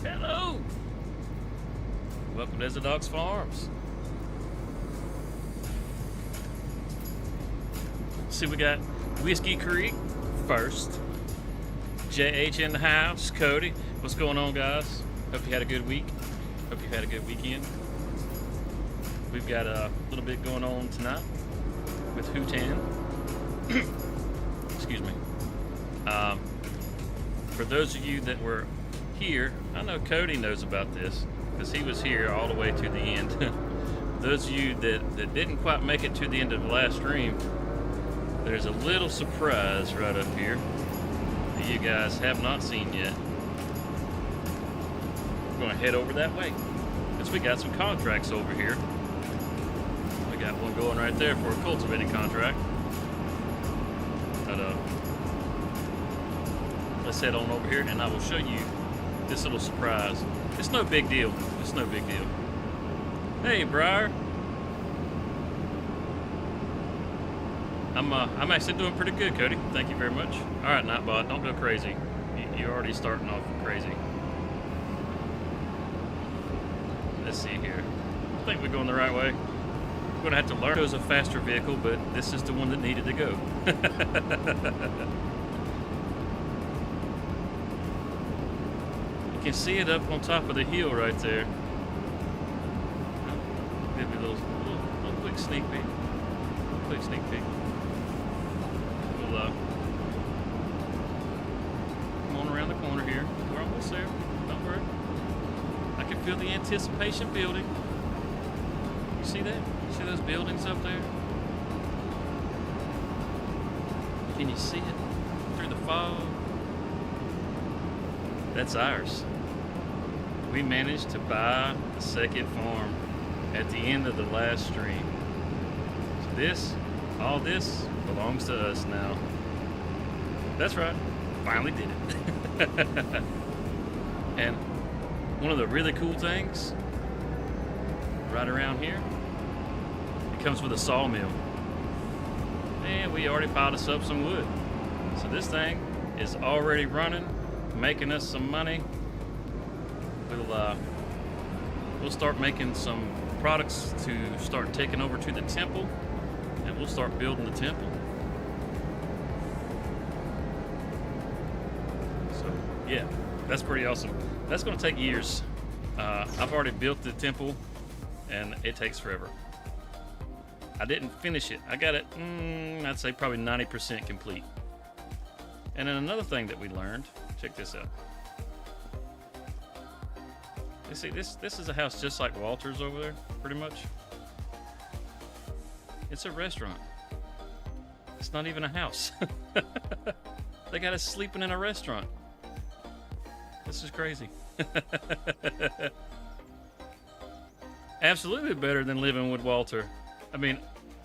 Hello! Welcome to Desert Dogs Farms. See, we got Whiskey Creek first. JH in the house. Cody. What's going on, guys? Hope you had a good week. Hope you had a good weekend. We've got a little bit going on tonight with Hutan. Excuse me. For those of you that were here, I know Cody knows about this because he was here all the way to the end. Those of you that didn't quite make it to the end of the last stream, there's a little surprise right up here that you guys have not seen yet. We're going to head over that way because we got some contracts over here. We got one going right there for a cultivating contract. But let's head on over here and I will show you this little surprise. It's no big deal. It's no big deal. Hey, Briar. I'm actually doing pretty good, Cody. Thank you very much. All right, Nightbot, don't go crazy. You're already starting off crazy. Let's see here. I think we're going the right way. We're gonna have to learn. It was a faster vehicle, but this is the one that needed to go. You can see it up on top of the hill right there. Give me a little quick sneak peek. Quick sneak peek. We'll come on around the corner here. We're almost there. Don't worry. I can feel the anticipation building. You see that? See those buildings up there? Can you see it through the fog? That's ours. We managed to buy the second farm at the end of the last stream. So all this belongs to us now. That's right. Finally did it. And one of the really cool things right around here, it comes with a sawmill. And we already piled us up some wood. So this thing is already running, making us some money. We'll start making some products to start taking over to the temple, and we'll start building the temple. So yeah, that's pretty awesome. That's going to take years. I've already built the temple, and it takes forever. I didn't finish it. I got it, I'd say probably 90% complete. And then another thing that we learned, check this out. You see, this is a house just like Walter's over there, pretty much. It's a restaurant. It's not even a house. They got us sleeping in a restaurant. This is crazy. Absolutely better than living with Walter. I mean,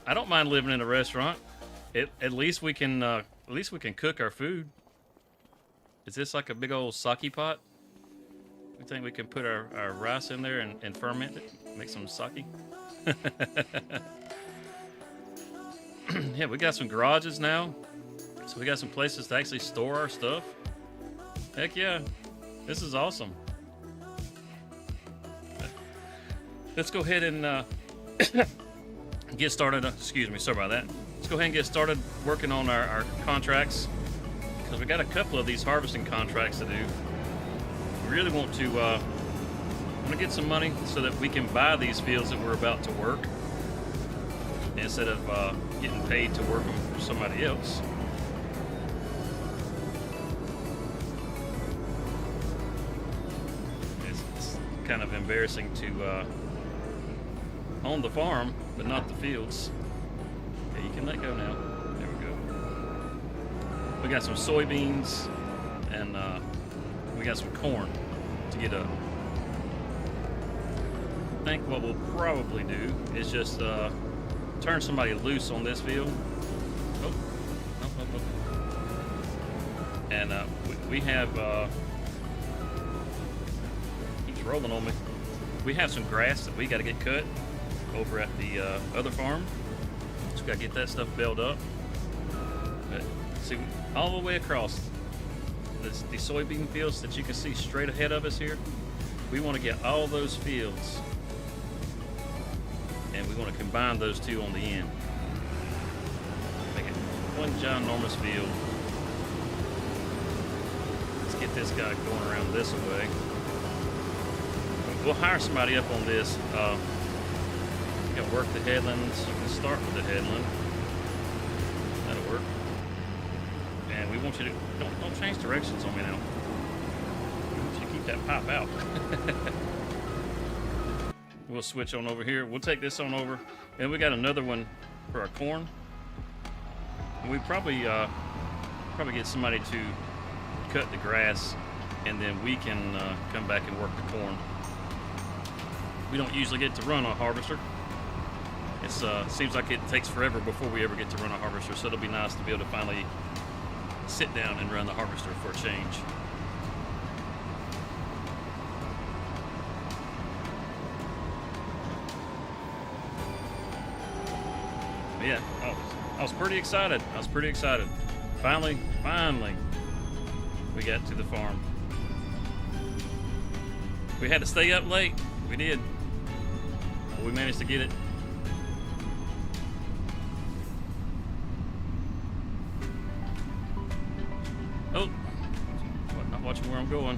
I don't mind living in a restaurant. At least we can cook our food. Is this like a big old sake pot? We think we can put our rice in there and ferment it, make some sake. Yeah, we got some garages now, so we got some places to actually store our stuff. Heck yeah, this is awesome. Let's go ahead and get started. Excuse me, sorry about that. Let's go ahead and get started working on our contracts, because we got a couple of these harvesting contracts to do. We really want to get some money so that we can buy these fields that we're about to work, instead of getting paid to work them for somebody else. It's kind of embarrassing to own the farm but not the fields. Yeah, you can let go now. There we go. We got some soybeans and we got some corn to get up. I think what we'll probably do is just turn somebody loose on this field. Oh. And we have keeps rolling on me. We have some grass that we got to get cut over at the other farm. So we got to get that stuff baled up. But see, all the way across the soybean fields that you can see straight ahead of us here, We want to get all those fields, and we want to combine those two on the end. Make it one ginormous field. Let's get this guy going around this way. We'll hire somebody up on this. You can work the headlands. You can start with the headland. That'll work. And we want you to don't change directions on me now. We want you to keep that pipe out. We'll switch on over here. We'll take this on over, and we got another one for our corn. And we probably get somebody to cut the grass, and then we can come back and work the corn. We don't usually get to run a harvester. It seems like it takes forever before we ever get to run a harvester, so it'll be nice to be able to finally sit down and run the harvester for a change. But yeah, I was pretty excited. Finally, we got to the farm. We had to stay up late. We did. But we managed to get it. Oh, not watching where I'm going.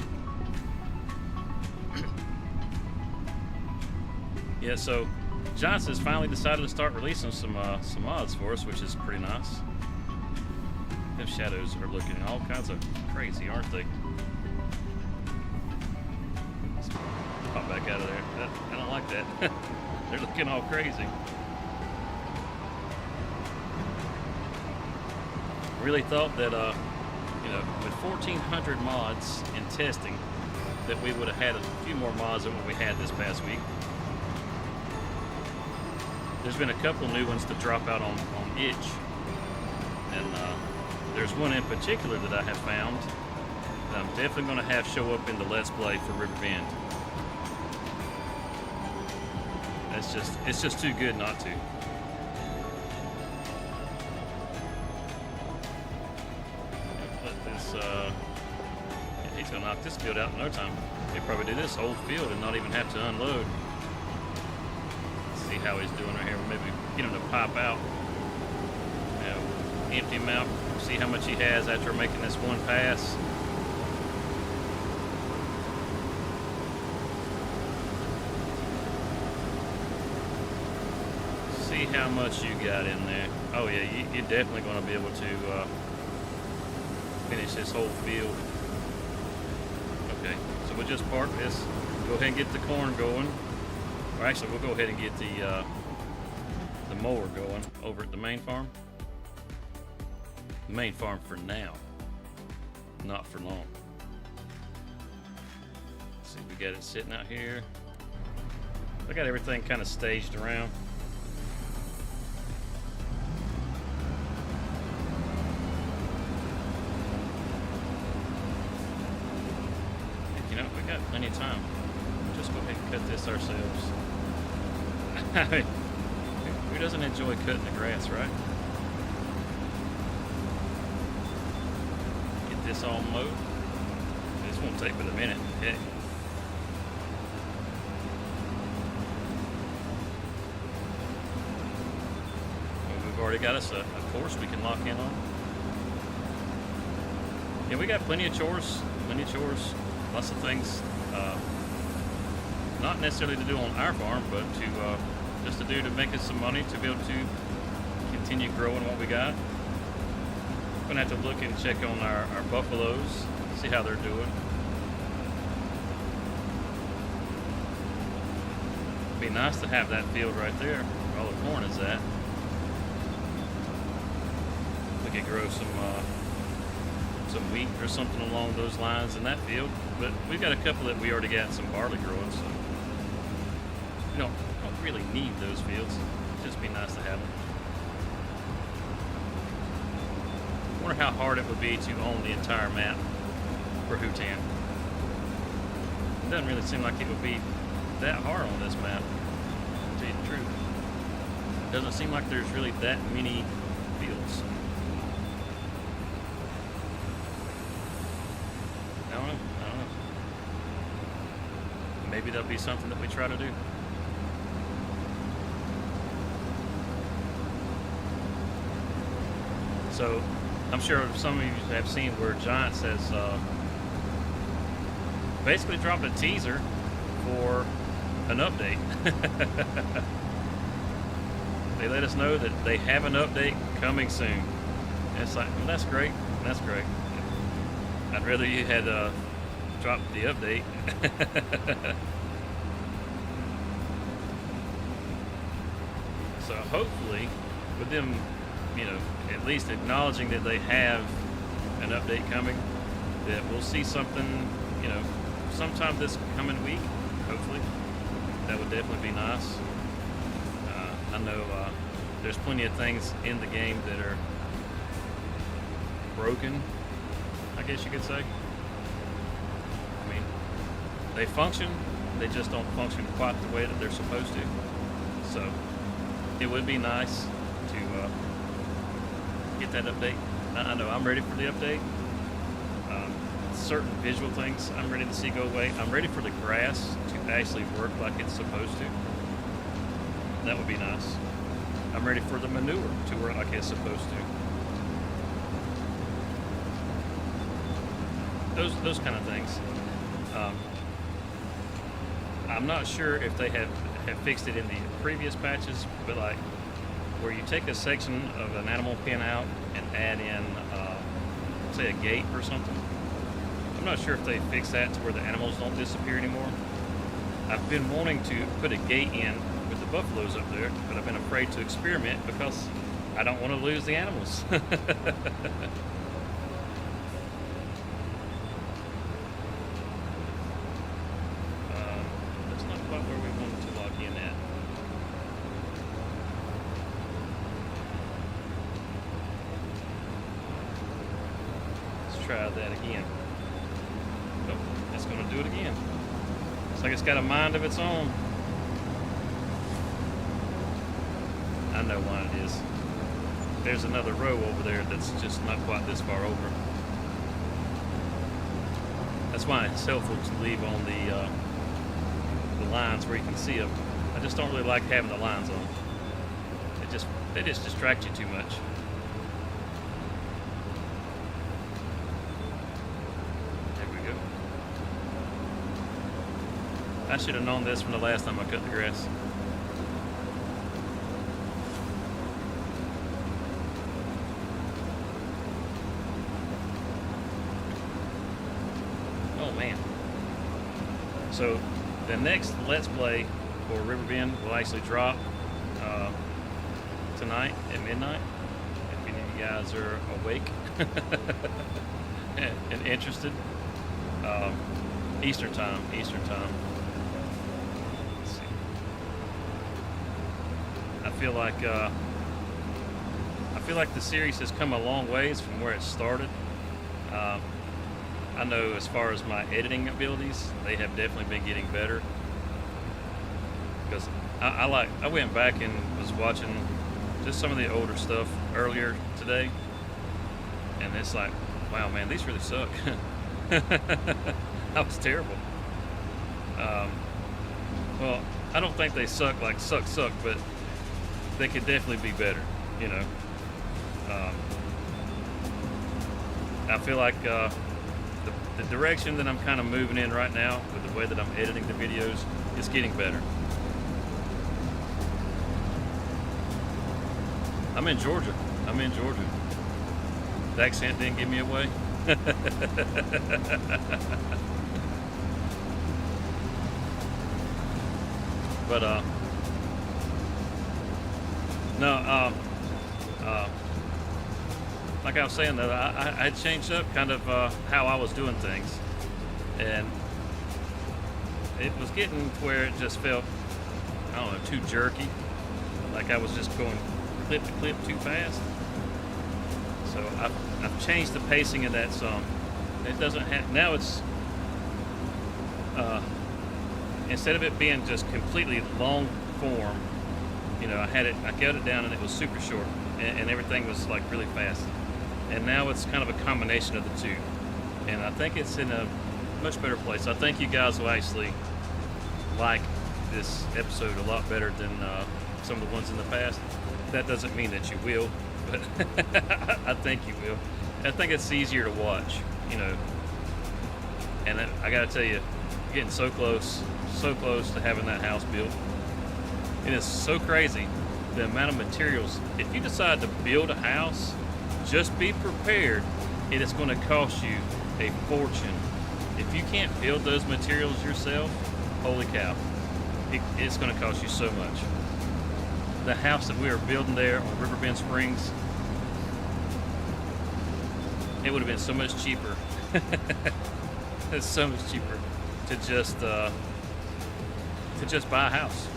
Yeah, so Johnson's finally decided to start releasing some mods for us, which is pretty nice. Those shadows are looking all kinds of crazy, aren't they? Let's pop back out of there. I don't like that. They're looking all crazy. Really thought that with 1,400 mods in testing, that we would have had a few more mods than what we had this past week. There's been a couple new ones to drop out on itch, and there's one in particular that I have found that I'm definitely going to have show up in the Let's Play for River Bend. It's just too good not to. He's gonna knock this field out in no time. He'll probably do this whole field and not even have to unload. See how he's doing right here. Maybe get him to pop out. Empty him out. See how much he has after making this one pass. See how much you got in there. Oh yeah, you're definitely going to be able to finish this whole field. Okay, so we'll just park this. Go ahead and get the corn going. Or actually, we'll go ahead and get the mower going over at the main farm. The main farm for now, not for long. Let's see, we got it sitting out here. I got everything kind of staged around. We got plenty of time. We'll just go ahead and cut this ourselves. I mean, who doesn't enjoy cutting the grass, right? Get this all mowed. This won't take but a minute. Heck. Well, we've already got us a course we can lock in on. Yeah, we got plenty of chores. Lots of things, not necessarily to do on our farm, but to just to do to make us some money to be able to continue growing what we got. We're gonna have to look and check on our buffaloes, see how they're doing. It'd be nice to have that field right there where all the corn is at. We could grow some wheat or something along those lines in that field, but we've got a couple that we already got some barley growing, so we don't really need those fields. It'd just be nice to have them. I wonder how hard it would be to own the entire map for Hutan. It doesn't really seem like it would be that hard on this map, to tell you the truth. It doesn't seem like there's really that many fields. I don't know. maybe that'll be something that we try to do. So I'm sure some of you have seen where Giants has basically dropped a teaser for an update. They let us know that they have an update coming soon. And it's like, well, that's great. That's great. I'd rather you had dropped the update. So hopefully, with them, at least acknowledging that they have an update coming, that we'll see something, sometime this coming week, hopefully. That would definitely be nice. I know there's plenty of things in the game that are broken, I guess you could say. I mean, they function, they just don't function quite the way that they're supposed to. So it would be nice to get that update. I know I'm ready for the update. Certain visual things I'm ready to see go away. I'm ready for the grass to actually work like it's supposed to. That would be nice. I'm ready for the manure to work like it's supposed to. Those kind of things. I'm not sure if they have fixed it in the previous patches, but like where you take a section of an animal pen out and add in, say, a gate or something. I'm not sure if they fixed that to where the animals don't disappear anymore. I've been wanting to put a gate in with the buffaloes up there, but I've been afraid to experiment because I don't want to lose the animals. That's not quite where we wanted to log in at. Let's try that again. Nope, it's going to do it again. It's like it's got a mind of its own. I know why it is. There's another row over there that's just not quite this far over. That's why it's helpful to leave on the lines where you can see them. I just don't really like having the lines on. They just distract you too much. I should have known this from the last time I cut the grass. Oh man. So the next Let's Play for Riverbend will actually drop tonight at midnight. If any of you guys are awake and interested. Eastern time. I feel like the series has come a long ways from where it started. I know as far as my editing abilities, they have definitely been getting better. Because I went back and was watching just some of the older stuff earlier today, and it's like, wow, man, these really suck. That was terrible. Well, I don't think they suck like suck, but they could definitely be better, I feel like the direction that I'm kind of moving in right now with the way that I'm editing the videos is getting better. I'm in Georgia. The accent didn't give me away. But no, like I was saying, that I changed up kind of how I was doing things, and it was getting to where it just felt, I don't know, too jerky, like I was just going clip to clip too fast. So I've changed the pacing of that some. It doesn't have, now it's instead of it being just completely long form, I cut it down and it was super short, and everything was like really fast. And now it's kind of a combination of the two, and I think it's in a much better place. I think you guys will actually like this episode a lot better than some of the ones in the past. That doesn't mean that you will, but I think you will. I think it's easier to watch, you know. And I gotta tell you, getting so close to having that house built. It is so crazy the amount of materials. If you decide to build a house, just be prepared. It is going to cost you a fortune. If you can't build those materials yourself, holy cow, it's going to cost you so much. The house that we are building there on Riverbend Springs, it would have been so much cheaper. It's so much cheaper to just buy a house.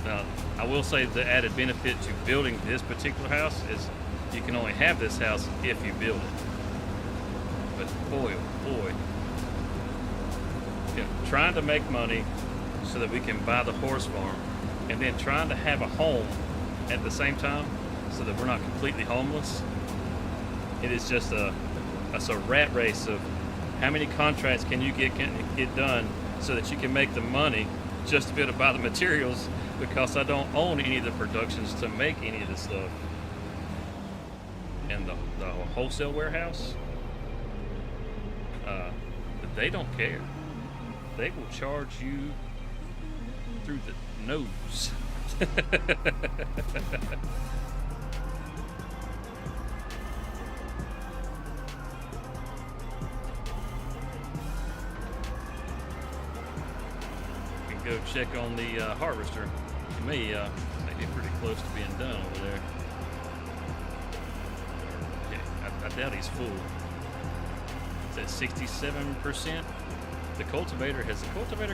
Now, I will say the added benefit to building this particular house is you can only have this house if you build it. But boy, oh boy, you know, trying to make money so that we can buy the horse farm, and then trying to have a home at the same time so that we're not completely homeless. It is just it's a rat race of how many contracts can you get done so that you can make the money just to be able to buy the materials, because I don't own any of the productions to make any of this stuff. And the wholesale warehouse, they don't care. They will charge you through the nose. Go check on the harvester. It may be pretty close to being done over there. Okay, I doubt he's full. It's at 67%. Has the cultivator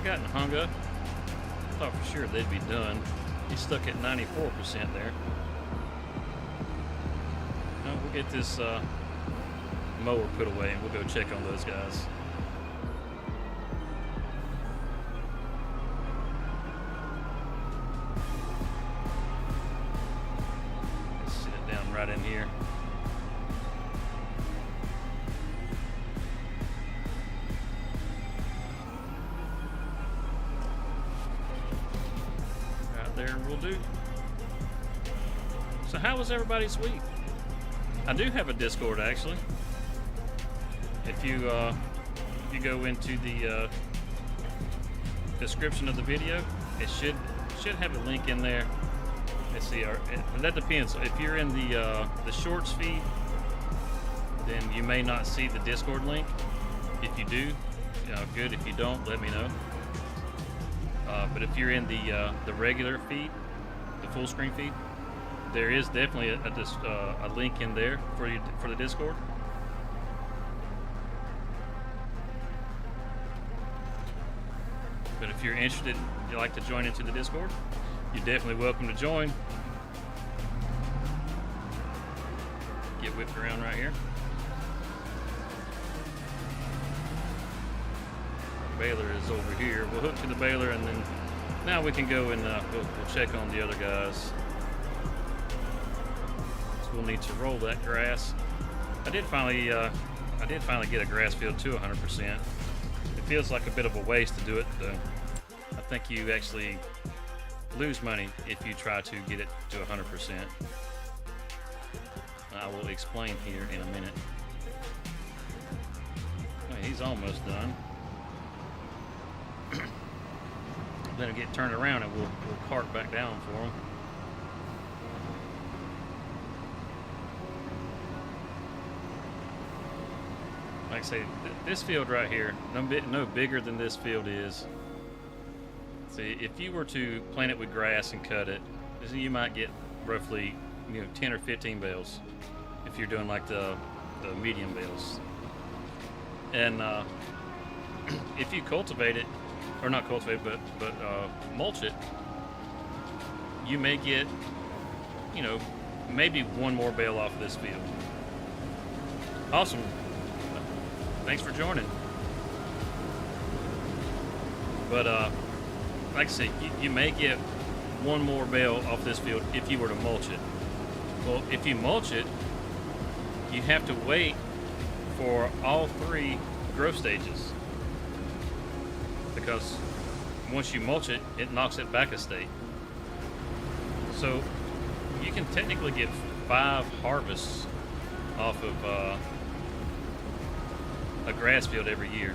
gotten hung up? I thought for sure they'd be done. He's stuck at 94% there. No, we'll get this mower put away and we'll go check on those guys. Right in here. Right there will do. So how was everybody's week? I do have a Discord actually. If you go into the description of the video, it should have a link in there. Let's see, and that depends. If you're in the shorts feed, then you may not see the Discord link. If you do, good. If you don't, let me know. But if you're in the regular feed, the full screen feed, there is definitely a link in there for the Discord. But if you're interested, you'd like to join into the Discord, you're definitely welcome to join. Get whipped around right here. Baler is over here. We'll hook to the baler, and then now we can go and we'll check on the other guys. So we'll need to roll that grass. I did finally get a grass field to 100%. It feels like a bit of a waste to do it, though. I think you actually lose money if you try to get it to 100%. I will explain here in a minute. Oh, he's almost done. Let him get turned around and we'll cart back down for him. Like I say, this field right here, no bigger than this field is. See, if you were to plant it with grass and cut it, you might get roughly 10 or 15 bales if you're doing like the medium bales. And if you cultivate it, or not cultivate, but mulch it, you may get, maybe one more bale off of this field. Awesome. Thanks for joining. But like I said, you may get one more bale off this field if you were to mulch it. Well, if you mulch it, you have to wait for all 3 growth stages. because once you mulch it, it knocks it back a state. So you can technically get 5 harvests off of a grass field every year,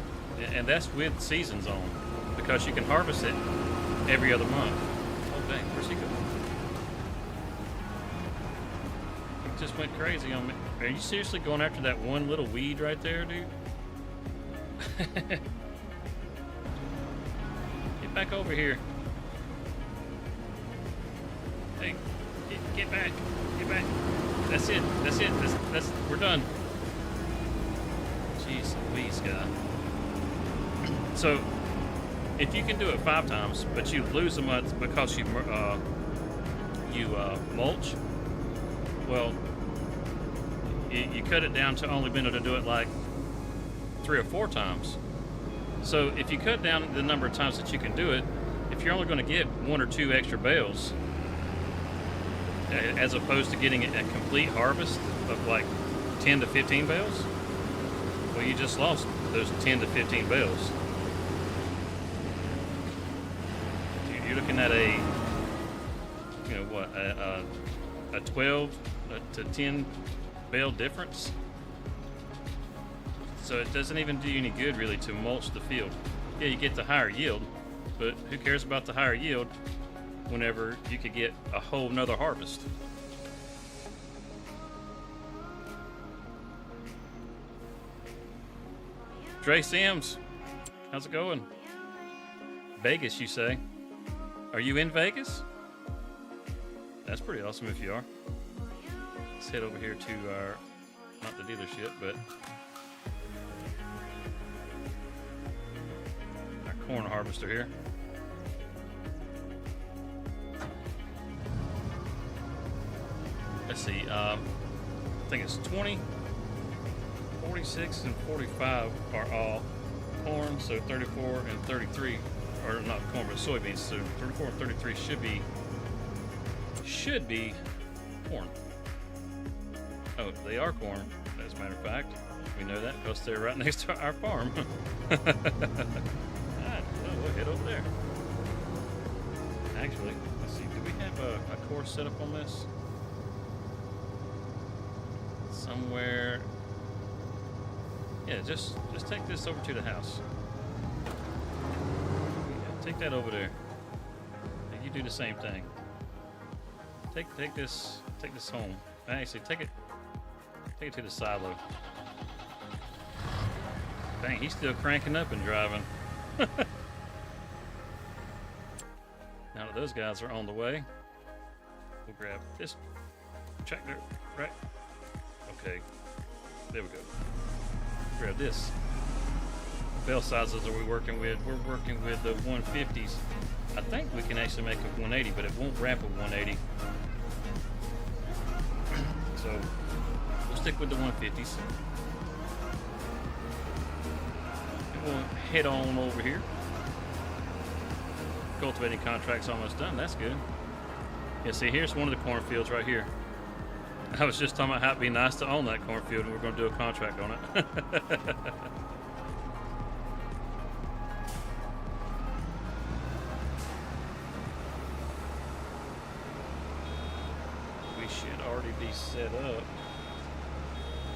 and that's with seasons on, because you can harvest it every other month. Oh dang, where's he going? He just went crazy on me. Are you seriously going after that one little weed right there, dude? Get back over here. Hey, get back. Get back. That's it. That's it. That's we're done. Jeez Louise, guy. So, if you can do it 5 times, but you lose a month because you mulch, well, you cut it down to only being able to do it like 3 or 4 times. So if you cut down the number of times that you can do it, if you're only going to get 1 or 2 extra bales, as opposed to getting a complete harvest of like 10 to 15 bales, well, you just lost those 10 to 15 bales. You're looking at a 12 to 10 bale difference. So it doesn't even do you any good really to mulch the field. Yeah, you get the higher yield, but who cares about the higher yield whenever you could get a whole nother harvest? Dre Sims, how's it going? Vegas, you say? Are you in Vegas? That's pretty awesome if you are. Let's head over here to our, not the dealership, but our corn harvester here. Let's see, I think it's 20, 46, and 45 are all corn, so 34 and 33, or not corn, but soybeans, so 34 and 33 should be corn. Oh, they are corn, as a matter of fact. We know that because they're right next to our farm. Alright, well, we'll head over there. Actually, let's see, do we have a course set up on this? Somewhere. Yeah, just take this over to the house. Yeah, take that over there. And you do the same thing. Take this home. Actually, take it to the silo. Dang, he's still cranking up and driving. Now that those guys are on the way, we'll grab this tractor, right? Okay, there we go. Grab this. Bale sizes are we working with? We're working with the 150s. I think we can actually make a 180, but it won't wrap a 180. So we'll stick with the 150s. And we'll head on over here. Cultivating contract's almost done. That's good. Yeah, see, here's one of the cornfields right here. I was just talking about how it'd be nice to own that cornfield, and we're going to do a contract on it. We should already be set up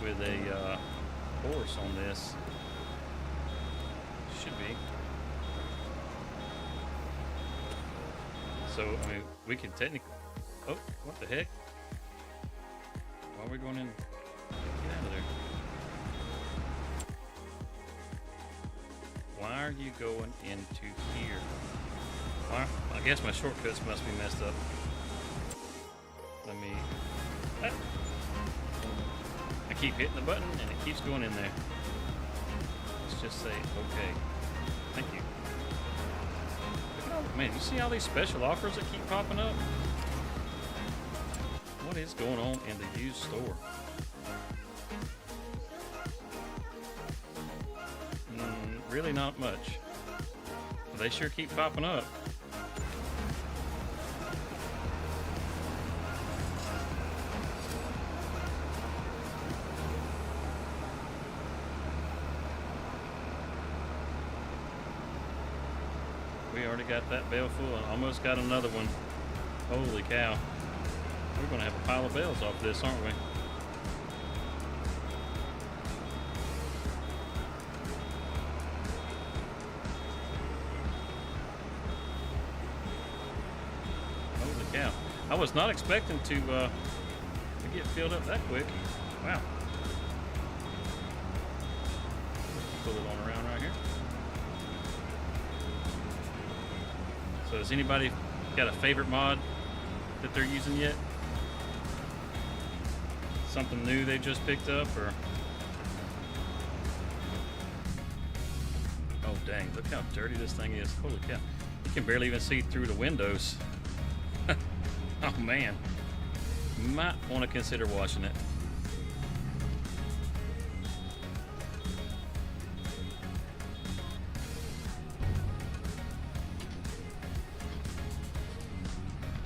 with a horse on this. Should be. So, I mean, we can technically... Oh, what the heck? Why are we going in? Get out of there. Why are you going into here? Why? I guess my shortcuts must be messed up. Let me... Ah. I keep hitting the button and it keeps going in there. Let's just say, okay. Thank you. Man, you see all these special offers that keep popping up? What is going on in the used store? Really not much. They sure keep popping up. We already got that bale full and almost got another one. Holy cow. We're going to have a pile of bales off this, aren't we? Holy cow. I was not expecting to get filled up that quick. Wow. Pull it on around right here. So has anybody got a favorite mod that they're using yet? Something new they just picked up, or? Oh dang, look how dirty this thing is. Holy cow. You can barely even see through the windows. Oh man. You might want to consider washing it.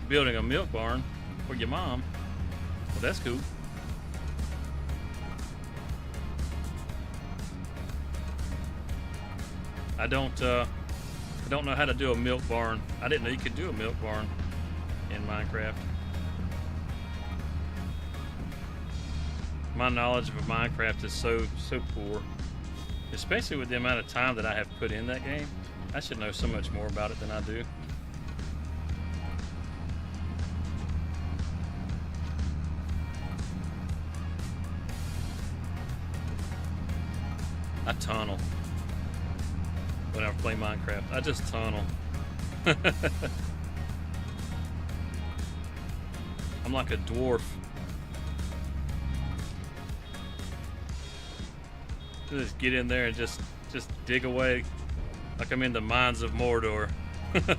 Building a milk barn for your mom. Well, that's cool. I don't know how to do a milk barn. I didn't know you could do a milk barn in Minecraft. My knowledge of Minecraft is so poor, especially with the amount of time that I have put in that game. I should know so much more about it than I do. I tunnel when I play Minecraft. I just tunnel. I'm like a dwarf. Just get in there and just dig away like I'm in the mines of Mordor. Anybody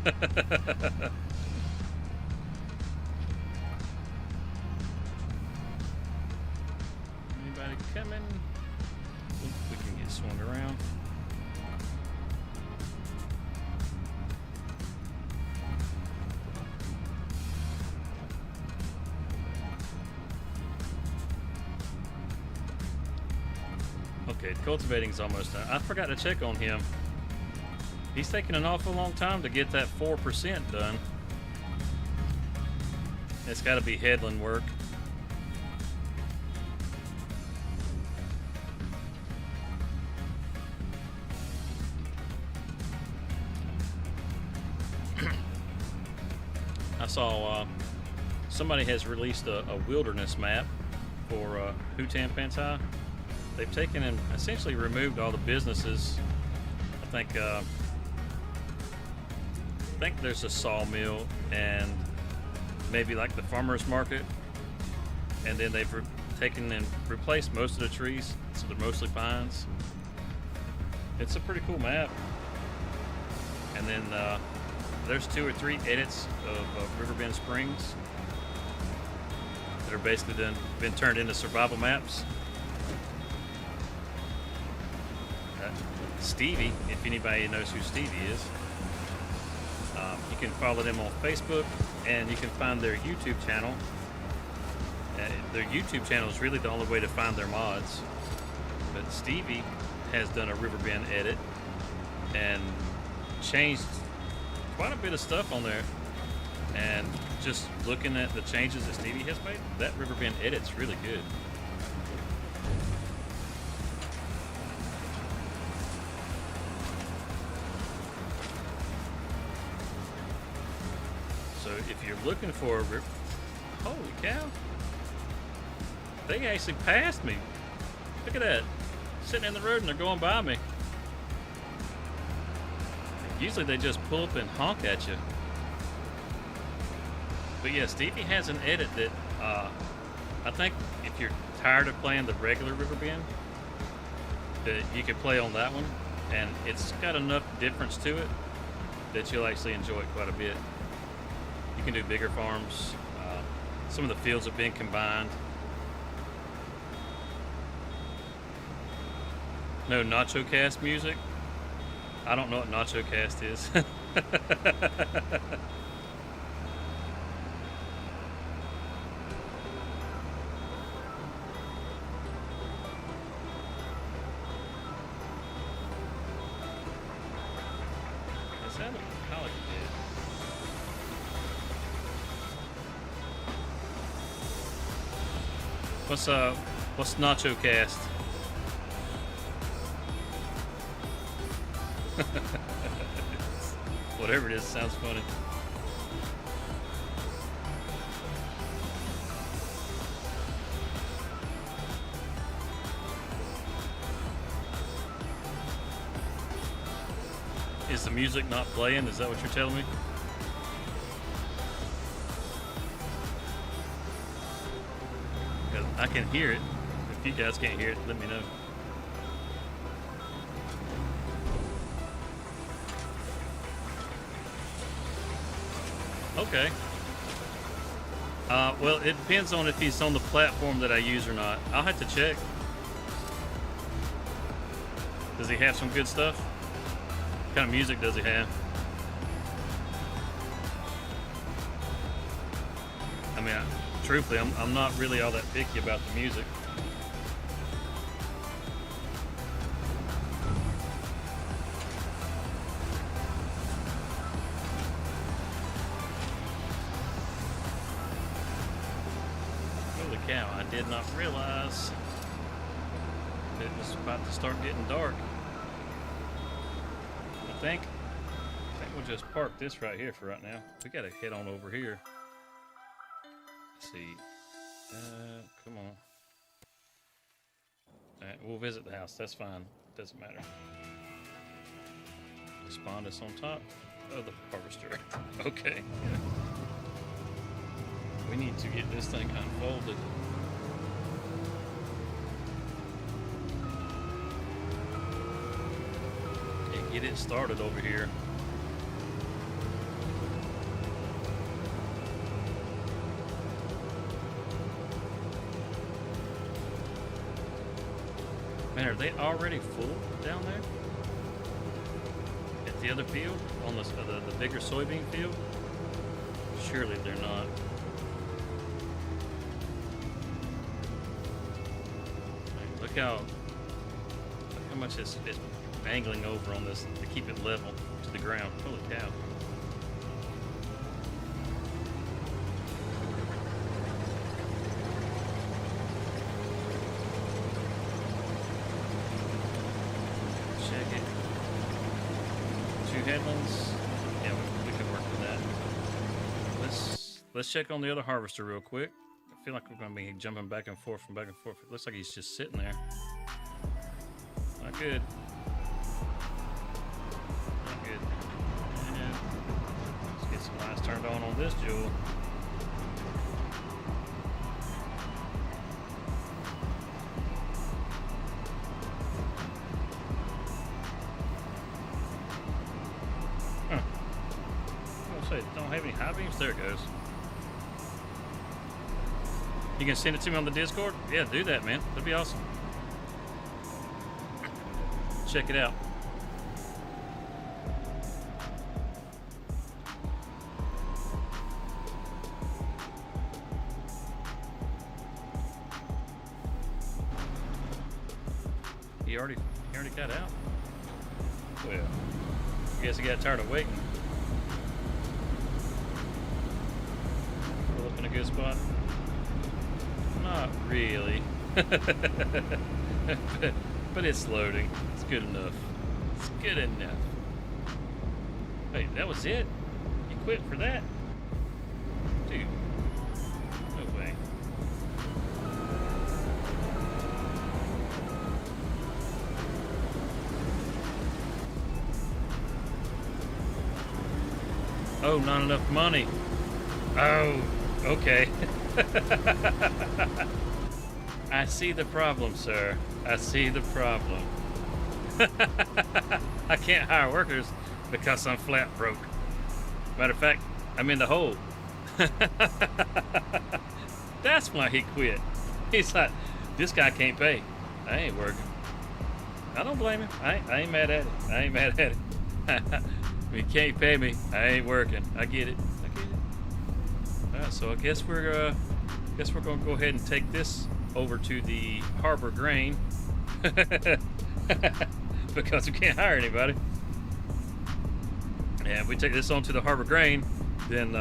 coming? We can get swung around. Okay, cultivating's almost done. I forgot to check on him. He's taking an awful long time to get that 4% done. It's got to be headland work. I saw somebody has released a wilderness map for Hutan Pantai. They've taken and essentially removed all the businesses. I think there's a sawmill and maybe like the farmer's market, and then they've taken and replaced most of the trees, so they're mostly pines. It's a pretty cool map. And then there's 2 or 3 edits of Riverbend Springs that are basically been turned into survival maps. Stevie, if anybody knows who Stevie is, you can follow them on Facebook, and you can find their YouTube channel. Their YouTube channel is really the only way to find their mods. But Stevie has done a Riverbend edit and changed quite a bit of stuff on there. And just looking at the changes that Stevie has made, that Riverbend edit's really good. So if you're looking for a holy cow, they actually passed me. Look at that, sitting in the road and they're going by me. Usually they just pull up and honk at you. But yeah, Stevie has an edit that I think if you're tired of playing the regular Riverbend, that you can play on that one, and it's got enough difference to it that you'll actually enjoy it quite a bit. You can do bigger farms. Some of the fields have been combined. No Nacho Cast music. I don't know what Nacho Cast is. Is that a pile of What's Nacho Cast? Whatever it is, sounds funny. Is the music not playing? Is that what you're telling me? Because I can hear it. If you guys can't hear it, let me know. Okay. Well, it depends on if he's on the platform that I use or not. I'll have to check. Does he have some good stuff? What kind of music does he have? I mean, truthfully, I'm not really all that picky about the music. Holy cow, I did not realize it was about to start getting dark. I think we'll just park this right here for right now. We gotta head on over here. Let's see. Come on. Alright, we'll visit the house. That's fine. Doesn't matter. Spawn us on top of the harvester. Okay. We need to get this thing unfolded. And get it started over here. Man, are they already full down there? At the other field? On the bigger soybean field? Surely they're not. Look how much it's angling over on this to keep it level to the ground. Holy cow. Check it. 2 headlands. Yeah, we could work with that. Let's check on the other harvester real quick. I feel like we're going to be jumping back and forth from back and forth. It looks like he's just sitting there. Not good. Not good. And let's get some lights turned on this jewel. Huh. I was going to say, don't have any high beams? There it goes. You can send it to me on the Discord? Yeah, do that, man. That'd be awesome. Check it out. He already got out? Well, I guess he got tired of waiting. Pull up in a good spot. Not really. But it's loading. It's good enough. It's good enough. Wait, that was it? You quit for that? Dude. No way. Oh, not enough money. Oh, okay. I see the problem, sir. I see the problem. I can't hire workers because I'm flat broke. Matter of fact, I'm in the hole. That's why he quit. He's like, this guy can't pay. I ain't working. I don't blame him. I ain't mad at it. I ain't mad at it. If he can't pay me, I ain't working. I get it. Alright, so I guess we're gonna go ahead and take this over to the Harbor Grain because we can't hire anybody. And if we take this on to the Harbor Grain, then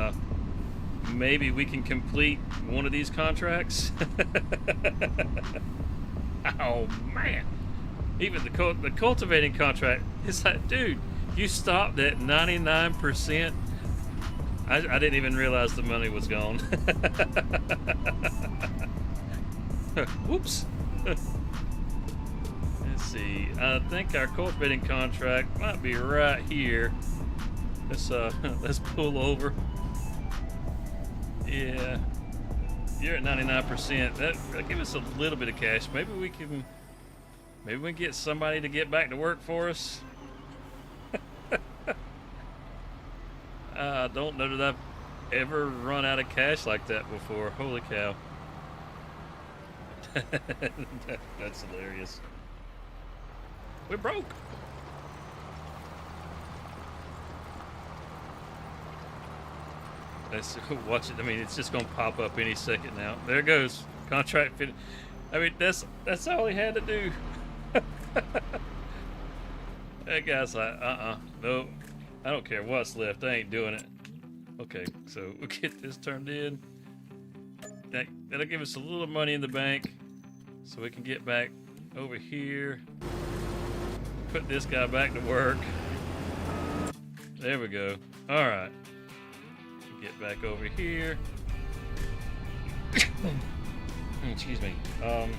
maybe we can complete one of these contracts. Oh man, even the cultivating contract, it's like, dude, you stopped at 99%. I didn't even realize the money was gone. Whoops. Let's see, I think our cultivating contract might be right here. Let's pull over. Yeah, you're at 99%. That'll give us a little bit of cash. Maybe we can get somebody to get back to work for us. I don't know that I've ever run out of cash like that before. Holy cow. That's hilarious. We're broke. Let's watch it. I mean, it's just gonna pop up any second now. There it goes. Contract fit. I mean, that's all he had to do. That guy's like, nope. I don't care what's left. I ain't doing it. Okay, so we'll get this turned in. That'll give us a little money in the bank, so we can get back over here. Put this guy back to work. There we go. All right. Get back over here. Excuse me. As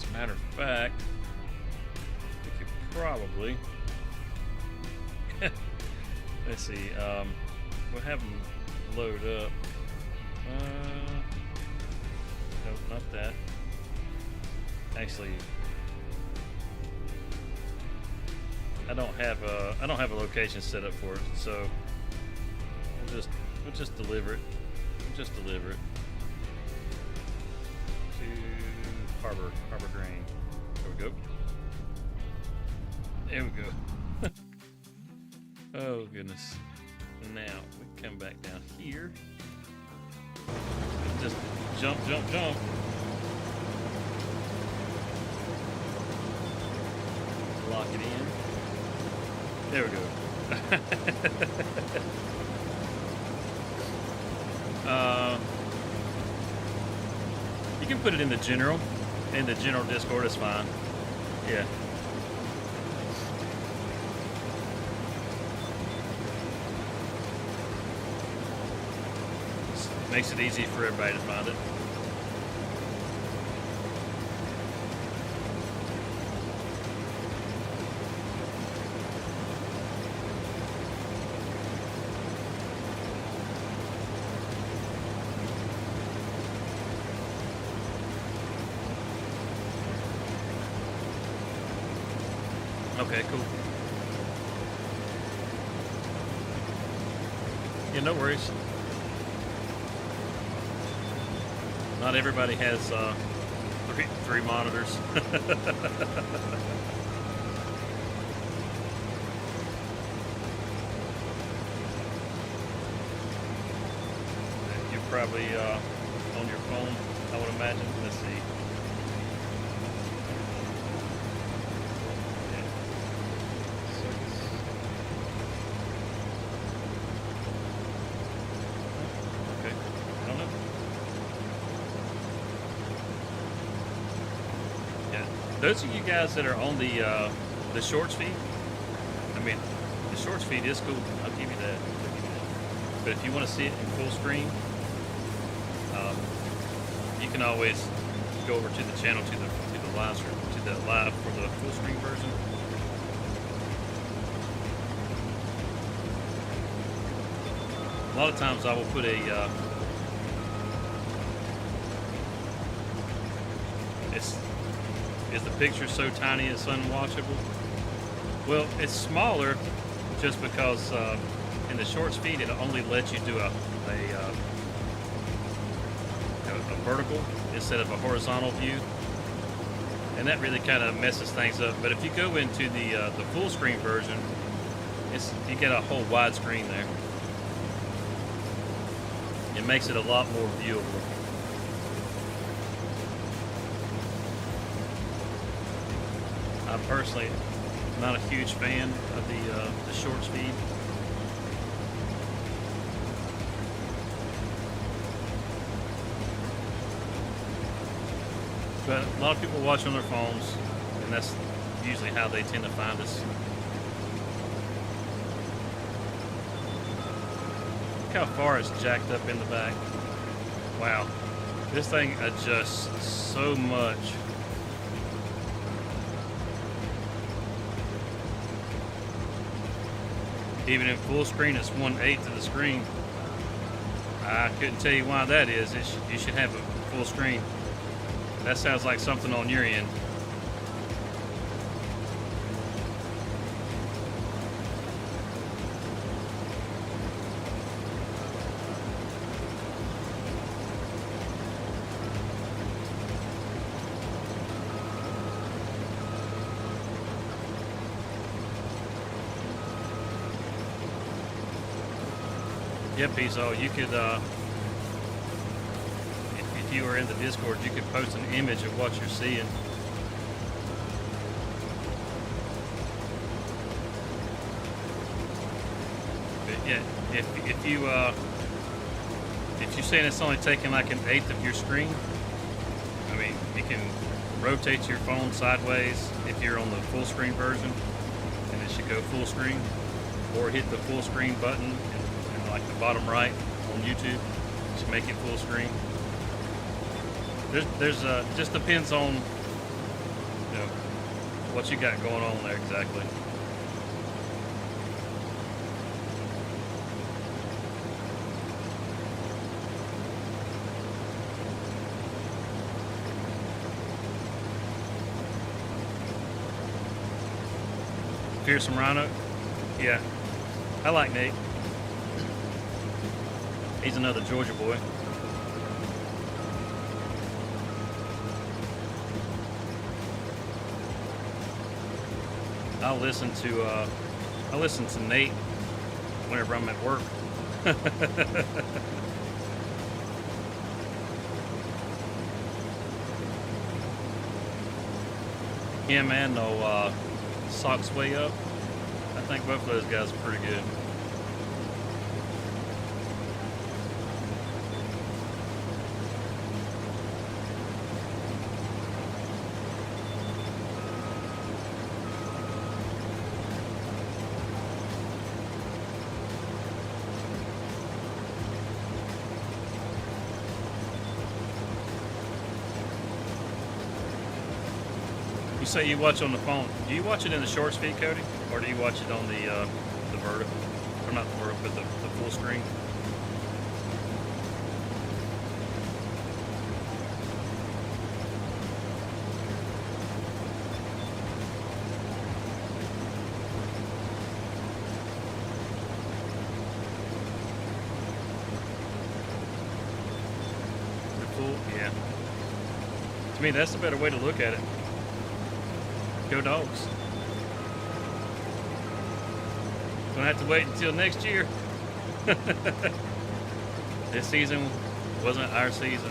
a matter of fact, we could probably. Let's see. We'll have them load up. No, not that. Actually, I don't have a location set up for it, so we'll just deliver it. We'll just deliver it to Harbor Grain. There we go. There we go. Oh goodness. Now we come back down here. Just jump. Lock it in. There we go. You can put it in the general Discord, is fine. Yeah. Makes it easy for everybody to find it. Okay, cool. Yeah, no worries. Not everybody has three monitors. You're probably on your phone, I would imagine. Let's see. Those of you guys that are on the shorts feed, I mean, the shorts feed is cool. I'll give you that. But if you want to see it in full screen, you can always go over to the channel to the live stream, to the live for the full screen version. A lot of times I will put a is the picture so tiny it's unwatchable? Well, it's smaller just because in the shorts feed it only lets you do a vertical instead of a horizontal view, and that really kind of messes things up. But if you go into the full screen version, you get a whole widescreen there. It makes it a lot more viewable. I'm personally not a huge fan of the shorts feed. But a lot of people watch on their phones, and that's usually how they tend to find us. Look how far it's jacked up in the back. Wow, this thing adjusts so much. Even in full screen, it's 1/8 of the screen. I couldn't tell you why that is. You should have a full screen. That sounds like something on your end. Yeah, Pizzo, you could, if you were in the Discord, you could post an image of what you're seeing. But yeah, if you're saying it's only taking like 1/8 of your screen, I mean, you can rotate your phone sideways if you're on the full screen version, and it should go full screen, or hit the full screen button in like the bottom right on YouTube to make it full screen. There's just depends on, you know, what you got going on there exactly. Fearsome Rhino, yeah, I like Nate. He's another Georgia boy. I listen to Nate whenever I'm at work. Him and no Socks Way Up. I think both of those guys are pretty good. You say you watch on the phone. Do you watch it in the shorts feed, Cody, or do you watch it on the vertical? Or not the vertical, but the full screen? The full, yeah. To me, that's the better way to look at it. Go Dogs. Gonna have to wait until next year. This season wasn't our season.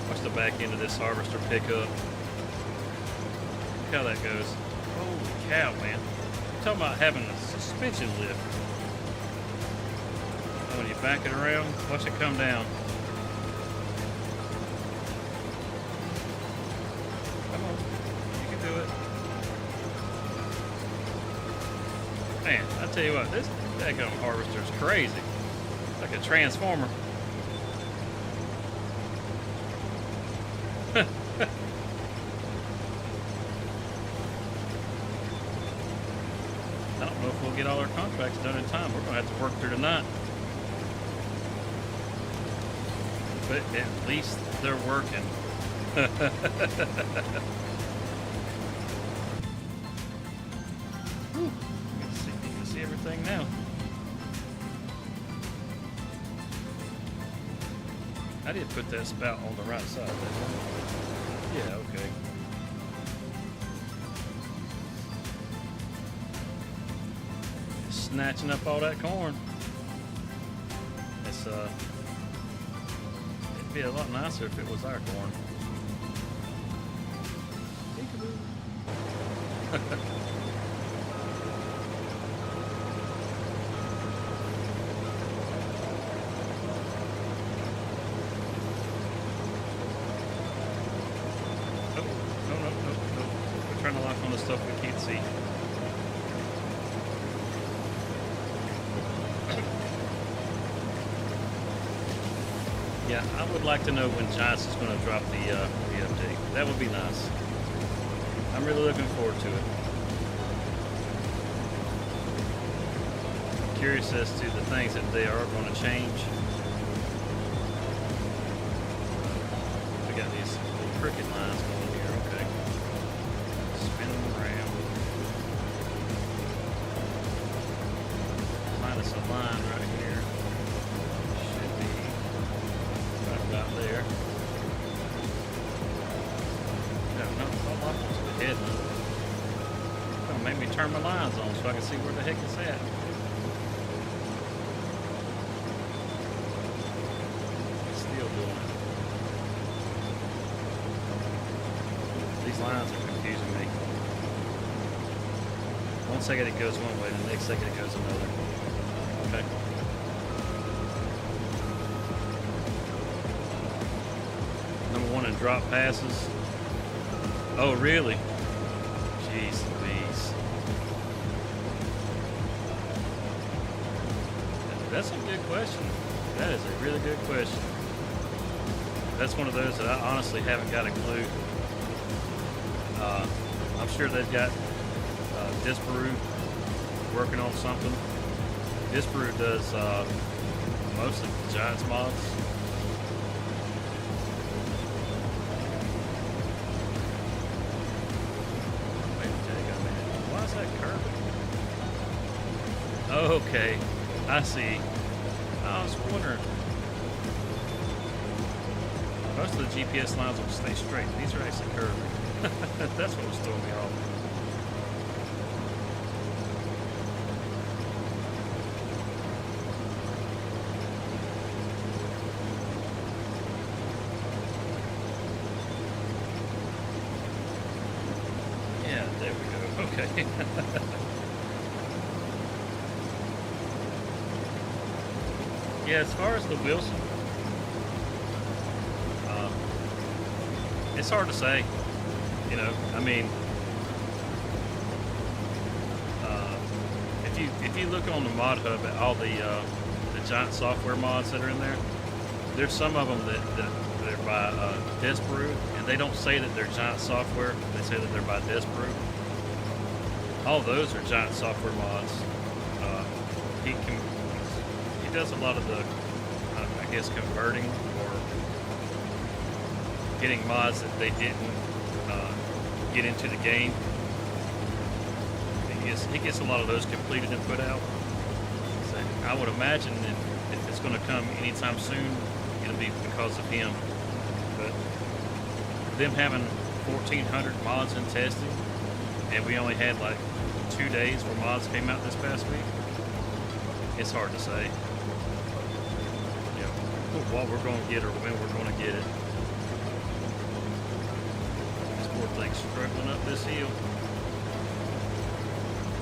Watch the back end of this harvester pick up. How that goes. Holy cow, man. You're talking about having a suspension lift. And when you back it around, watch it come down. Come on. You can do it. Man, I tell you what, this daggone harvester is crazy. Like a transformer. I don't know if we'll get all our contracts done in time. We're going to have to work through tonight. But at least they're working. Whew. You can see everything now. I did put that spout on the right side. Yeah, okay. Snatching up all that corn. It's Be a lot nicer if it was our corn. No. We're trying to lock on the stuff we can't see. Yeah, I would like to know when Giants is going to drop the update. That would be nice. I'm really looking forward to it. Curious as to the things that they are going to change. We got these little cricket lines going here. Okay, spin them around. Minus a line right here. Should be right about there. No, I'll lock onto the head. It'll make me turn my lines on so I can see where the heck it's at. It's still doing it. These lines are confusing me. One second it goes one way, the next second it goes another. Okay. Number 1 in drop passes. Oh, really? Jeez Louise. That's a good question. That is a really good question. That's one of those that I honestly haven't got a clue. I'm sure they've got Disparu working on something. Disparu does most of the Giants mods. Why is that curving? Okay, I see. I was wondering. Most of the GPS lines will stay straight. These are actually curving. That's what was throwing me off. Yeah, there we go. Okay. Yeah, as far as the Wilson, it's hard to say. You know, I mean, if you look on the mod hub at all the Giant software mods that are in there, there's some of them that are by Disparu, and they don't say that they're Giant software. They say that they're by Disparu. All those are Giant software mods. He does a lot of the, I guess, converting or getting mods that they didn't get into the game. He gets a lot of those completed and put out. So I would imagine that if it's going to come anytime soon, it'll be because of him. But them having 1,400 mods in testing, and we only had like 2 days where mods came out this past week, it's hard to say. You know, what we're going to get or when we're going to get it. Poor thing's struggling up this hill.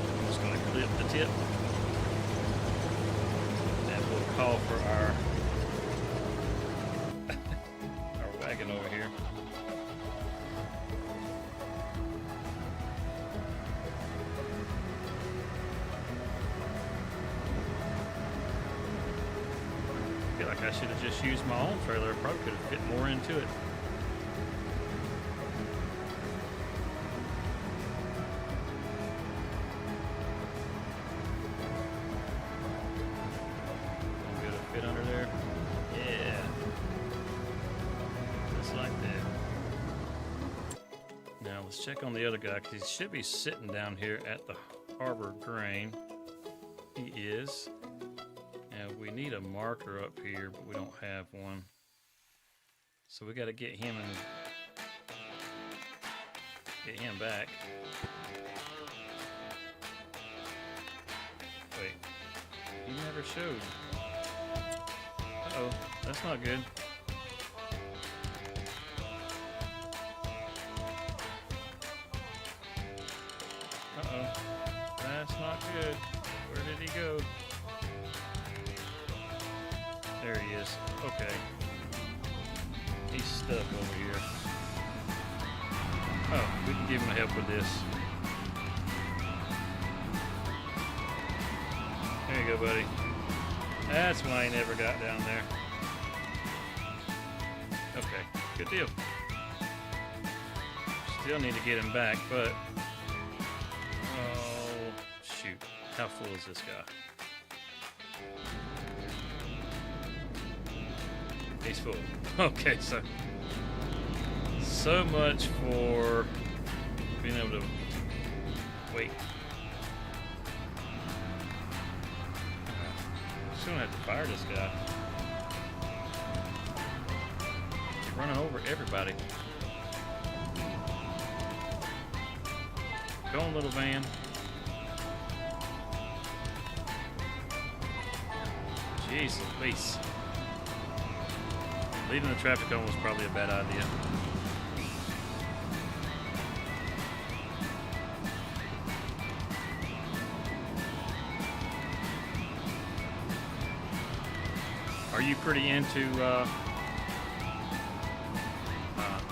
I'm just going to clip the tip. And we'll call for our wagon over here. I feel like I should have just used my own trailer. I probably could have fit more into it. Let's check on the other guy because he should be sitting down here at the harbor grain. He is. And we need a marker up here, but we don't have one. So we got to get him back. Wait, he never showed. Uh-oh, that's not good. go? There he is. Okay. He's stuck over here. Oh, we can give him a help with this. There you go, buddy. That's why he never got down there. Okay, good deal. Still need to get him back, but... Oh, shoot. How full is this guy? He's full. Okay, so much for being able to wait. Just gonna have to fire this guy. He's running over everybody. Go on, little van. Jeez Louise. Leaving the traffic cone was probably a bad idea. Are you pretty into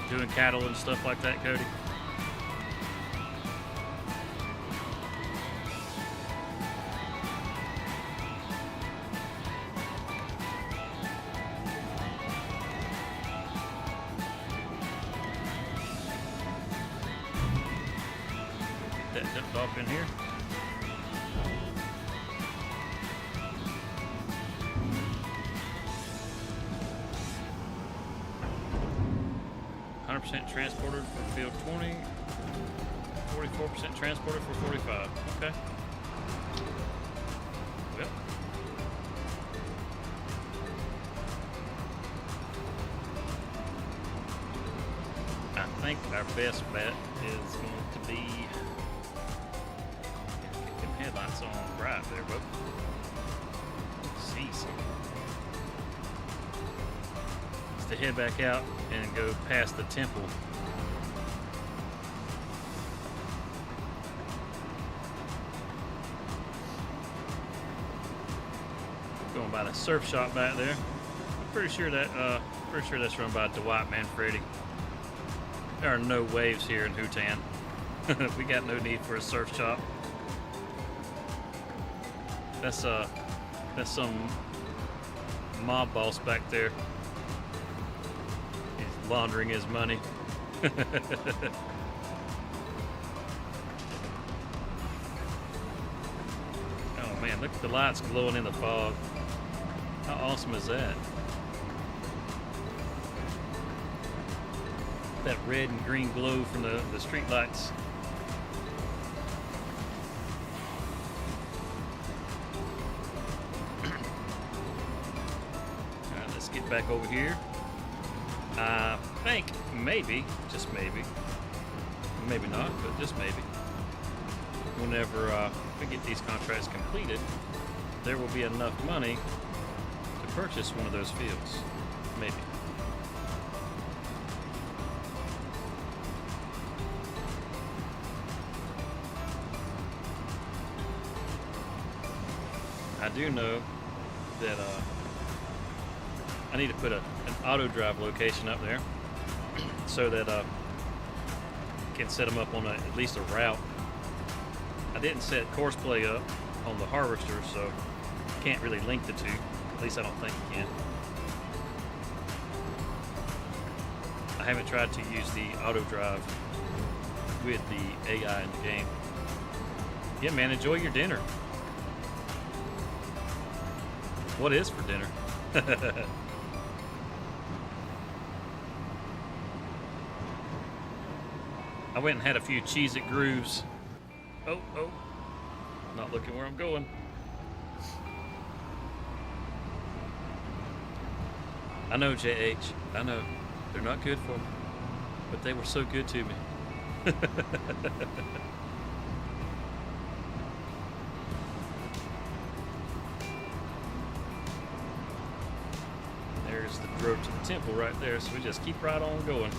doing cattle and stuff like that, Cody? That dumped off in here. Transported for field 20, 44% transported for 45. Okay. Well. I think our best bet is going to be get them headlights on right there, bub. Jeez. It's to head back out and go past the temple. Going by the surf shop back there. I'm pretty sure that's run by Dwight Manfredi. There are no waves here in Hutan. We got no need for a surf shop. That's some mob boss back there. He's laundering his money. Oh man, look at the lights glowing in the fog. How awesome is that? That red and green glow from the street lights. Alright, let's get back over here. I think maybe, just maybe not, but just maybe, whenever we get these contracts completed, there will be enough money to purchase one of those fields. Maybe. I do know that I need to put an auto drive location up there so that I can set them up on at least a route. I didn't set Courseplay up on the harvester, so can't really link the two. At least I don't think you can. I haven't tried to use the auto drive with the AI in the game. Yeah, man, enjoy your dinner. What is for dinner? I went and had a few Cheez-It grooves. Oh, not looking where I'm going. I know, JH, I know. They're not good for me, but they were so good to me. There's the road to the temple right there, so we just keep right on going.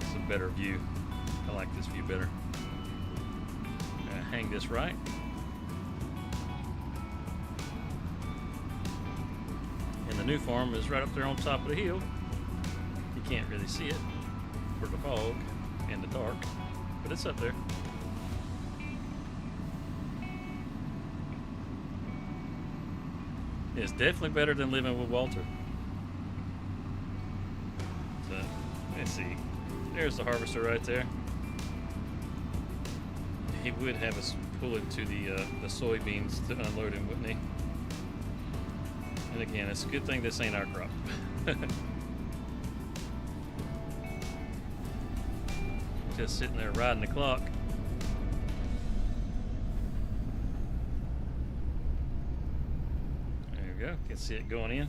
It's a better view. I like this view better. hang this right. And the new farm is right up there on top of the hill. You can't really see it for the fog and the dark, but it's up there. It's definitely better than living with Walter. So, let's see. There's the harvester right there. He would have us pull it to the soybeans to unload him, wouldn't he? And again, it's a good thing this ain't our crop. Just sitting there riding the clock. There we go. Can see it going in.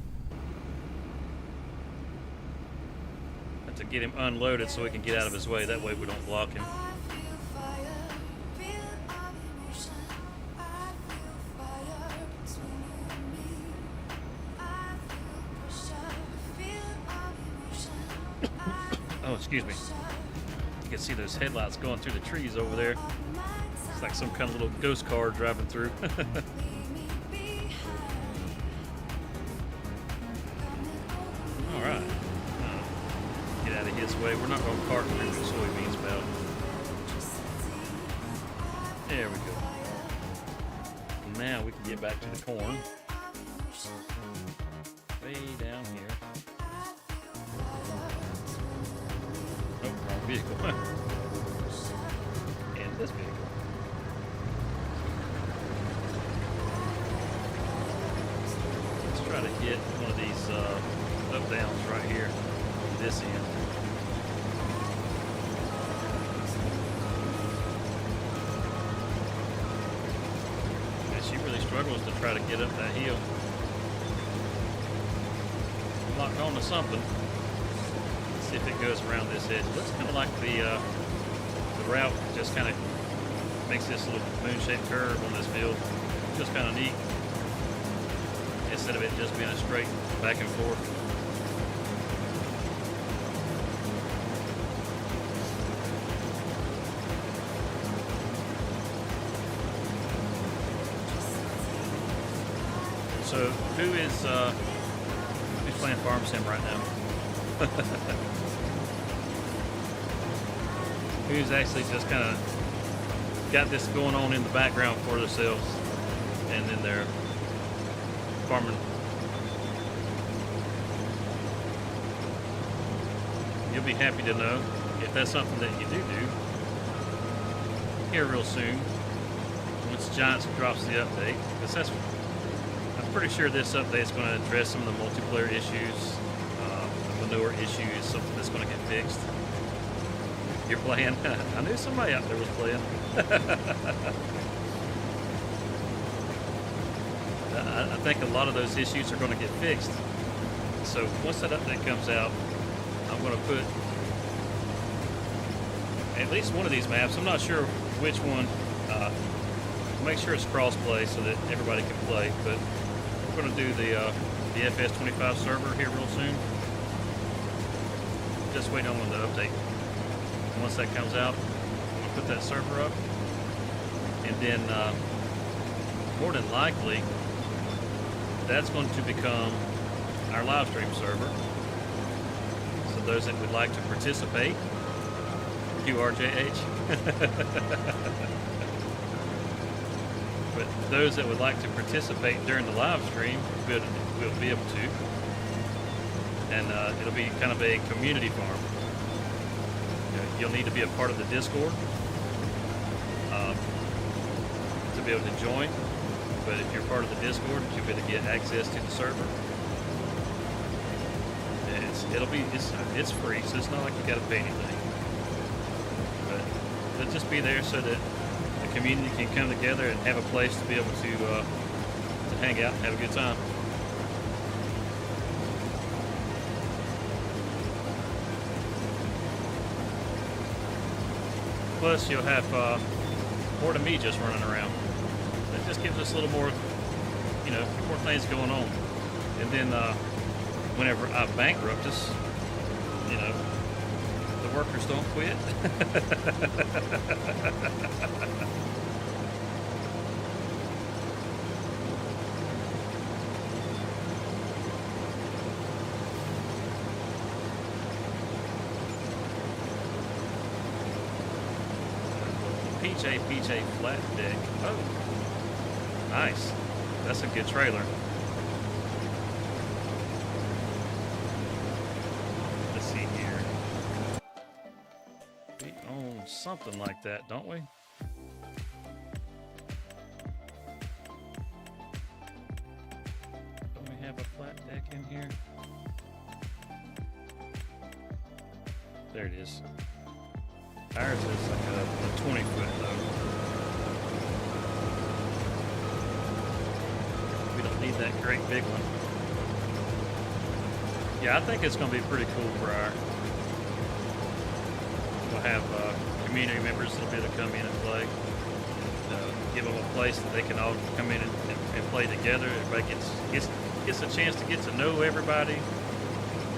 Have to get him unloaded so we can get out of his way. That way we don't block him. Oh, excuse me. You can see those headlights going through the trees over there. It's like some kind of little ghost car driving through. All right. Get out of his way. We're not going to park through the soybeans belt. There we go. Now we can get back to the corn. Way down here. Vehicle and this vehicle. Let's try to hit one of these up downs right here on this end. And she really struggles to try to get up that hill. I'm locked on to something. See if it goes around this edge. It looks kind of like the route just kind of makes this little moon-shaped curve on this field. Just kind of neat. Instead of it just being a straight back and forth. So who's playing Farm Sim right now? Who's actually just kind of got this going on in the background for themselves, and then they're farming. You'll be happy to know if that's something that you do here real soon once Giants drops the update, because I'm pretty sure this update is going to address some of the multiplayer issues, manure issues, something that's going to get fixed. You're playing? I knew somebody out there was playing. I think a lot of those issues are going to get fixed. So once that update comes out, I'm going to put at least one of these maps. I'm not sure which one. Make sure it's cross-play so that everybody can play. But we're going to do the FS25 server here real soon. Just waiting on the update. Once that comes out, I'm going to put that server up. And then, more than likely, that's going to become our live stream server. So those that would like to participate, QRJH. But those that would like to participate during the live stream will be able to. And it'll be kind of a community farm. You'll need to be a part of the Discord to be able to join. But if you're part of the Discord, you'll be able to get access to the server. It's free, so it's not like you got to pay anything. But it'll just be there so that the community can come together and have a place to be able to hang out and have a good time. Plus, you'll have more than me just running around. It just gives us a little more, more things going on. And then whenever I bankrupt us, the workers don't quit. PJ flat deck. Oh, nice. That's a good trailer. Let's see here. We own something like that, don't we? Don't we have a flat deck in here? There it is. Ours is like a 20-foot though. We don't need that great big one. Yeah, I think it's going to be pretty cool for our... We'll have community members that'll be able to come in and play. Give them a place that they can all come in and play together. Everybody gets a chance to get to know everybody.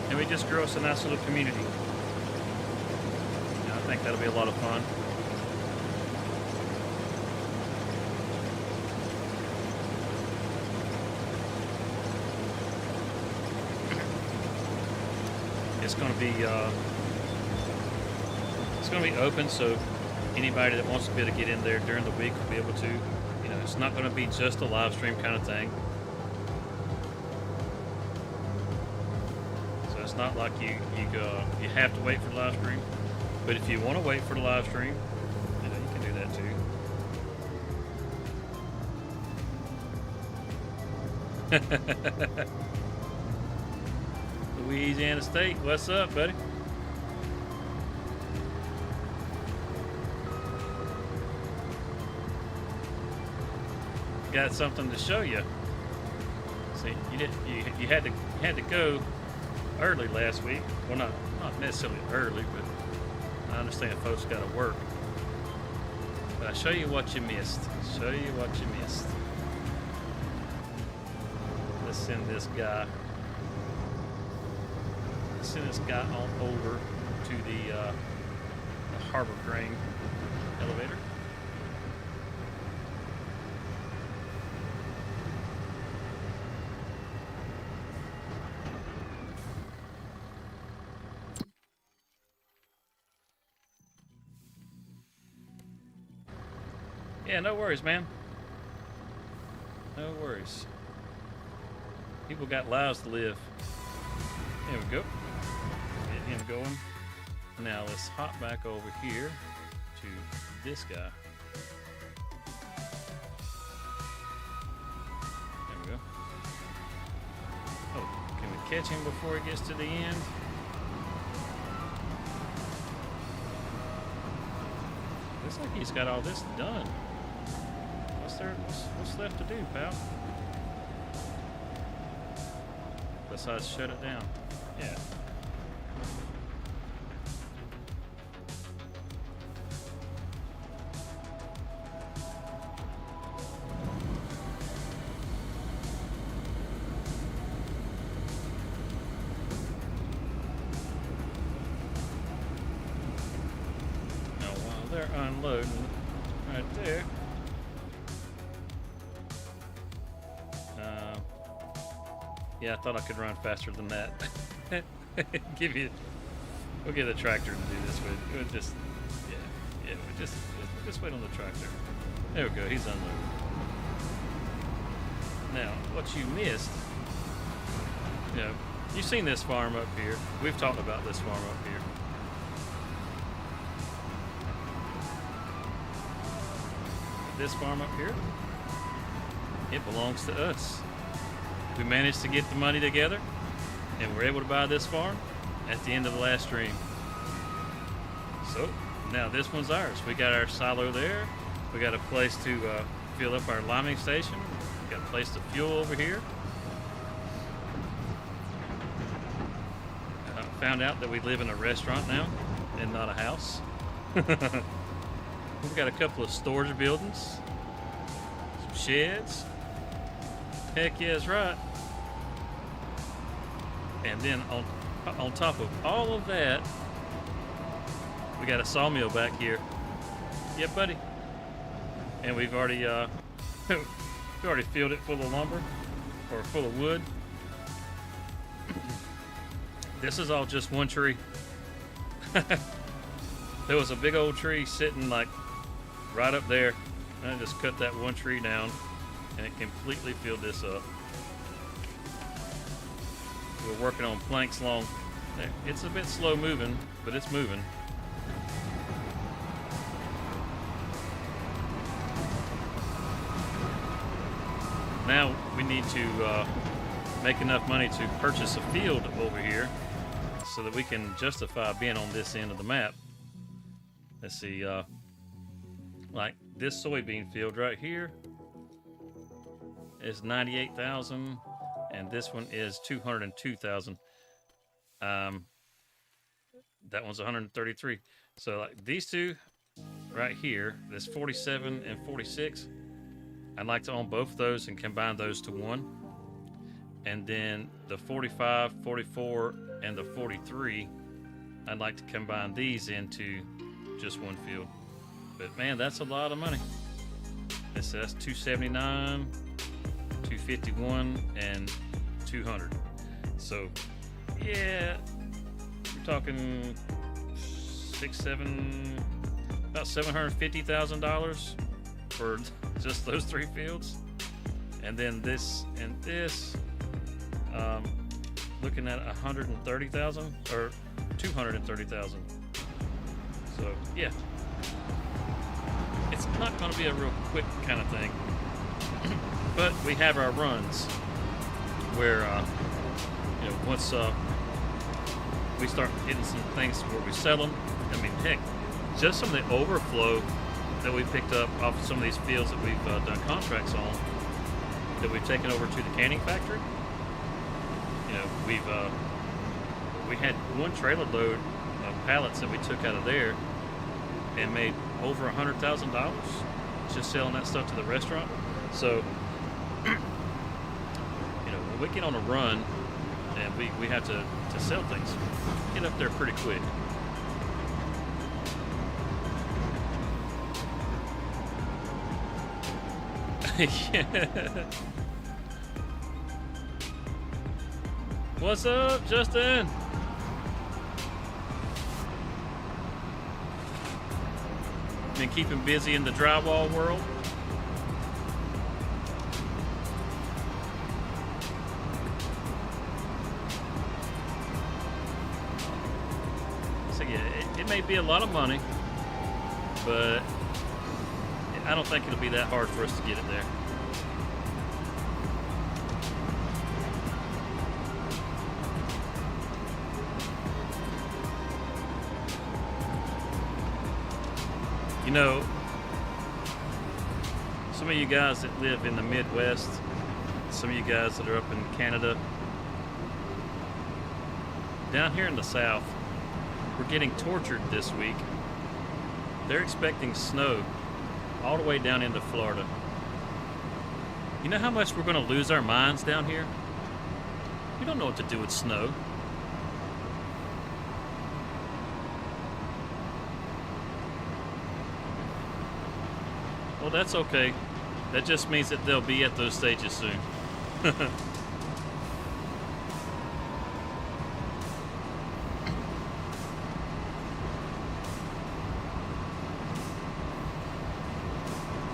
And we just grow us a nice little community. I think that'll be a lot of fun. It's going to be open, so anybody that wants to be able to get in there during the week will be able to. You know, it's not going to be just a live stream kind of thing. So it's not like you have to wait for the live stream. But if you want to wait for the live stream, you know, you can do that too. Louisiana State, what's up, buddy? Got something to show you. See, you had to go early last week. Well, not necessarily early, but I understand folks got to work. But I'll show you what you missed. Show you what you missed. Let's send this guy. Let's send this guy on over to the Harbor Grain elevator. Yeah, no worries, man. No worries. People got lives to live. There we go. Get him going. Now let's hop back over here to this guy. There we go. Oh, can we catch him before he gets to the end? Looks like he's got all this done. What's left to do, pal? Besides shut it down. Yeah. Now while they're unloading right there, yeah, I thought I could run faster than that. We'll get a tractor to do this with. We'll just, we'll just wait on the tractor. There we go, he's unloaded. Now, what you missed, you know, you've seen this farm up here. We've talked about this farm up here. This farm up here, it belongs to us. We managed to get the money together, and we're able to buy this farm at the end of the last stream. So now this one's ours. We got our silo there. We got a place to fill up our liming station. We got a place to fuel over here. I found out that we live in a restaurant now and not a house. We've got a couple of storage buildings, some sheds. Heck yeah, that's right. And then on top of all of that, we got a sawmill back here. Yep, buddy. And we've already filled it full of lumber or full of wood. This is all just one tree. There was a big old tree sitting like right up there. And I just cut that one tree down, and it completely filled this up. We're working on planks long. It's a bit slow moving, but it's moving. Now we need to make enough money to purchase a field over here so that we can justify being on this end of the map. Let's see, like this soybean field right here is 98,000, and this one is 202,000. That one's 133. So like these two right here, this 47 and 46, I'd like to own both of those and combine those to one. And then the 45, 44, and the 43, I'd like to combine these into just one field. But man, that's a lot of money. That's 279, 251, and 200. So yeah, we're talking about $750,000 for just those three fields. And then this and this, looking at 130,000 or 230,000. So yeah, it's not going to be a real quick kind of thing, but we have our runs where you know, once we start getting some things where we sell them. I mean, heck, just some of the overflow that we picked up off some of these fields that we've done contracts on, that we've taken over to the canning factory. You know, we had one trailer load of pallets that we took out of there and made over $100,000 just selling that stuff to the restaurant. So, you know, when we get on a run and we have to sell things, get up there pretty quick. Yeah. What's up, Justin? Been keeping busy in the drywall world? So yeah, it may be a lot of money, but I don't think it'll be that hard for us to get it there. You know, some of you guys that live in the Midwest, some of you guys that are up in Canada, down here in the South, we're getting tortured this week. They're expecting snow all the way down into Florida. You know how much we're going to lose our minds down here? We don't know what to do with snow. Well, that's okay. That just means that they'll be at those stages soon.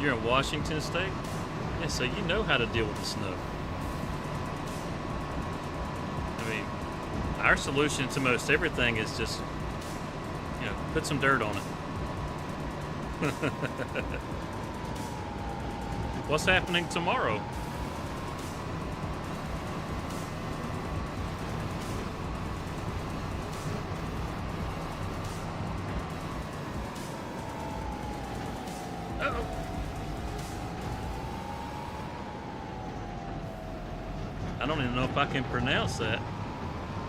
You're in Washington State? Yeah, so you know how to deal with the snow. I mean, our solution to most everything is just, you know, put some dirt on it. What's happening tomorrow? Uh-oh. I don't even know if I can pronounce that.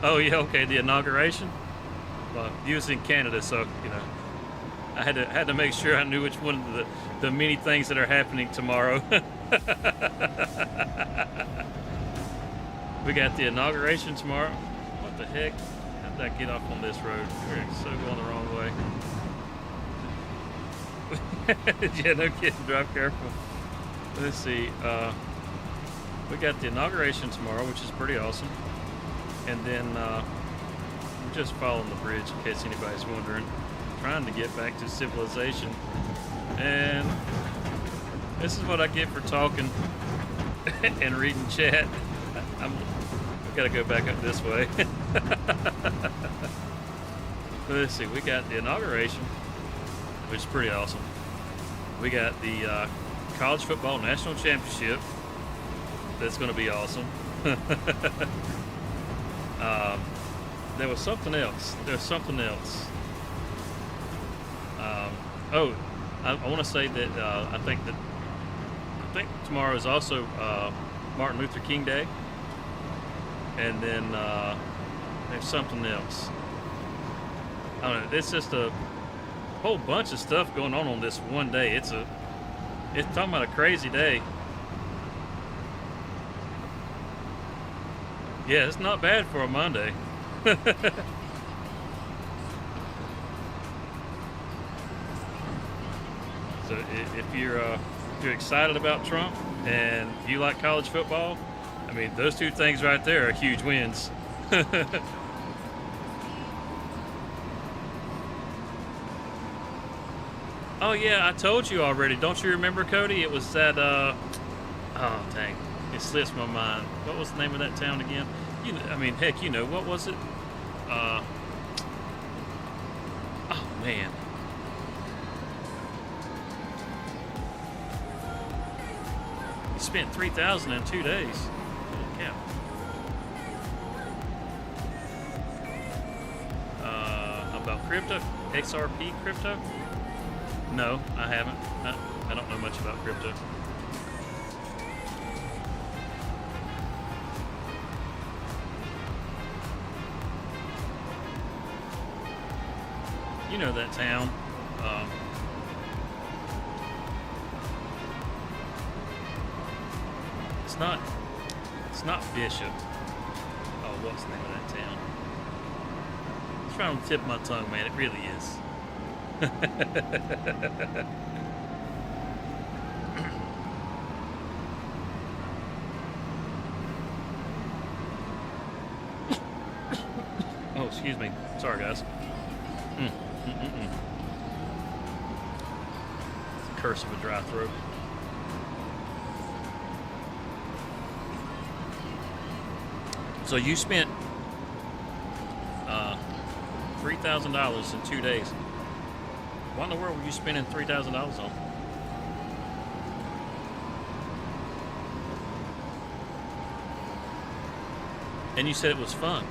Oh yeah, okay, the inauguration. Well, you was in Canada, so you know, I had to make sure I knew which one of the many things that are happening tomorrow. We got the inauguration tomorrow. What the heck? How'd that get off on this road? We're so going the wrong way. Yeah, no kidding. Drive careful. Let's see. We got the inauguration tomorrow, which is pretty awesome. And then we're just following the bridge in case anybody's wondering. Trying to get back to civilization And this is what I get for talking and reading chat. I've got to go back up this way. Let's see, we got the inauguration, which is pretty awesome. We got the college football national championship. That's going to be awesome. There was something else. I want to say that I think tomorrow is also Martin Luther King Day, and then there's something else. I don't know. It's just a whole bunch of stuff going on this one day. It's talking about a crazy day. Yeah, it's not bad for a Monday. So if you're excited about Trump and you like college football, I mean, those two things right there are huge wins. Oh yeah, I told you already. Don't you remember, Cody? It was that oh dang, it slips my mind. What was the name of that town again? I mean, heck, what was it? Oh man. You spent 3,000 in 2 days. Holy cow. About crypto? XRP crypto? No, I haven't. I don't know much about crypto. You know that town. It's not Bishop. Oh, what's the name of that town? It's right on the tip of my tongue, man. It really is. Oh, excuse me. Sorry, guys. It's the curse of a dry throat. So you spent $3,000 in 2 days. What in the world were you spending $3,000 on? And you said it was fun.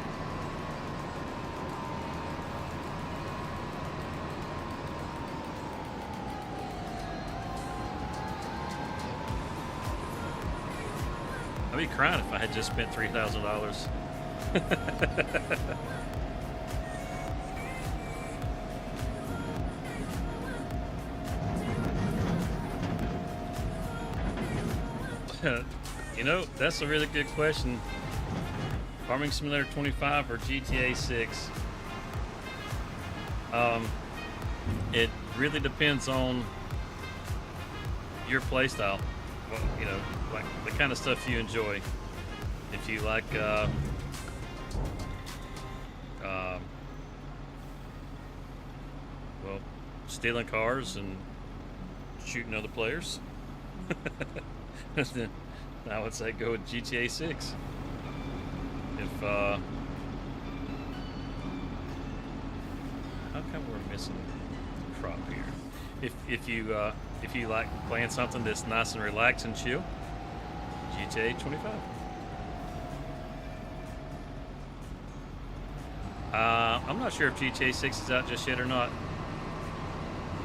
I'd be crying if I had just spent $3,000. That's a really good question. Farming Simulator 25 or GTA 6? It really depends on your playstyle. Well, like the kind of stuff you enjoy. If you like, stealing cars and shooting other players, then I would say go with GTA 6. If how come we're missing a crop here? If you like playing something that's nice and relaxed and chill, GTA 25. I'm not sure if GTA 6 is out just yet or not.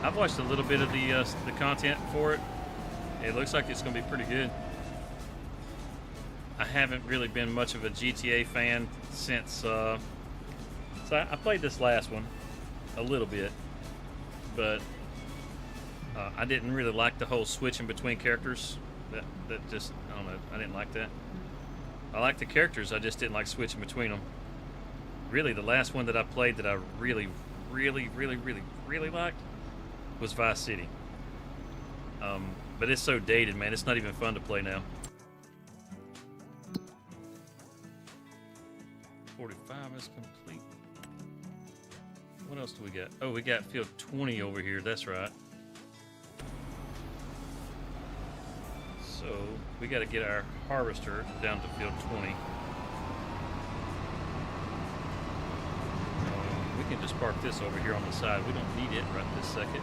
I've watched a little bit of the content for it. It looks like it's going to be pretty good. I haven't really been much of a GTA fan since. So I played this last one a little bit, but I didn't really like the whole switching between characters. That just, I don't know. I didn't like that. I like the characters. I just didn't like switching between them. Really, the last one that I played that I really liked was Vice City. But it's so dated, man. It's not even fun to play now. 45 is complete. What else do we got? Oh, we got field 20 over here. That's right. So we got to get our harvester down to field 20. We can just park this over here on the side. We don't need it right this second.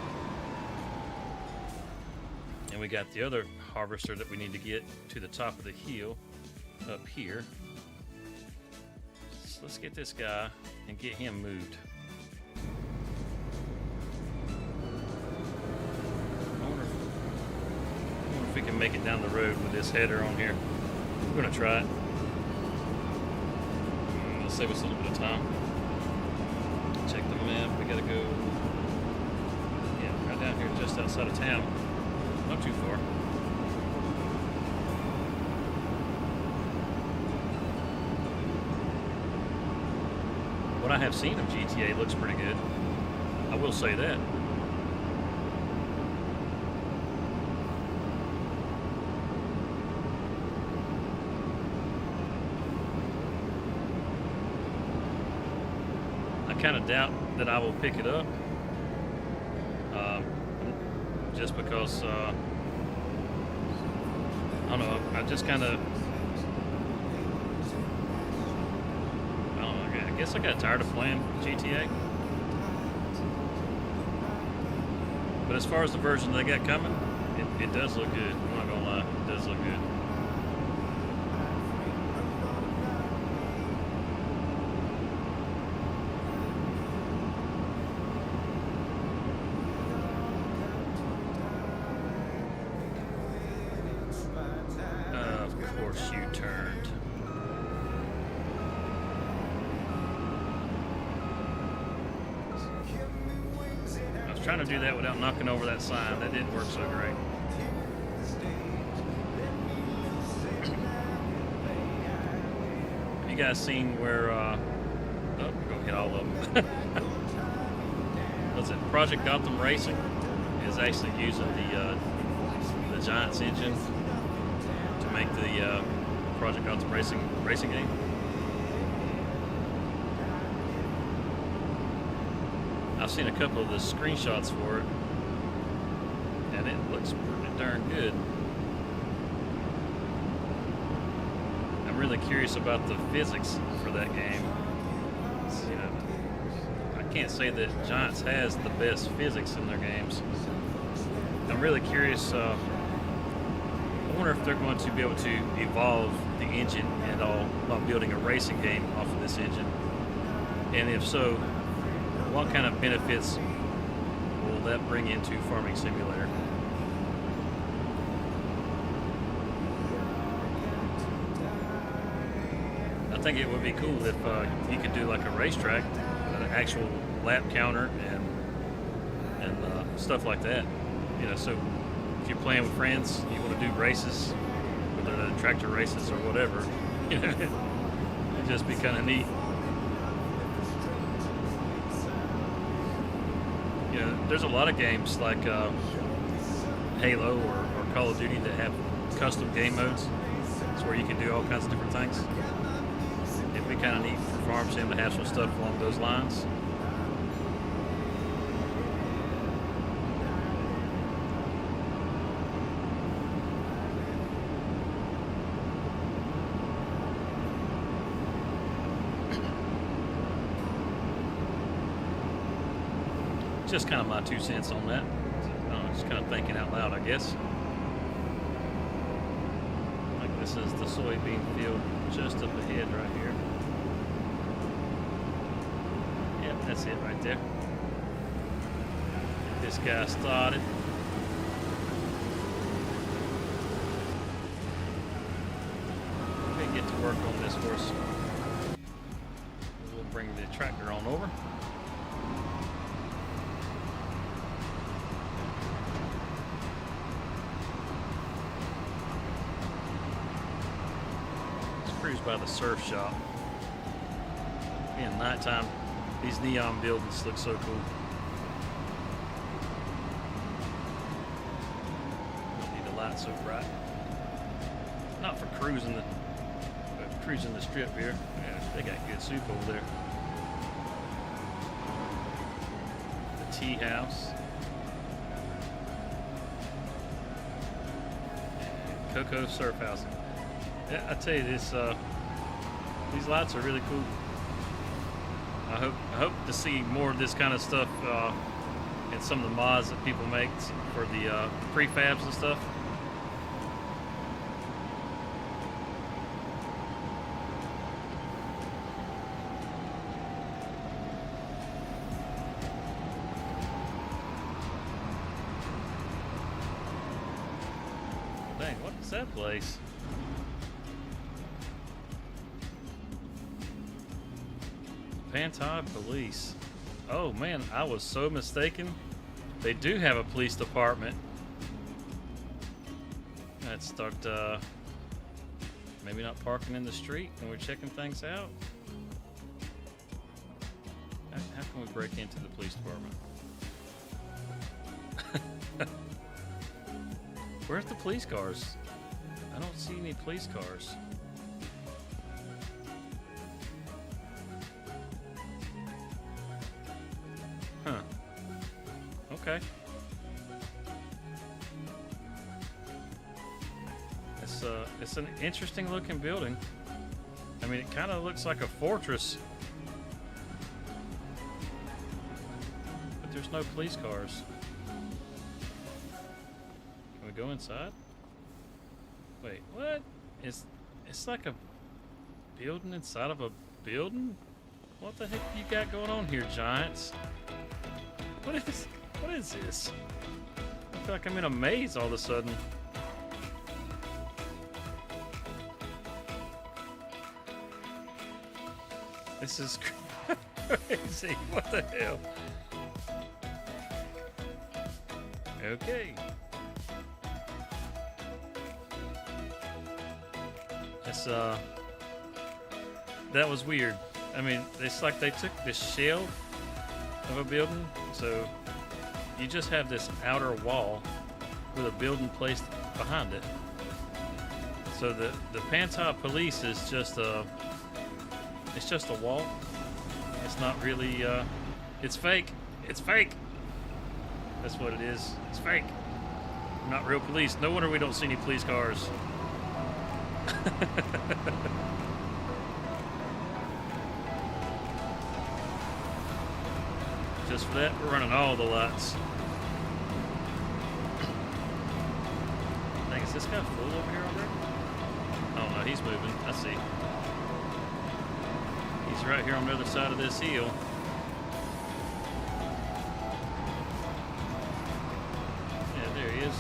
And we got the other harvester that we need to get to the top of the hill up here. So let's get this guy and get him moved. I wonder if we can make it down the road with this header on here. We're gonna try it. Let's save us a little bit of time. Check the map. We gotta go, yeah, right down here just outside of town. Not too far. What I have seen of GTA looks pretty good. I will say that. I kind of doubt that I will pick it up. Just because, I don't know, I just kind of, I don't know, I guess I got tired of playing GTA. But as far as the version they got coming, it does look good. I'm not gonna lie, it does look good. You turned. I was trying to do that without knocking over that sign. That didn't work so great. You guys seen where? Oh, we're gonna hit all of them. What's it? Project Gotham Racing is actually using the Giants engine to make the Project Gotham racing game. I've seen a couple of the screenshots for it, and it looks pretty darn good. I'm really curious about the physics for that game. You know, I can't say that Giants has the best physics in their games. I'm really curious. I wonder if they're going to be able to evolve the engine and all while building a racing game off of this engine. And if so, what kind of benefits will that bring into Farming Simulator? I think it would be cool if you could do like a racetrack, an actual lap counter and stuff like that. You know, so if you're playing with friends, you want to do races, whether they're tractor races or whatever, you know, it'd just be kind of neat. You know, there's a lot of games like Halo or Call of Duty that have custom game modes. It's where you can do all kinds of different things. It'd be kind of neat for Farm Sim to have some stuff along those lines. Just kind of my 2 cents on that. Just kind of thinking out loud, I guess. Like this is the soybean field just up ahead right here. Yep, that's it right there. Get this guy started. Okay, get to work on this horse. We'll bring the tractor on over. Cruise by the surf shop. Being nighttime, these neon buildings look so cool. Don't need the light so bright. Not for cruising the strip here. Yeah, they got good soup over there. The tea house. Cocoa surf housing. Yeah, I tell you, these lights are really cool. I hope to see more of this kind of stuff in some of the mods that people make for the prefabs and stuff. Dang, what is that place? Pantai Police. Oh man, I was so mistaken. They do have a police department. Let's start maybe not parking in the street when we're checking things out. How can we break into the police department? Where's the police cars? I don't see any police cars. Huh. Okay. It's an interesting looking building. I mean, it kind of looks like a fortress. But there's no police cars. Can we go inside? Wait, what? It's like a building inside of a building? What the heck you got going on here, Giants? What is this? I feel like I'm in a maze all of a sudden. This is crazy. What the hell? Okay. It's that was weird. I mean, it's like they took the shell of a building, so you just have this outer wall with a building placed behind it. So the Pantai Police is just a wall. It's not really it's fake. It's fake. That's what it is. It's fake. Not real police. No wonder we don't see any police cars. Just for that, we're running all the lights. Dang, is this guy full over here already? Oh no, he's moving. I see. He's right here on the other side of this hill. Yeah, there he is.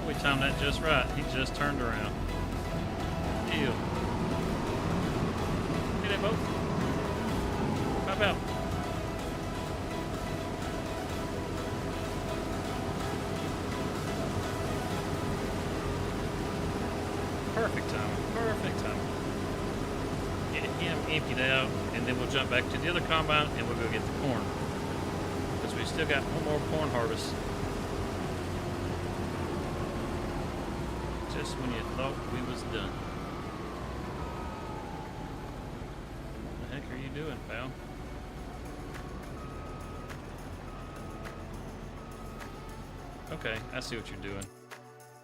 We timed that just right. He just turned around. Ew. Get that boat. Pop out. Perfect timing. Perfect timing. Get him emptied out, and then we'll jump back to the other combine and we'll go get the corn. Because we still got one more corn harvest. Just when you thought we was done. What the heck are you doing, pal? Okay, I see what you're doing.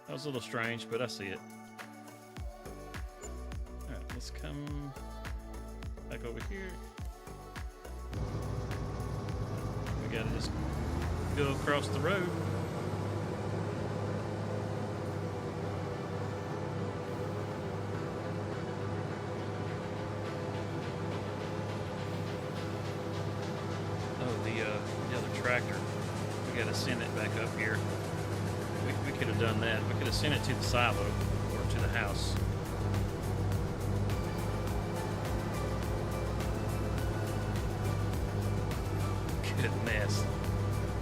That was a little strange, but I see it. Alright, let's come back over here. We gotta just go across the road. The other tractor. We gotta send it back up here. We could have done that. We could have sent it to the silo or to the house. Goodness.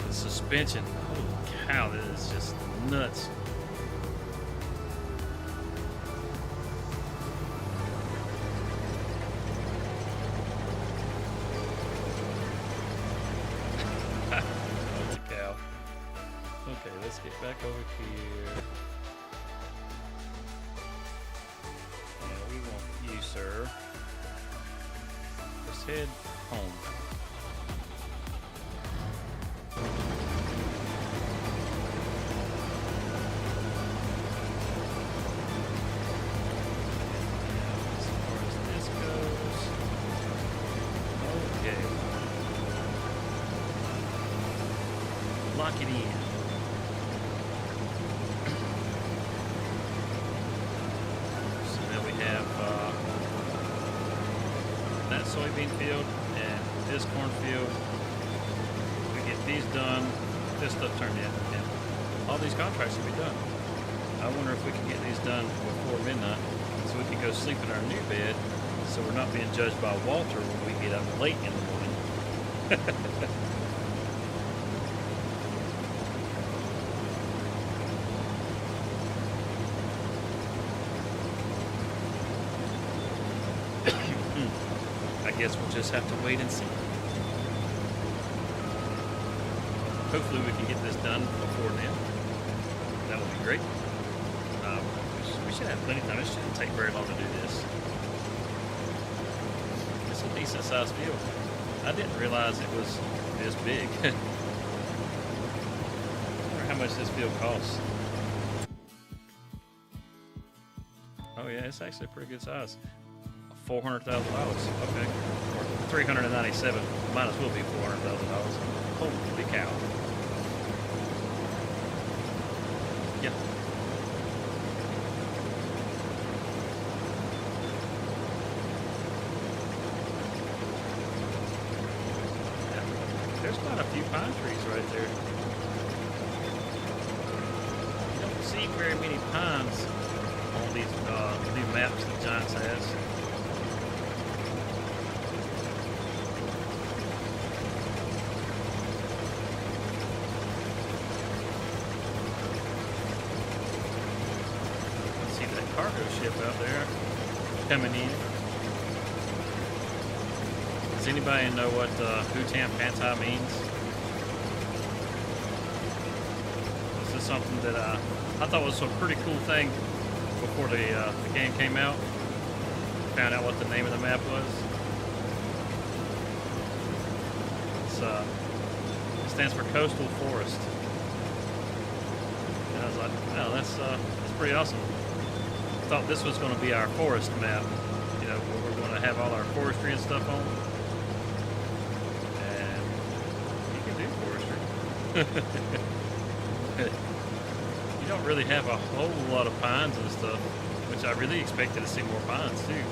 The suspension. Holy cow, that is just nuts. Okay, let's get back over here. Yeah, we want you, sir. For head home. As far as this goes, okay. Lock it in. So then we have that soybean field and this cornfield. We get these done, this stuff turned in, and all these contracts will be done. I wonder if we can get these done before midnight so we can go sleep in our new bed so we're not being judged by Walter when we get up late in the morning. I guess we'll just have to wait and see. Hopefully we can get this done before then. That would be great. We should have plenty of time. It shouldn't take very long to do this. It's a decent sized field. I didn't realize it was this big. I wonder how much this field costs. Oh yeah, it's actually a pretty good size. $400,000. Okay. Or 397. Might as well be $400,000. Holy cow. Yeah. There's quite a few pine trees right there. You don't see very many pines on these new maps that Giants has. See that cargo ship out there coming in. Does anybody know what Hutan Pantai means? This is something that I thought was a pretty cool thing before the game came out. Found out what the name of the map was. It stands for Coastal Forest. And I was like, oh, that's pretty awesome. I thought this was going to be our forest map. You know, where we're going to have all our forestry and stuff on. You don't really have a whole lot of pines and stuff, which I really expected to see more pines too.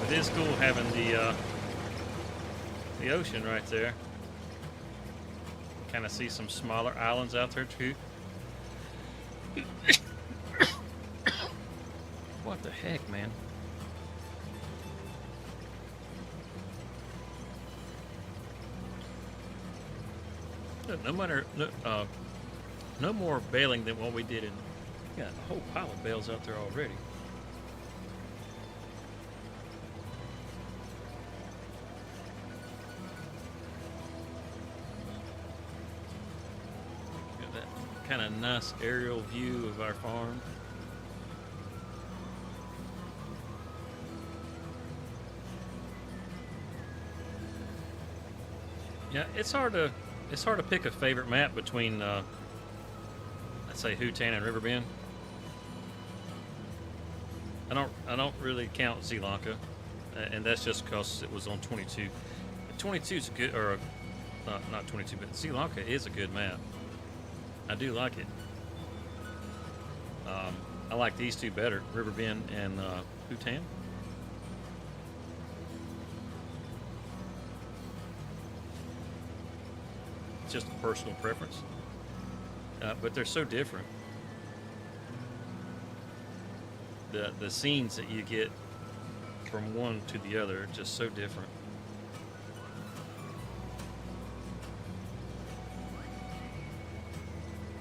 It is cool having the ocean right there. Kind of see some smaller islands out there too. What the heck, man? No more baling than what we did in. Got a whole pile of bales out there already. Got that kind of nice aerial view of our farm. Yeah, it's hard to pick a favorite map between, I'd say Hutan and Riverbend. I don't really count Sri Lanka, and that's just because it was on 22. 22 is a good, or not 22, but Sri Lanka is a good map. I do like it. I like these two better, Riverbend and Hutan. Just a personal preference, but they're so different. The scenes that you get from one to the other are just so different.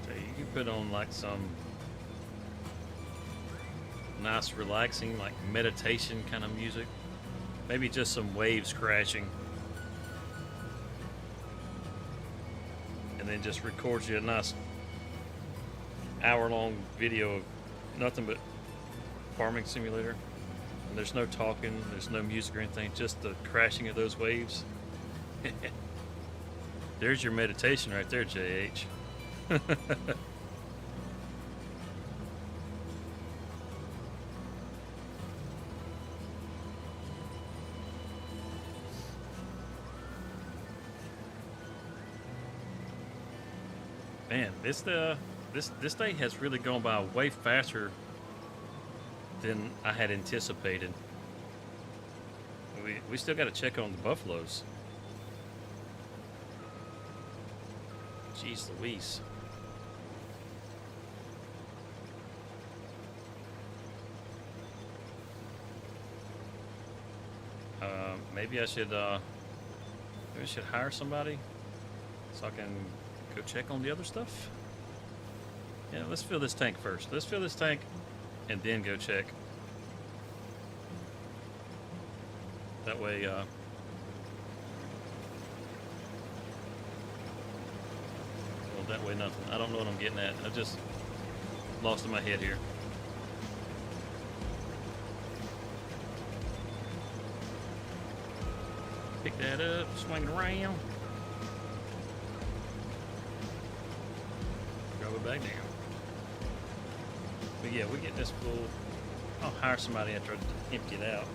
So you can put on like some nice relaxing like meditation kind of music, maybe just some waves crashing. And then just records you a nice hour-long video of nothing but farming simulator. And there's no talking, there's no music or anything, just the crashing of those waves. There's your meditation right there, JH. Man, this day has really gone by way faster than I had anticipated. We still got to check on the buffaloes. Jeez Louise. Maybe I should hire somebody so I can go check on the other stuff. Yeah, let's fill this tank first. Let's fill this tank and then go check. That way, well, that way nothing. I don't know what I'm getting at. I just lost in my head here. Pick that up, swing it around. Drop it back down. But yeah, we get this full. I'll hire somebody after I empty it out.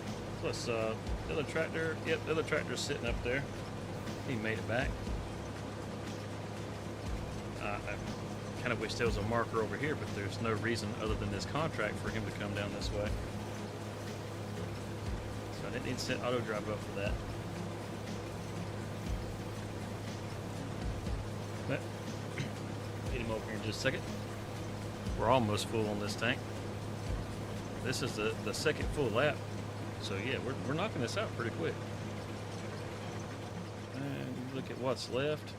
Plus, the other tractor, yep, the other tractor's sitting up there. He made it back. I kind of wish there was a marker over here, but there's no reason other than this contract for him to come down this way. So I didn't need to set auto drive up for that. But get him over here in just a second. We're almost full on this tank. This is the second full lap. So yeah, we're knocking this out pretty quick. And look at what's left.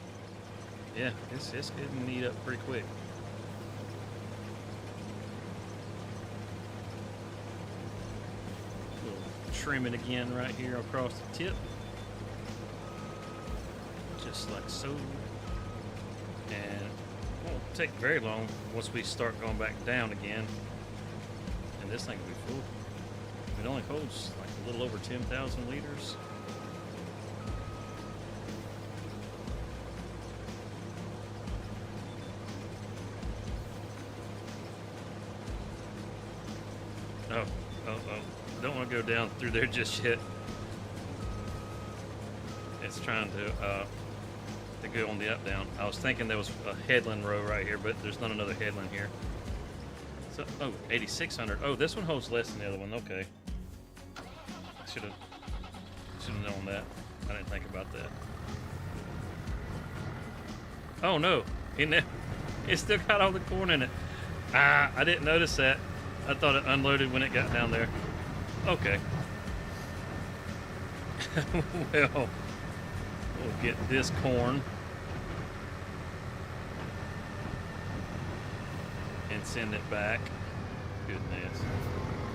Yeah, it's getting eat up pretty quick. A little trimming again right here across the tip. Just like so. And it won't take very long once we start going back down again. And this thing will be full. It only holds like a little over 10,000 liters. Oh. Don't want to go down through there just yet. It's trying to go on the up down. I was thinking there was a headland row right here, but there's not another headland here. So, 8,600. Oh, this one holds less than the other one. Okay. Should have known that. I didn't think about that. Oh no, it still got all the corn in it. I didn't notice that. I thought it unloaded when it got down there. Okay. Well, we'll get this corn and send it back. Goodness,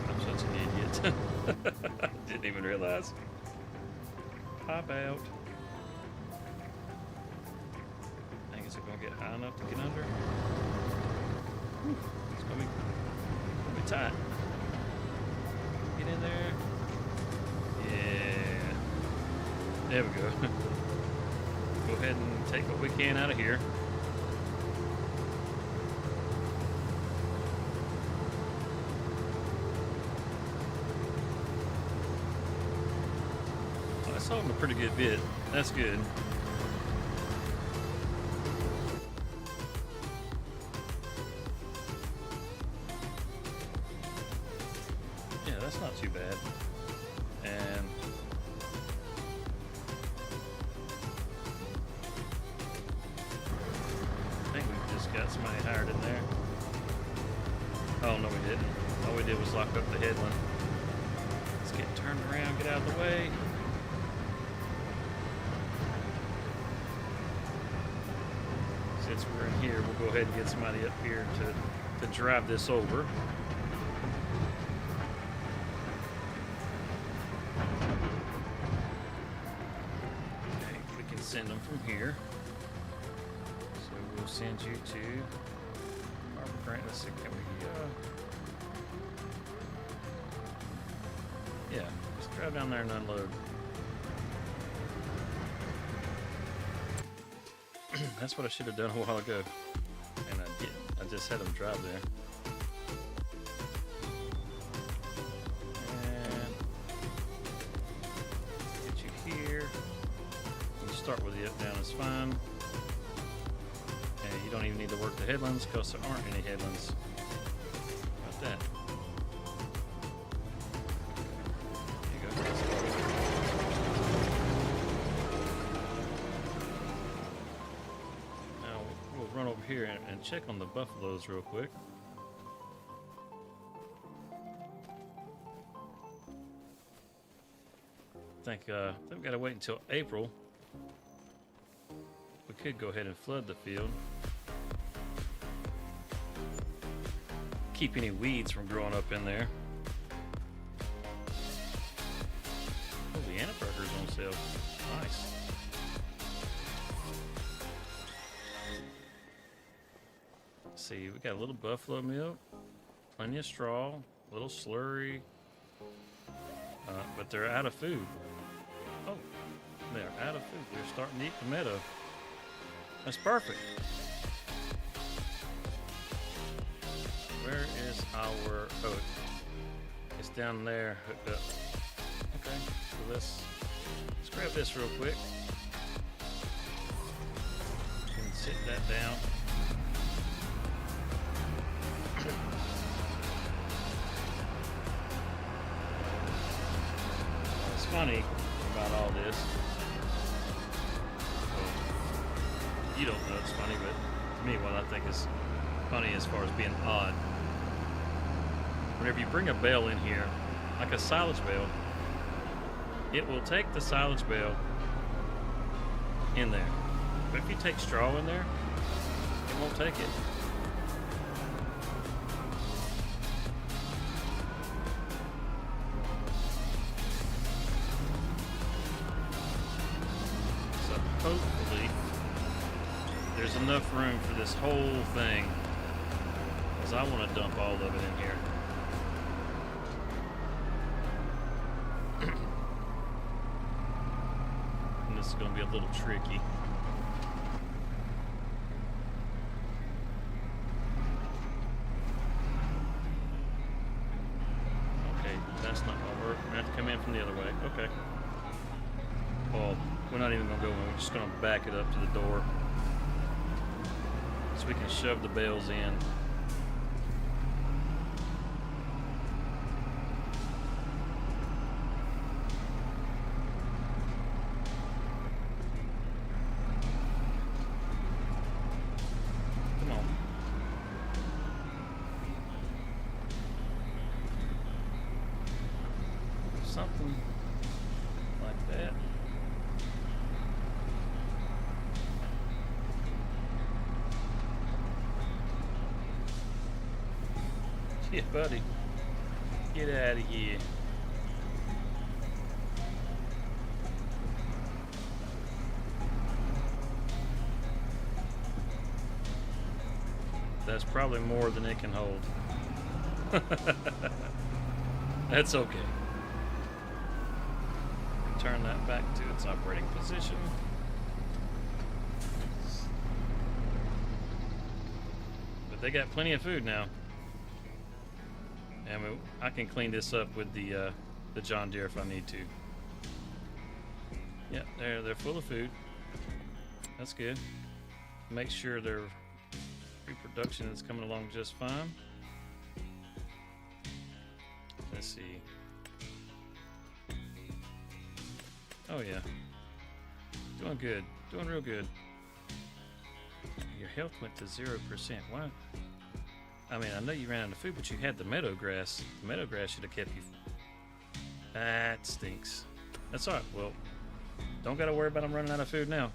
I'm such an idiot. Didn't even realize. Pop out. I think it's gonna get high enough to get under. Whew, it's gonna be tight. Get in there. Yeah. There we go. Go ahead and take what we can out of here. I saw him a pretty good bit. That's good. Yeah, that's not too bad. And I think we just got somebody hired in there. Oh, no, we didn't. All we did was lock up the headland. Let's get turned around, get out of the way. Since we're in here, we'll go ahead and get somebody up here to drive this over. Okay, we can send them from here. So we'll send you to Barbara Grant. Let's see, can we Yeah, just drive down there and unload. That's what I should have done a while ago, and I didn't. I just had them drive there. And get you here. You start with the up down is fine. And you don't even need to work the headlands because there aren't any headlands. How about that? Run over here and check on the buffaloes real quick. I think we've got to wait until April. We could go ahead and flood the field. Keep any weeds from growing up in there. Oh, the Anna burger's on sale. Nice. See, we got a little buffalo milk, plenty of straw, a little slurry, but they're out of food. Oh, they're out of food. They're starting to eat the meadow. That's perfect. Where is our oat? It's down there hooked up. Okay, so let's grab this real quick. You can sit that down. What's funny about all this, well, you don't know it's funny, but to me what I think is funny as far as being odd, whenever you bring a bale in here, like a silage bale, it will take the silage bale in there. But if you take straw in there, it won't take it. Hopefully there's enough room for this whole thing, because I want to dump all of it in here. And this is going to be a little tricky. Okay, that's not going to work. We're going to have to come in from the other way. Okay. Well, we're not even going to go in. We're just going to back it up to the door so we can shove the bales in. Come on. Something like that. Yeah, buddy. Get out of here. That's probably more than it can hold. That's okay. Turn that back to its operating position. But they got plenty of food now. And I can clean this up with the John Deere if I need to. Yeah, they're full of food. That's good. Make sure their reproduction is coming along just fine. Let's see. Oh yeah, doing good, doing real good. Your health went to 0%. Why? I mean, I know you ran out of food, but you had the meadow grass. The meadow grass should have kept you. That stinks. That's all right. Well, don't got to worry about them running out of food now.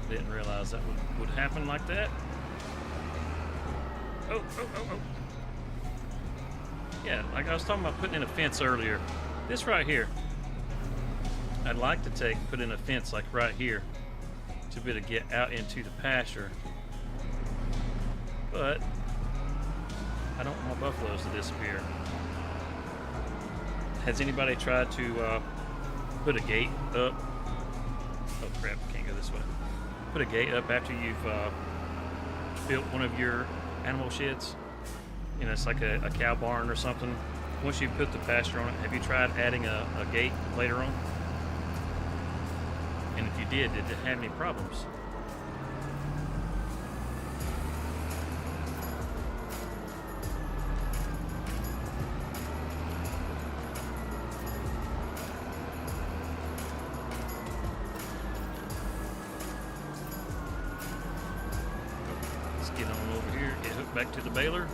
Didn't realize that would happen like that. Oh. Yeah, like I was talking about putting in a fence earlier. This right here, I'd like to put in a fence like right here to be able to get out into the pasture. But I don't want my buffaloes to disappear. Has anybody tried to put a gate up? Oh crap, can't go this way. Put a gate up after you've built one of your animal sheds? You know, it's like a cow barn or something. Once you put the pasture on it, have you tried adding a gate later on? And if you did it have any problems? Let's get on over here, get hooked back to the baler.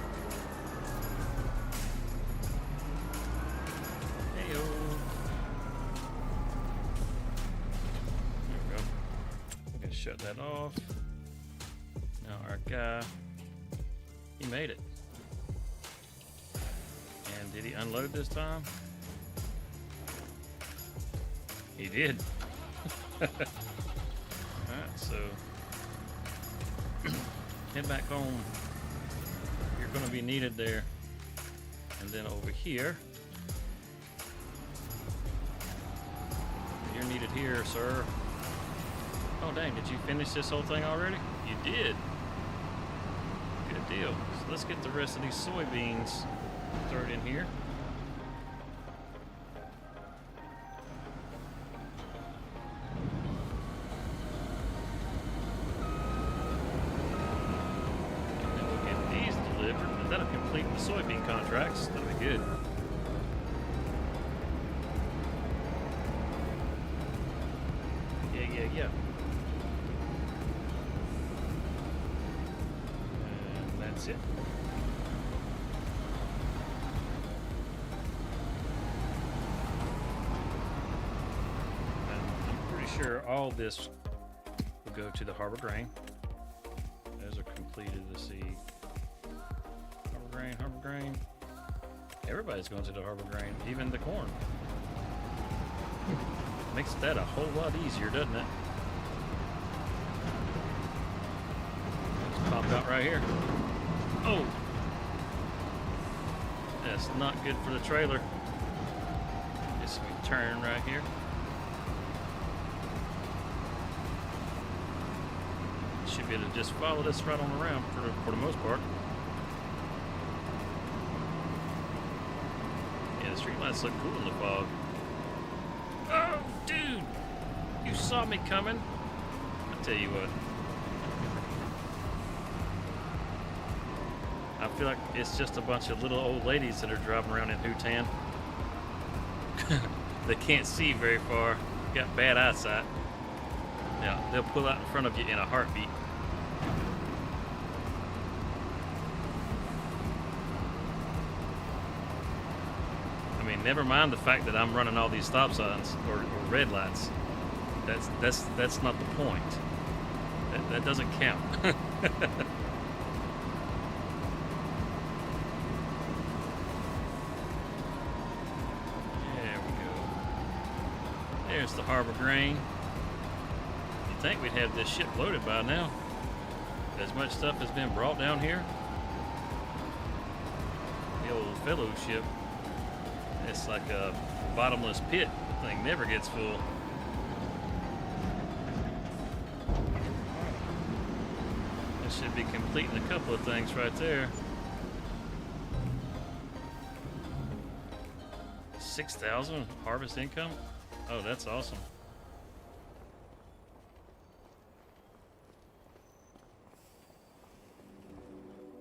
Shut that off. Now our guy, he made it. And did he unload this time? He did. Alright, so head back home. You're going to be needed there. And then over here, you're needed here, sir. Oh dang, did you finish this whole thing already? You did. Good deal. So let's get the rest of these soybeans thrown in here. And then we'll get these delivered, and that'll complete the soybean contracts. That'll be good. Yeah. That's it. I'm pretty sure all this will go to the harbor grain. Those are completed. Let's see. Harbor grain. Everybody's going to the harbor grain, even the corn. Makes that a whole lot easier, doesn't it? Just pop out right here. Oh! That's not good for the trailer. Just turn right here. Should be able to just follow this right on around for the most part. Yeah, the street lights look cool in the fog. Oh, dude! You saw me coming. I tell you what. I feel like it's just a bunch of little old ladies that are driving around in Hutan. They can't see very far. Got bad eyesight. Now, they'll pull out in front of you in a heartbeat. I mean, never mind the fact that I'm running all these stop signs or red lights. That's not the point. That doesn't count. There's the harbor grain. You'd think we'd have this ship loaded by now. As much stuff has been brought down here. The old fellowship. It's like a bottomless pit. The thing never gets full. This should be completing a couple of things right there. 6,000 harvest income? Oh, that's awesome.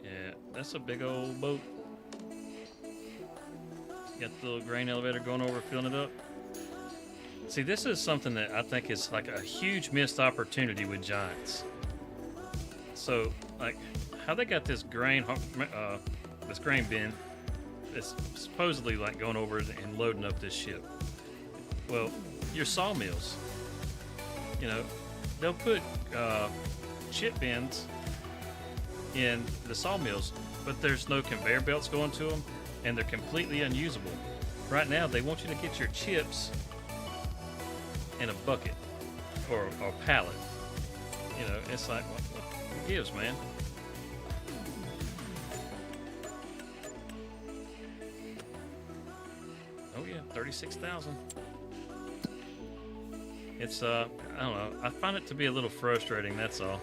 Yeah, that's a big old boat. Got the little grain elevator going over, filling it up. See, this is something that I think is like a huge missed opportunity with Giants. So, like, how they got this grain bin that's supposedly like going over and loading up this ship. Well, your sawmills, you know, they'll put chip bins in the sawmills, but there's no conveyor belts going to them, and they're completely unusable. Right now, they want you to get your chips in a bucket or a pallet. You know, it's like, what gives, man? 36,000. It's I don't know. I find it to be a little frustrating. That's all.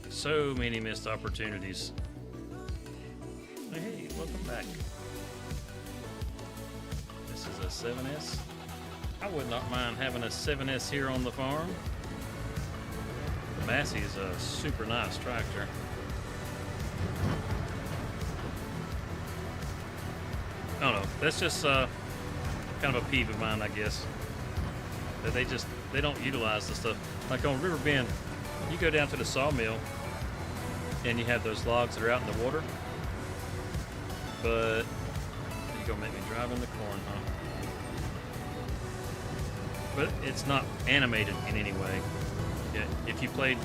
So many missed opportunities. Hey, welcome back. This is a 7S. I would not mind having a 7S here on the farm. The Massey is a super nice tractor. I don't know. That's just kind of a peeve of mine, I guess. That they don't utilize the stuff. Like on River Bend, you go down to the sawmill and you have those logs that are out in the water. But you're gonna make me drive in the corn, huh? But it's not animated in any way. Yeah, if you played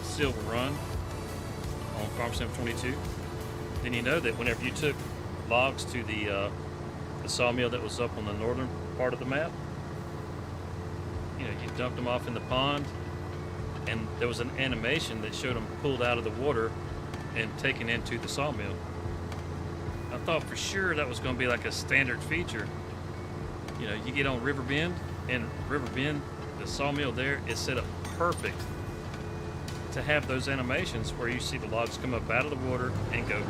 Silver Run on Farm Sim 22, then you know that whenever you took logs to the sawmill that was up on the northern part of the map, you know, you dumped them off in the pond, and there was an animation that showed them pulled out of the water and taken into the sawmill. I thought for sure that was going to be like a standard feature. You know, you get on River Bend, and River Bend, the sawmill there is set up perfect to have those animations where you see the logs come up out of the water and go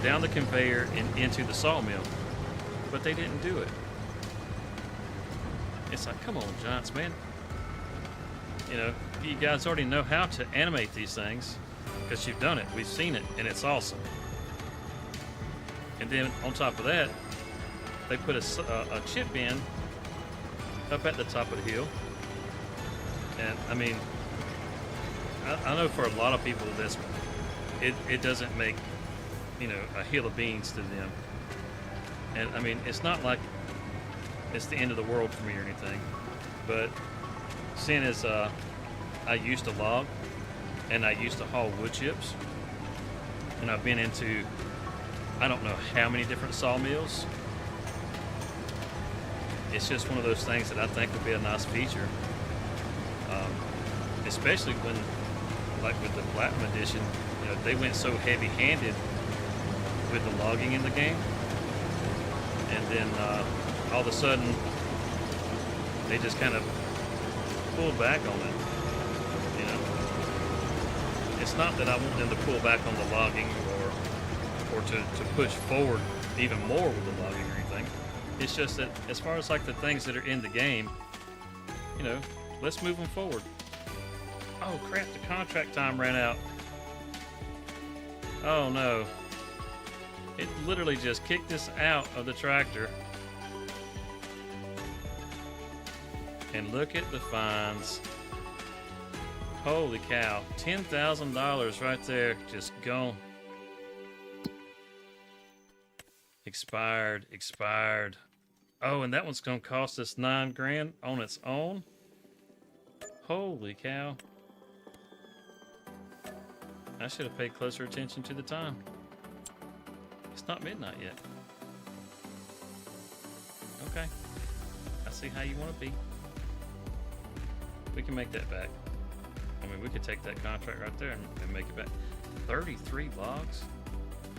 down the conveyor and into the sawmill. But they didn't do it. It's like, come on, Giants, man. You know, you guys already know how to animate these things because you've done it. We've seen it, and it's awesome. And then on top of that, they put a chip bin up at the top of the hill. And I mean, I know for a lot of people it doesn't make, you know, a hill of beans to them. And I mean, it's not like it's the end of the world for me or anything, but seeing as I used to log and I used to haul wood chips, and I've been into I don't know how many different sawmills. It's just one of those things that I think would be a nice feature, especially when, like with the Platinum Edition, you know, they went so heavy-handed with the logging in the game, and then all of a sudden they just kind of pulled back on it. You know, it's not that I want them to pull back on the logging or to push forward even more with the logging or anything. It's just that as far as like the things that are in the game, you know, let's move them forward. Oh crap, the contract time ran out. Oh no. It literally just kicked us out of the tractor. And look at the fines. Holy cow, $10,000 right there, just gone. Expired. Oh, and that one's gonna cost us $9 grand on its own. Holy cow. I should have paid closer attention to the time. It's not midnight yet. Okay. I see how you want to be. We can make that back. I mean, we could take that contract right there and make it back. 33 logs?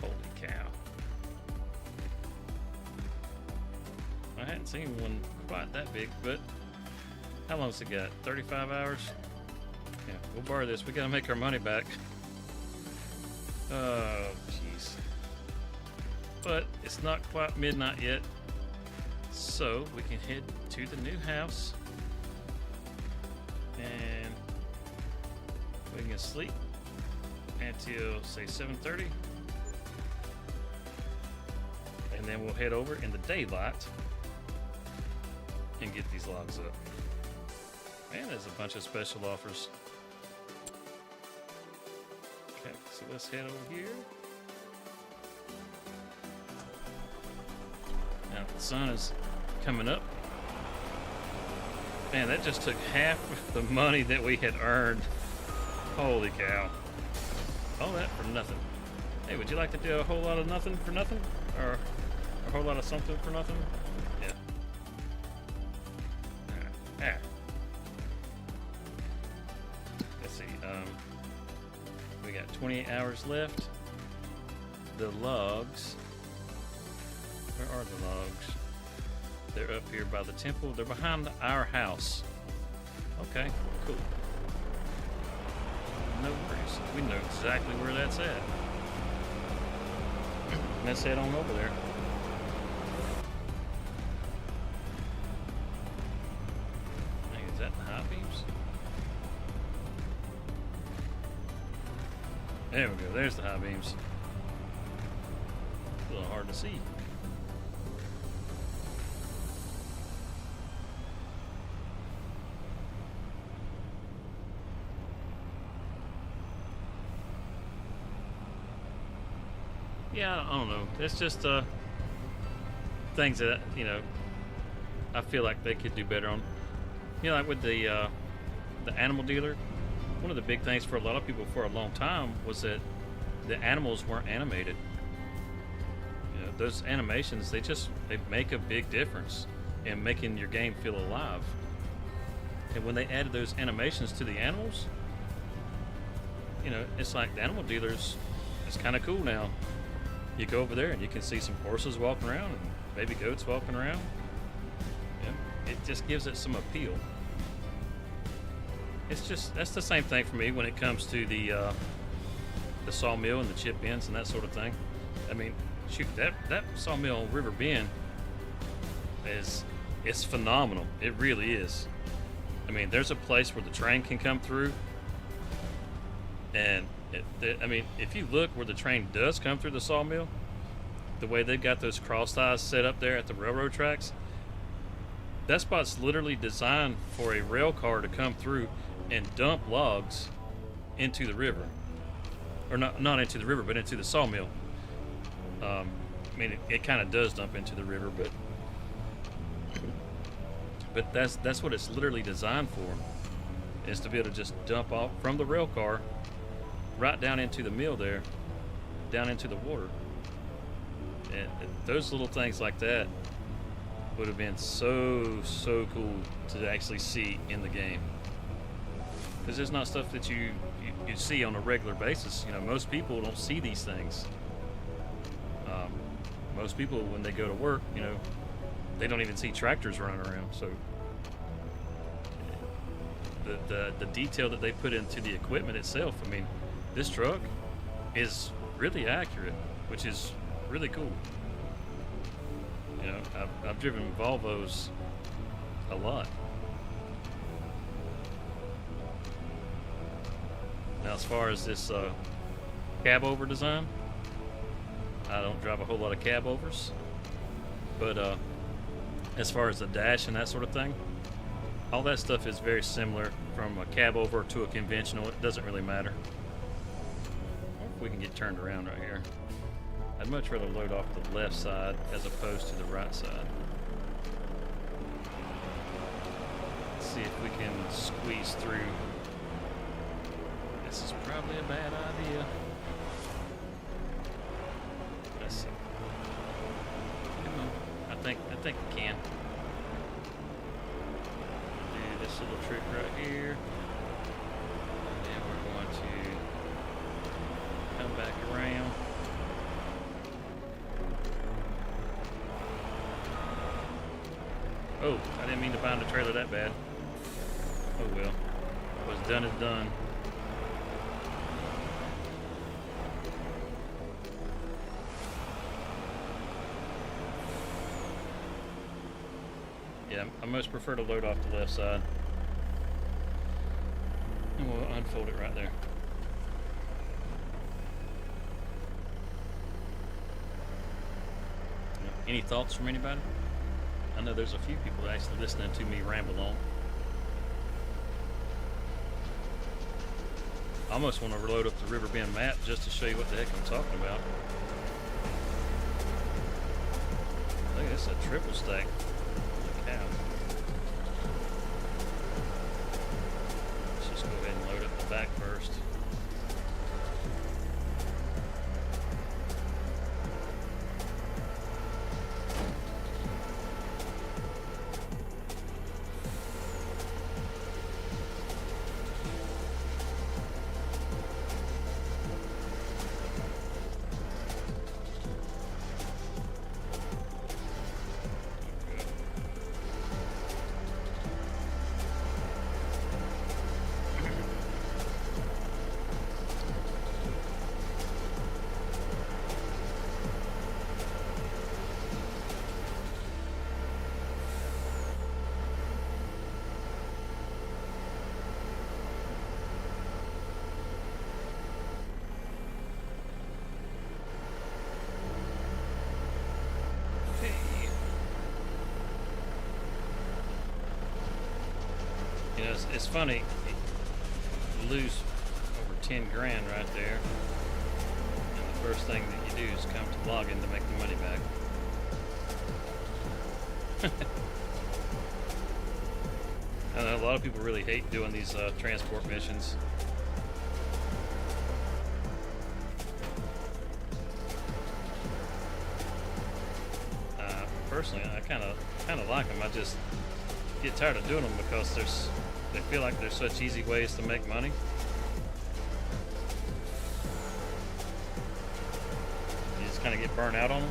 Holy cow. I hadn't seen one quite that big, but how long's it got? 35 hours? Yeah, we'll borrow this. We gotta make our money back. Oh, jeez. But it's not quite midnight yet, so we can head to the new house and we can sleep until say 7:30, and then we'll head over in the daylight and get these logs up. Man, there's a bunch of special offers. Okay, so let's head over here. Now the sun is coming up. Man, that just took half the money that we had earned. Holy cow. All that for nothing. Hey, would you like to do a whole lot of nothing for nothing? Or a whole lot of something for nothing? Yeah. Let's see. We We got 28 hours left. The logs. Where are the logs? They're up here by the temple. They're behind our house. Okay, cool. No worries. We know exactly where that's at. Let's head on over there. Hey, is that the high beams? There we go. There's the high beams. A little hard to see. Yeah, I don't know. It's just things that, you know, I feel like they could do better on. You know, like with the animal dealer, one of the big things for a lot of people for a long time was that the animals weren't animated. You know, those animations, they make a big difference in making your game feel alive. And when they added those animations to the animals, you know, it's like the animal dealers, it's kind of cool now. You go over there and you can see some horses walking around and baby goats walking around. Yeah, it just gives it some appeal. That's the same thing for me when it comes to the sawmill and the chip bins and that sort of thing. I mean, shoot, that sawmill on River Bend it's phenomenal. It really is. I mean, there's a place where the train can come through, and I mean, if you look where the train does come through the sawmill, the way they've got those cross ties set up there at the railroad tracks, that spot's literally designed for a rail car to come through and dump logs into the river. Or not into the river, but into the sawmill. I mean, it kind of does dump into the river, but that's what it's literally designed for, is to be able to just dump off from the rail car right down into the mill there, down into the water. And those little things like that would have been so cool to actually see in the game, because there's not stuff that you see on a regular basis. You know, most people don't see these things. Most people, when they go to work, you know, they don't even see tractors running around. So the detail that they put into the equipment itself, I mean, this truck is really accurate, which is really cool. You know, I've driven Volvos a lot. Now, as far as this cab over design, I don't drive a whole lot of cab overs, but as far as the dash and that sort of thing, all that stuff is very similar from a cab over to a conventional. It doesn't really matter. If we can get turned around right here. I'd much rather load off the left side as opposed to the right side. Let's see if we can squeeze through. This is probably a bad idea. Let's see. Come on. I think we can. Do this little trick right here. And we're going to come back around. Oh, I didn't mean to bind the trailer that bad. Oh well. What's done is done. Yeah, I most prefer to load off the left side. And we'll unfold it right there. Any thoughts from anybody? I know there's a few people actually listening to me ramble on. I almost want to load up the River Bend map just to show you what the heck I'm talking about. Look, it's a triple stack. Cow. Let's just go ahead and load up the back first. You know, it's funny. You lose over 10 grand right there, and the first thing that you do is come to logging to make the money back. I know a lot of people really hate doing these transport missions. Personally, I kind of like them. I just get tired of doing them because they feel like there's such easy ways to make money. You just kind of get burnt out on them.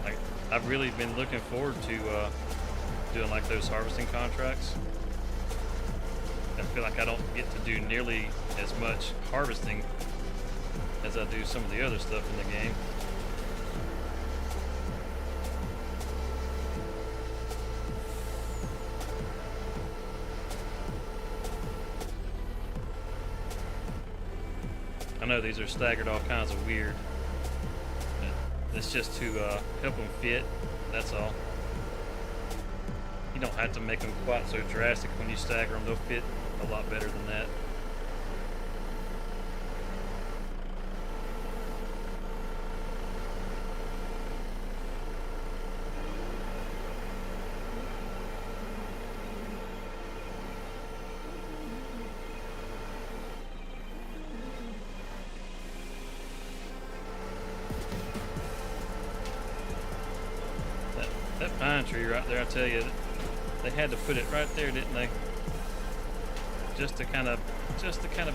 Like, I've really been looking forward to doing like those harvesting contracts. I feel like I don't get to do nearly as much harvesting as I do some of the other stuff in the game. I know these are staggered all kinds of weird. It's just to help them fit, that's all. You don't have to make them quite so drastic when you stagger them. They'll fit a lot better than that. That pine tree right there, I tell you, they had to put it right there, didn't they? Just to kind of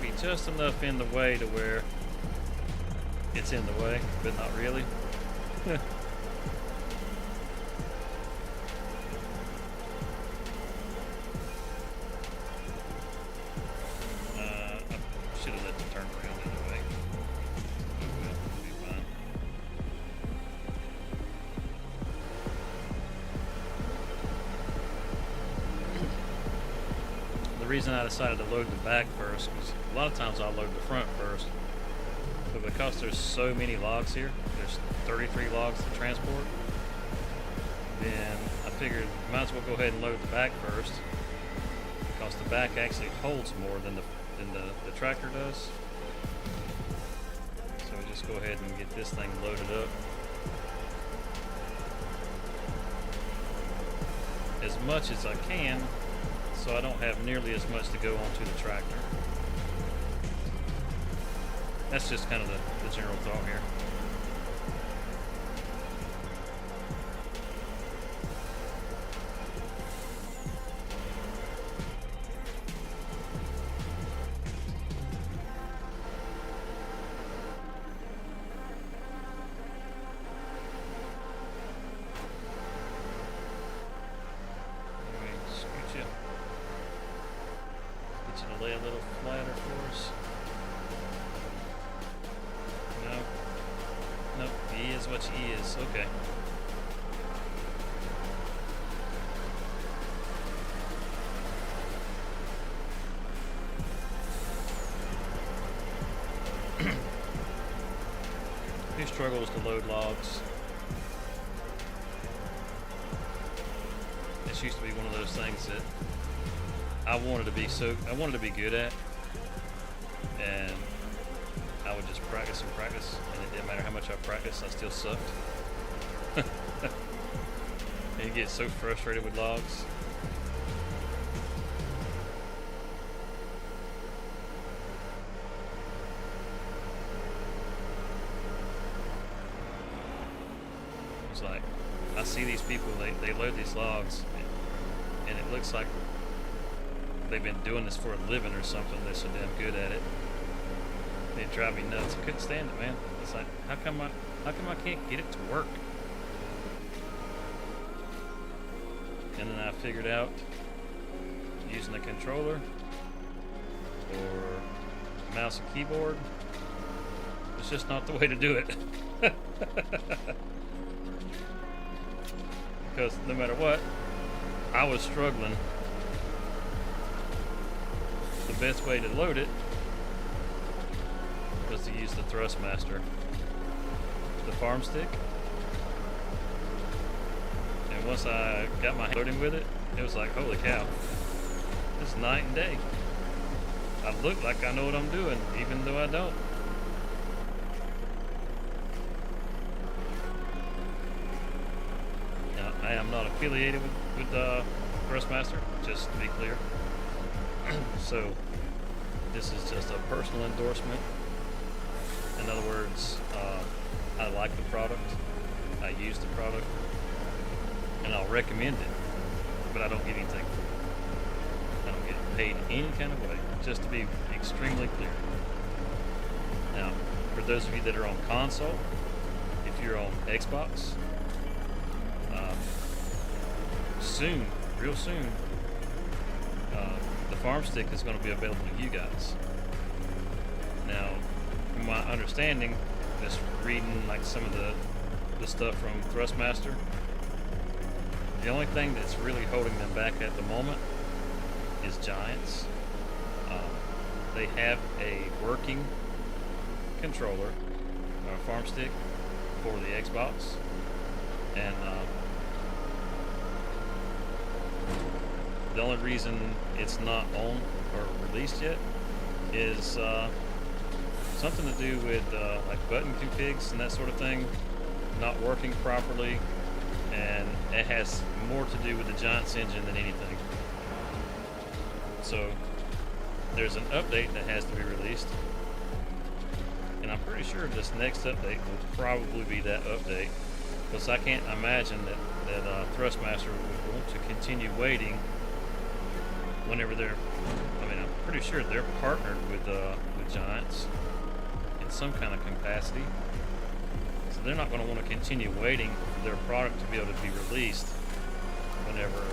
be just enough in the way to where it's in the way, but not really. I should have let them turn around anyway. Oh well, it'll be fine. The reason I decided to load the back first was a lot of times I'll load the front first, but because there's so many logs here, there's 33 logs to transport, then I figured might as well go ahead and load the back first, because the back actually holds more than the tractor does. So we just go ahead and get this thing loaded up as much as I can, so I don't have nearly as much to go onto the tractor. That's just kind of the general thought here. Lay a little flatter for us. No. Nope, he is what he is. Okay. Who struggles to load logs? This used to be one of those things that I wanted to be good at, and I would just practice, and it didn't matter how much I practiced, I still sucked. And you get so frustrated with logs. It's like, I see these people, they load these logs, and it looks like they've been doing this for a living or something. They're so damn good at it. They drive me nuts. I couldn't stand it, man. It's like, how come I can't get it to work? And then I figured out using a controller or mouse and keyboard. It's just not the way to do it. Because no matter what, I was struggling. The best way to load it was to use the Thrustmaster, the farm stick. And once I got my hand loading with it, it was like, holy cow, this It's night and day. I look like I know what I'm doing, even though I don't. Now, I am not affiliated with Thrustmaster, just to be clear. So, this is just a personal endorsement. In other words, I like the product, I use the product, and I'll recommend it, but I don't get anything for it. I don't get paid any kind of way, just to be extremely clear. Now, for those of you that are on console, if you're on Xbox, soon, real soon, the farm stick is going to be available to you guys. Now, from my understanding, just reading like some of the stuff from Thrustmaster, the only thing that's really holding them back at the moment is Giants. They have a working controller, or farm stick, for the Xbox, and the only reason it's not on or released yet is something to do with like button configs and that sort of thing not working properly, and it has more to do with the Giants engine than anything. So there's an update that has to be released, and I'm pretty sure this next update will probably be that update, because I can't imagine that Thrustmaster would want to continue waiting whenever they're, I mean, I'm pretty sure they're partnered with Giants in some kind of capacity, so they're not going to want to continue waiting for their product to be able to be released whenever,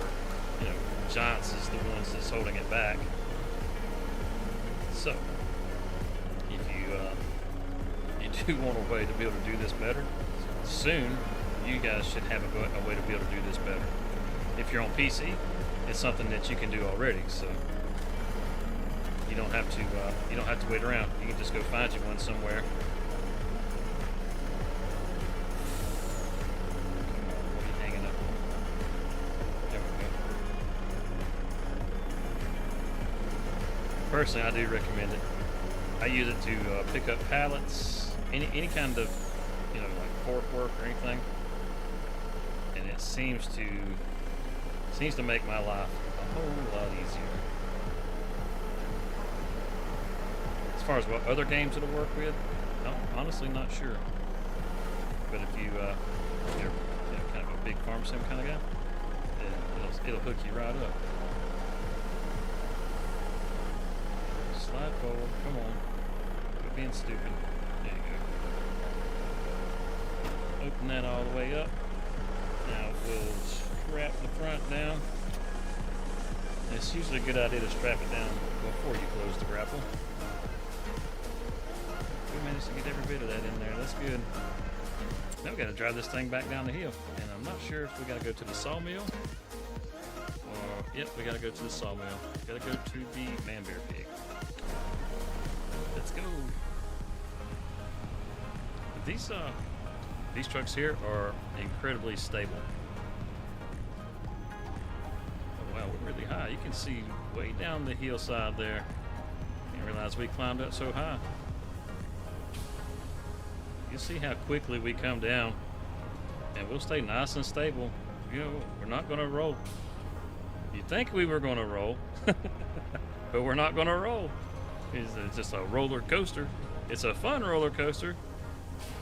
you know, Giants is the ones that's holding it back. So if you do want a way to be able to do this better, soon you guys should have a way to be able to do this better. If you're on PC, it's something that you can do already, so you don't have to wait around. You can just go find you one somewhere. What are you hanging up on? There we go. Personally, I do recommend it. I use it to pick up pallets, any kind of, you know, like fork work or anything, and it seems to make my life a whole lot easier. As far as what other games it'll work with, I'm honestly not sure. But if you're kind of a big farm sim kind of guy, it'll hook you right up. Slide forward, come on. Quit being stupid. There you go. Open that all the way up. Now we'll strap the front down. It's usually a good idea to strap it down before you close the grapple. We managed to get every bit of that in there. That's good. Now we got to drive this thing back down the hill, and I'm not sure if we got to go to the sawmill or yep, we got to go to the sawmill. Got to go to the man bear pig. Let's go. These trucks here are incredibly stable. Oh wow, we're really high. You can see way down the hillside there. Didn't realize we climbed up so high. You'll see how quickly we come down, and we'll stay nice and stable. You know, we're not going to roll. You think we were going to roll, but we're not going to roll. It's just a roller coaster. It's a fun roller coaster.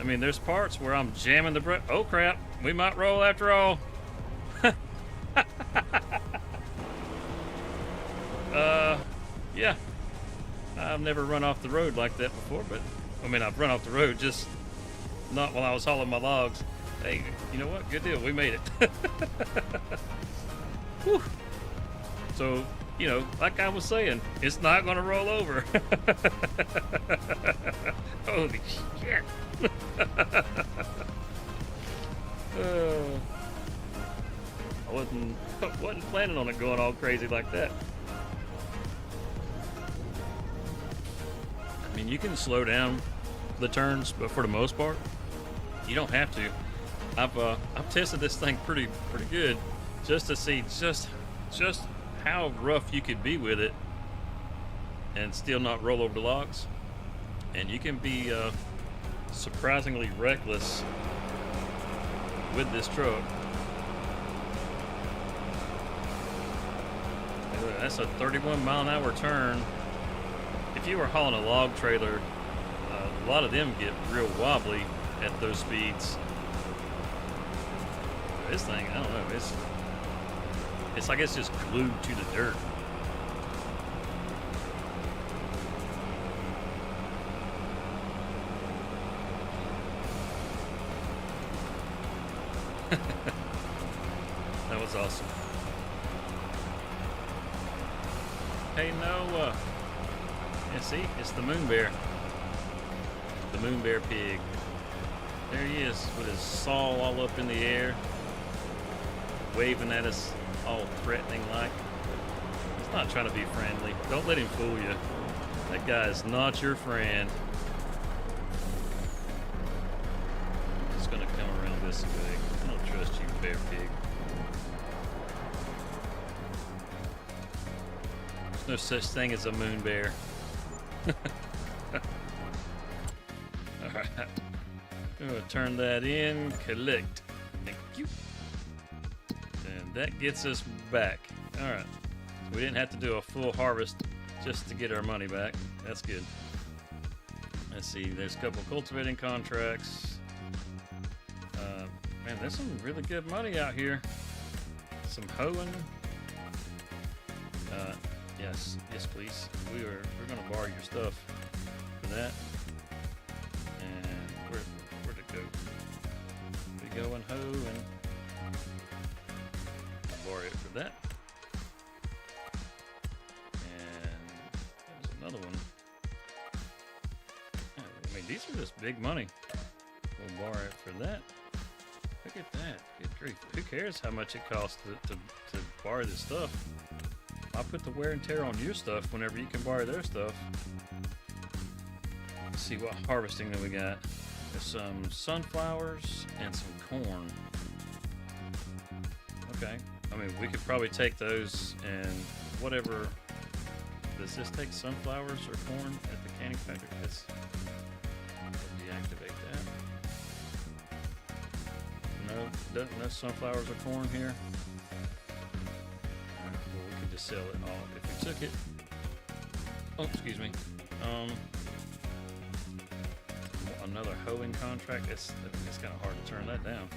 I mean, there's parts where I'm jamming the brake. Oh crap, we might roll after all. Yeah, I've never run off the road like that before, but I mean, I've run off the road, just not while I was hauling my logs. Hey, you know what? Good deal. We made it. Whew. So, you know, like I was saying, it's not going to roll over. Holy shit. I wasn't planning on it going all crazy like that. I mean, you can slow down the turns, but for the most part, you don't have to. I've tested this thing pretty good, just to see just how rough you could be with it and still not roll over the logs. And you can be surprisingly reckless with this truck. That's a 31-mile-an-hour turn. If you were hauling a log trailer, a lot of them get real wobbly at those speeds. This thing, I don't know, it's like it's just glued to the dirt. That was awesome. Hey, no, yeah, see, it's the moon bear. The moon bear pig. There he is with his saw all up in the air, waving at us all threatening like. He's not trying to be friendly. Don't let him fool you. That guy is not your friend. I'm just gonna come around this way. I don't trust you, bear pig. There's no such thing as a moon bear. Alright. I'm gonna turn that in, collect. Thank you. And that gets us back. Alright. So we didn't have to do a full harvest just to get our money back. That's good. Let's see, there's a couple cultivating contracts. Man, there's some really good money out here. Some hoeing. Yes, please. We're gonna borrow your stuff for that. And where'd it go? We go and hoe and borrow it for that. And there's another one. I mean, these are just big money. We'll borrow it for that. Look at that. Good grief. Who cares how much it costs to borrow this stuff? I'll put the wear and tear on your stuff whenever you can borrow their stuff. Let's see what harvesting that we got. There's some sunflowers and some corn. Okay. I mean, we could probably take those and whatever. Does this take sunflowers or corn at the canning factory? Let's deactivate that. No sunflowers or corn here. Sell it all if we took it. Oh, excuse me. Another hoeing contract. It's kind of hard to turn that down.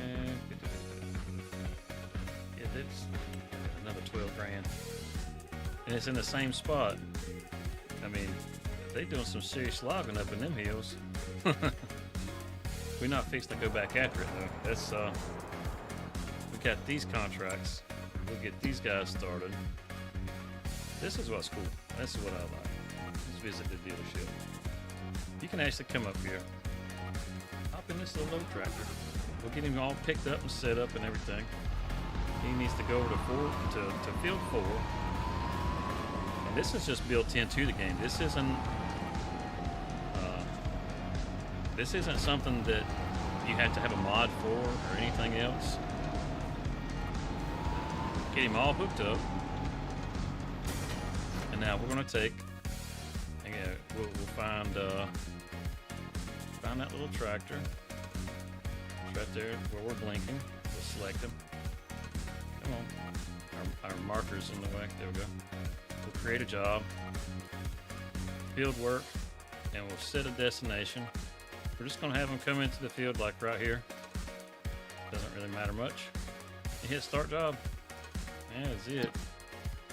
And yeah, that's another 12 grand. And it's in the same spot. I mean, they doing some serious logging up in them hills. We're not fixed to go back after it though. That's we got these contracts. We'll get these guys started. This is what's cool. This is what I like. Let's visit the dealership. You can actually come up here. Hop in this little load tractor. We'll get him all picked up and set up and everything. He needs to go over to field 4. And this is just built into the game. This isn't something that you have to have a mod for or anything else. Get him all hooked up, and now we're gonna take. Again, we'll find that little tractor. It's right there where we're blinking. We'll select him. Come on, our marker's in the way. There we go. We'll create a job, field work, and we'll set a destination. We're just gonna have him come into the field like right here. Doesn't really matter much. You hit start job. That's it.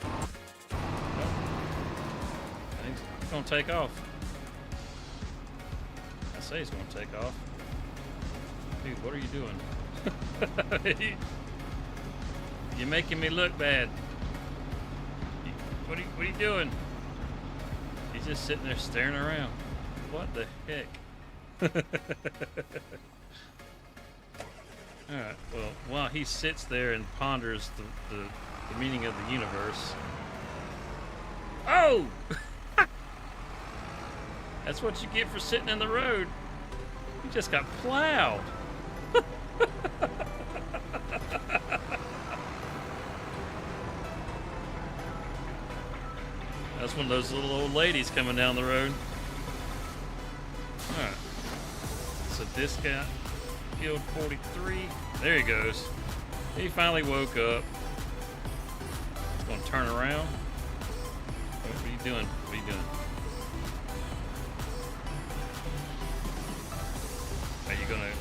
Nope. He's gonna take off. I say he's gonna take off. Dude, what are you doing? You're making me look bad. What are you doing? He's just sitting there staring around. What the heck? Alright, well, while he sits there and ponders the meaning of the universe. Oh! That's what you get for sitting in the road. You just got plowed. That's one of those little old ladies coming down the road. Alright. So this guy, field 43. There he goes. He finally woke up. He's gonna turn around. What are you doing? What are you doing? Are you gonna...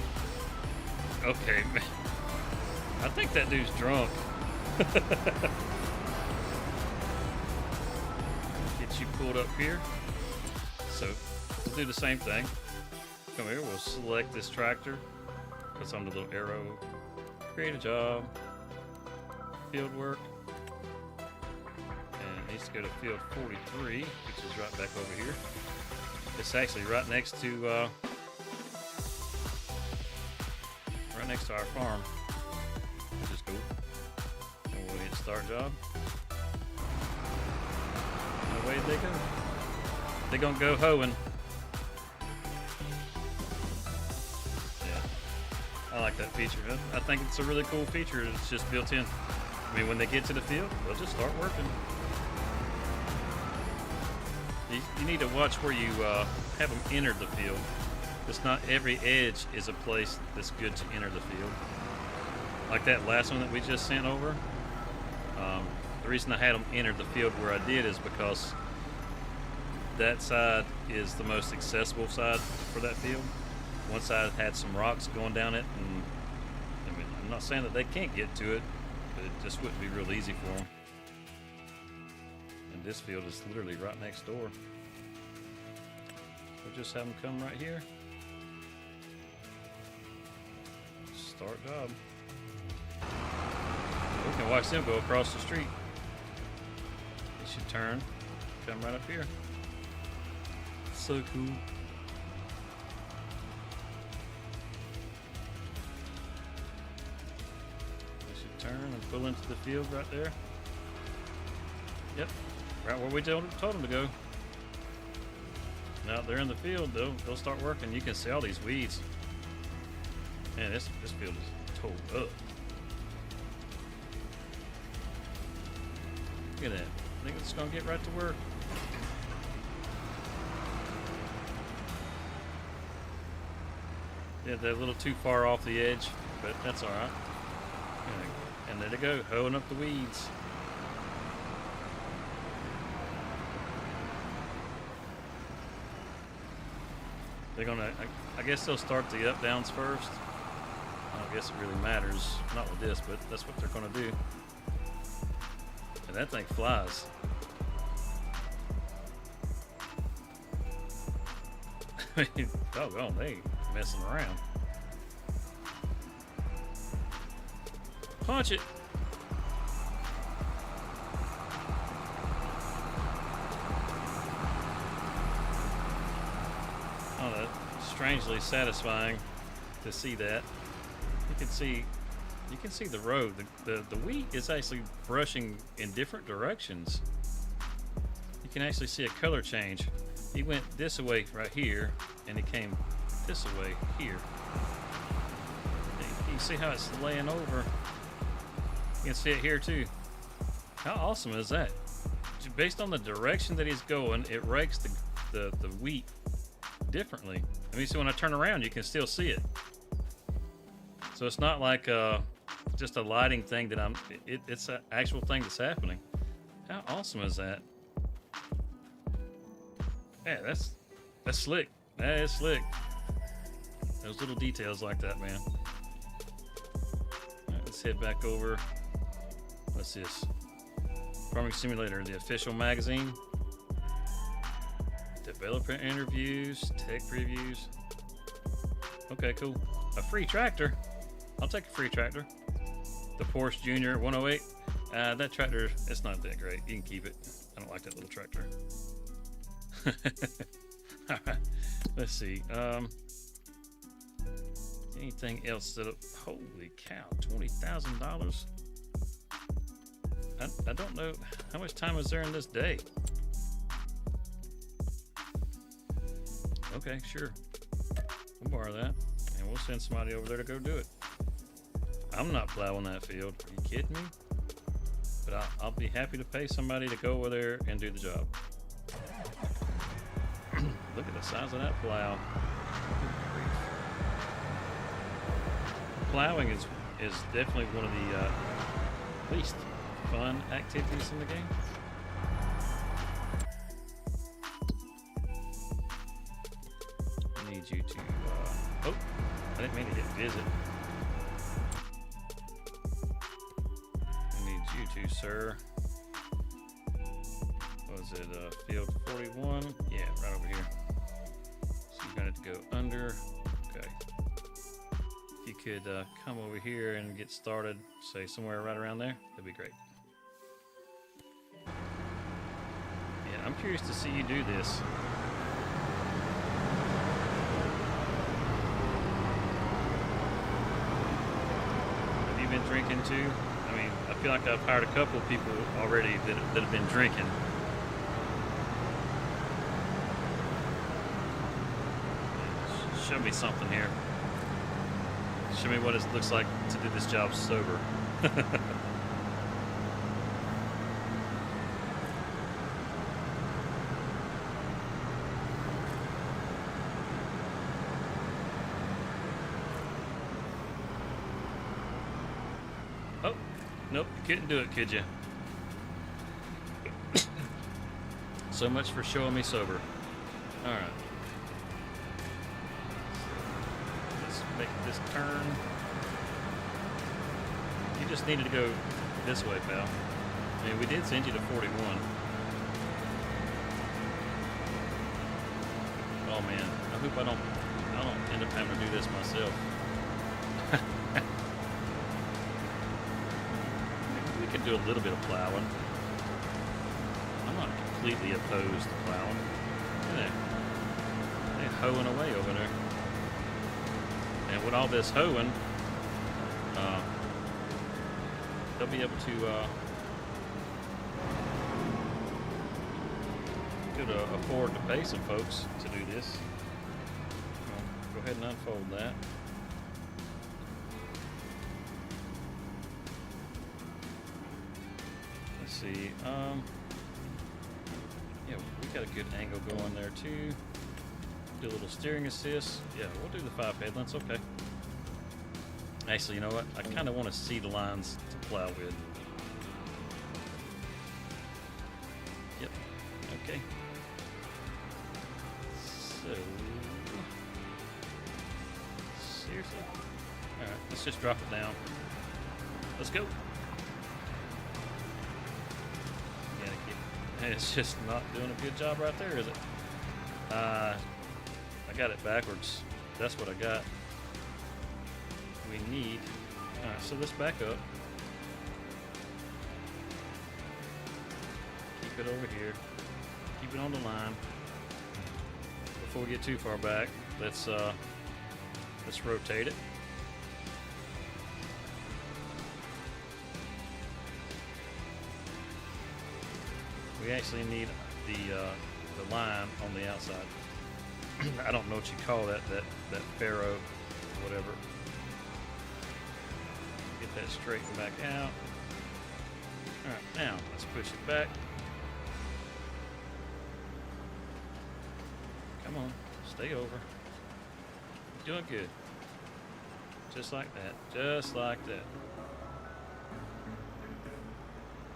Okay, man. I think that dude's drunk. Get you pulled up here. So we'll do the same thing. Come here, we'll select this tractor. Puts on the little arrow. Create a job. Field work. And it needs to go to field 43, which is right back over here. It's actually right next to our farm, which is cool. And we'll hit start job. And away they go. They're gonna go hoeing. I like that feature. I think it's a really cool feature. It's just built in. I mean, when they get to the field, they'll just start working. You need to watch where you have them enter the field. It's not every edge is a place that's good to enter the field. Like that last one that we just sent over. The reason I had them enter the field where I did is because that side is the most accessible side for that field. One side had some rocks going down it, and I mean, I'm not saying that they can't get to it, but it just wouldn't be real easy for them. And this field is literally right next door. We'll just have them come right here. Start job. We can watch them go across the street. They should turn, come right up here. So cool. Turn and pull into the field right there. Yep, right where we told them to go. Now they're in the field, they'll start working. You can see all these weeds. Man, this field is towed up. Look at that. I think it's gonna get right to work. Yeah, they're a little too far off the edge, but that's all right. And there they go, hoeing up the weeds. They're gonna, I guess they'll start the up downs first. I don't guess it really matters, not with this, but that's what they're gonna do. And that thing flies. I mean, doggone, they ain't messing around. Punch it. Oh, that's strangely satisfying to see that. You can see the road. The wheat is actually brushing in different directions. You can actually see a color change. He went this way right here, and he came this way here. You can see how it's laying over. You can see it here too. How awesome is that? Based on the direction that he's going, it rakes the wheat differently. I mean, so when I turn around, you can still see it. So it's not like just a lighting thing that it's an actual thing that's happening. How awesome is that? Yeah, that's slick. That is slick. Those little details like that, man. All right, let's head back over. What's this? Farming Simulator, the official magazine. Developer interviews, tech previews. Okay, cool. A free tractor. I'll take a free tractor. The Porsche Junior 108. That tractor, it's not that great. You can keep it. I don't like that little tractor. All right. Let's see. Anything else that? Holy cow! $20,000. I don't know how much time is there in this day. Okay, sure. We'll borrow that, and we'll send somebody over there to go do it. I'm not plowing that field. Are you kidding me? But I'll be happy to pay somebody to go over there and do the job. Look at the size of that plow. Plowing is definitely one of the least fun activities in the game. I need you to, oh, I didn't mean to hit visit. I need you to, sir. What was it, field 41? Yeah, right over here. So you're going to go under, okay. If you could come over here and get started, say somewhere right around there, that'd be great. Yeah, I'm curious to see you do this. Have you been drinking too? I mean, I feel like I've hired a couple of people already that have been drinking. Show me something here. Show me what it looks like to do this job sober. Oh, nope, you couldn't do it, could you? So much for showing me sober. All right. Make this turn. You just needed to go this way, pal. I mean, we did send you to 41. Oh man, I hope I don't end up having to do this myself. Maybe we could do a little bit of plowing. I'm not completely opposed to plowing. Look at that. They're hoeing away over there. And with all this hoeing, they'll be able to could afford to pay some folks to do this. Go ahead and unfold that. Let's see. Yeah, we got a good angle going there too. Do a little steering assist. Yeah, we'll do the 5 headlands. Okay. Actually, you know what? I kind of want to see the lines to plow with. Yep. Okay. So, seriously? All right. Let's just drop it down. Let's go. It's just not doing a good job right there, is it? I got it backwards. That's what I got. We need. Alright, so let's back up. Keep it over here. Keep it on the line. Before we get too far back, let's rotate it. We actually need the line on the outside. I don't know what you call that ferro, whatever. Get that straightened back out. All right, now let's push it back. Come on, stay over. You're doing good. Just like that, just like that.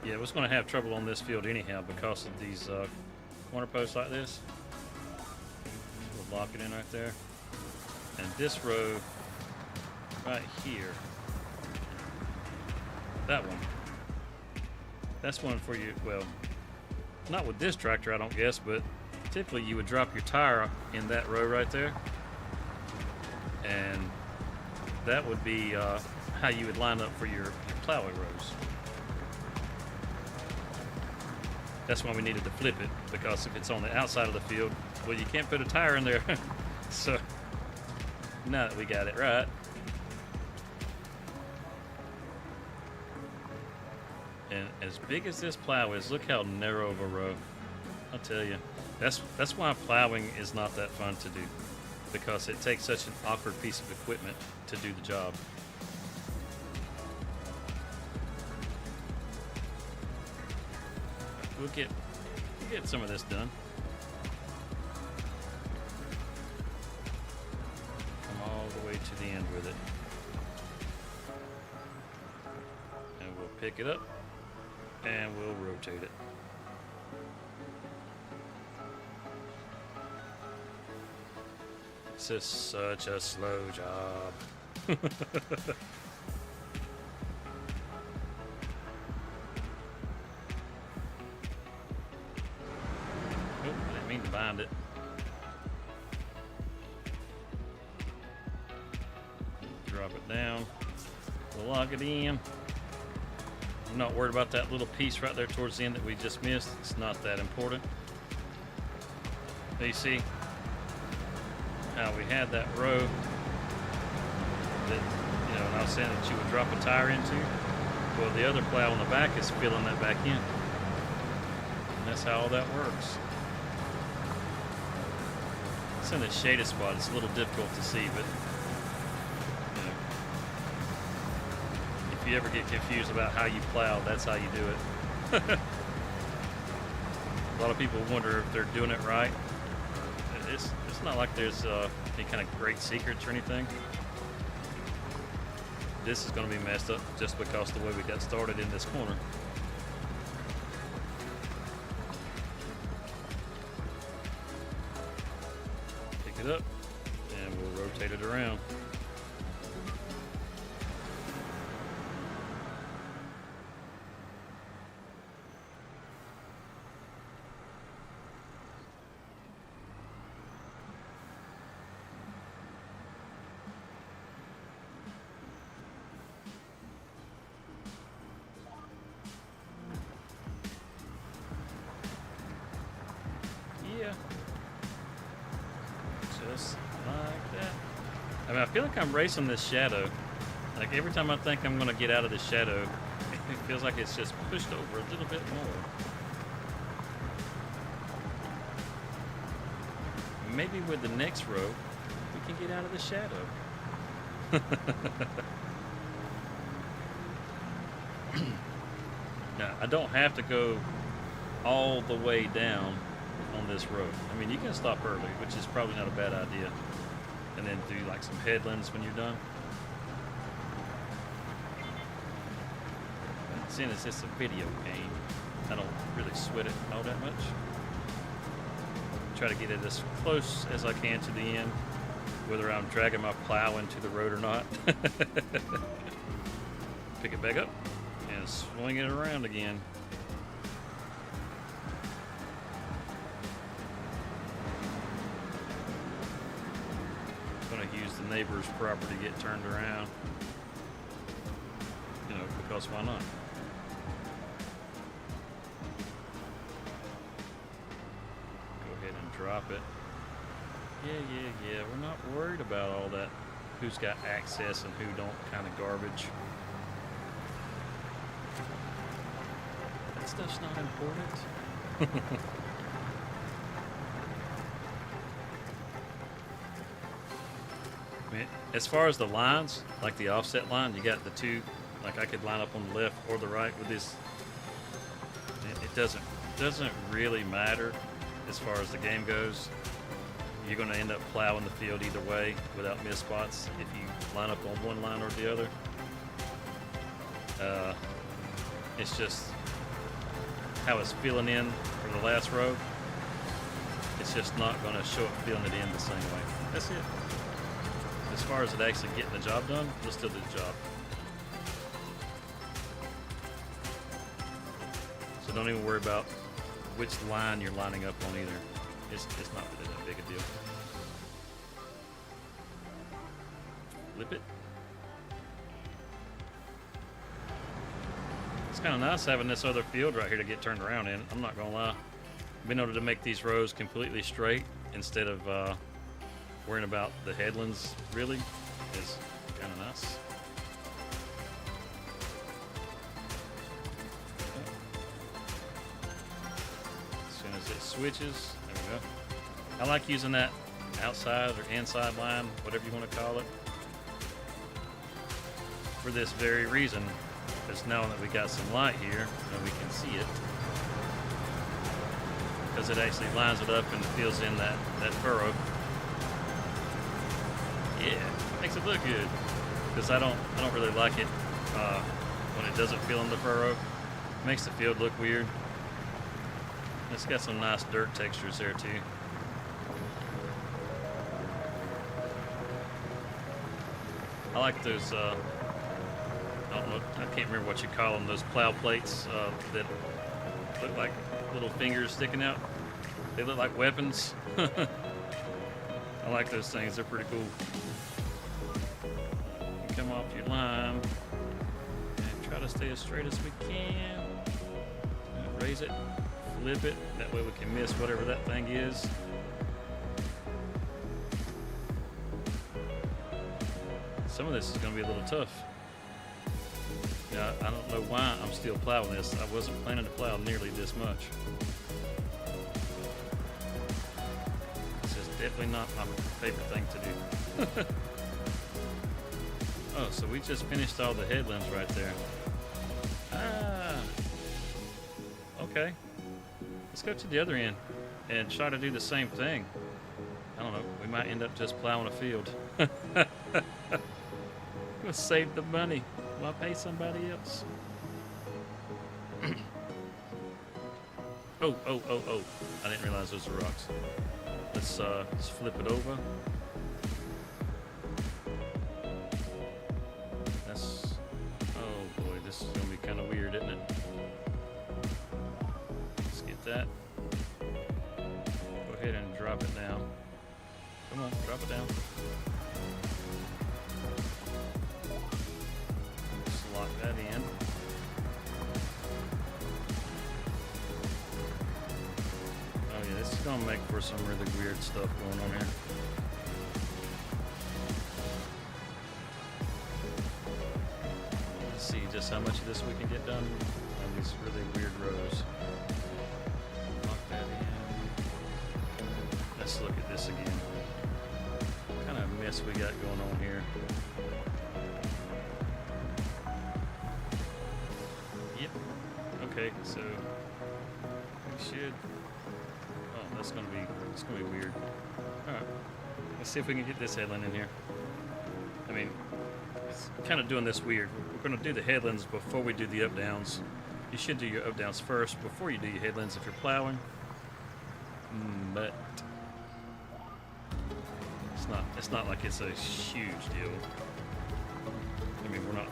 Yeah, I was going to have trouble on this field anyhow because of these corner posts like this. We'll lock it in right there. And this row right here, that one, that's one for you. Well, not with this tractor, I don't guess, but typically you would drop your tire in that row right there. And that would be how you would line up for your plowing rows. That's why we needed to flip it, because if it's on the outside of the field, well, you can't put a tire in there. So now that we got it right. And as big as this plow is, look how narrow of a row. I'll tell you, that's why plowing is not that fun to do, because it takes such an awkward piece of equipment to do the job. We'll get some of this done. the way to the end with it. And we'll pick it up and we'll rotate it. This is such a slow job. I didn't mean to bind it. Drop it down. We'll lock it in. I'm not worried about that little piece right there towards the end that we just missed. It's not that important. You see how we had that row that, you know, and I was saying that you would drop a tire into. Well, the other plow on the back is filling that back in. And that's how all that works. It's in a shaded spot. It's a little difficult to see, but you know, if you ever get confused about how you plow, that's how you do it. A lot of people wonder if they're doing it right. It's not like there's any kind of great secrets or anything. This is going to be messed up just because the way we got started in this corner. Pick it up and we'll rotate it around. Just like that. I mean, I feel like I'm racing this shadow. Like every time I think I'm going to get out of the shadow, it feels like it's just pushed over a little bit more. Maybe with the next row, we can get out of the shadow. Now, I don't have to go all the way down on this road. I mean, you can stop early, which is probably not a bad idea, and then do like some headlands when you're done. But seeing as it's a video game, I don't really sweat it all that much. Try to get it as close as I can to the end, whether I'm dragging my plow into the road or not. Pick it back up and swing it around again. Use the neighbor's property to get turned around, you know, because why not? Go ahead and drop it. Yeah, we're not worried about all that who's got access and who don't kind of garbage. That stuff's not important. As far as the lines, like the offset line, you got the two, like I could line up on the left or the right with this. It doesn't really matter as far as the game goes. You're going to end up plowing the field either way without missed spots if you line up on one line or the other. It's just how it's filling in for the last row. It's just not going to show up filling it in the same way. That's it. As far as it actually getting the job done, we'll still do the job. So don't even worry about which line you're lining up on either. It's not really that big a deal. Flip it. It's kind of nice having this other field right here to get turned around in. I'm not gonna lie. Being able to make these rows completely straight instead of worrying about the headlands really is kind of nice. As soon as it switches, there we go. I like using that outside or inside line, whatever you want to call it, for this very reason. Just knowing that we got some light here and we can see it, because it actually lines it up and fills in that furrow. Yeah, makes it look good. Because I don't really like it when it doesn't fill in the furrow. It makes the field look weird. It's got some nice dirt textures there too. I like those, I don't know, I can't remember what you call them, those plow plates that look like little fingers sticking out. They look like weapons. I like those things, they're pretty cool. You come off your line and try to stay as straight as we can. Raise it, flip it, that way we can miss whatever that thing is. Some of this is going to be a little tough. Yeah, I don't know why I'm still plowing this. I wasn't planning to plow nearly this much. This is definitely not my favorite thing to do. Oh, so we just finished all the headlands right there. Ah. Okay. Let's go to the other end and try to do the same thing. I don't know. We might end up just plowing a field. We'll save the money. Why pay somebody else? Oh. I didn't realize those were rocks. Let's flip it over. Oh boy, this is gonna be kind of weird, isn't it? Let's get that. Go ahead and drop it down. Come on, drop it down. Lock that in. Oh yeah, this is gonna make for some really weird stuff going on here. Let's see just how much of this we can get done on these really weird rows. Lock that in. Let's look at this again. What kind of mess we got going on here? Okay, so we should. Oh, it's gonna be weird. All right, let's see if we can get this headland in here. I mean, it's kind of doing this weird. We're gonna do the headlands before we do the up downs. You should do your up downs first before you do your headlands if you're plowing. But it's not like it's a huge deal. I mean, we're not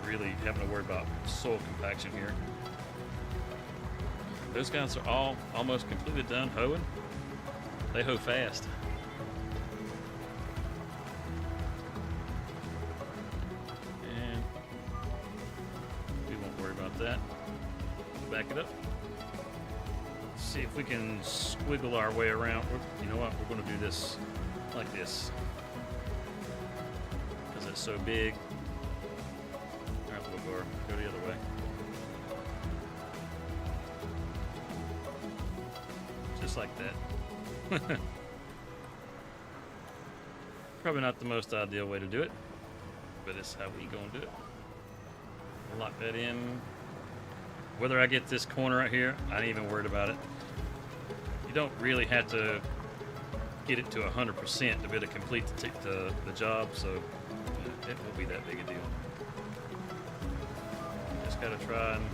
really having to worry about soil compaction here. Those guys are all almost completely done hoeing. They hoe fast. And we won't worry about that. Back it up. See if we can squiggle our way around. You know what? We're going to do this like this. Because it's so big. Alright, we'll go the other way. Just like that. Probably not the most ideal way to do it, but it's how we gonna do it. Lock that in. Whether I get this corner right here, I ain't even worried about it. You don't really have to get it to 100% to be able to complete the job, so it won't be that big a deal. Just gotta try and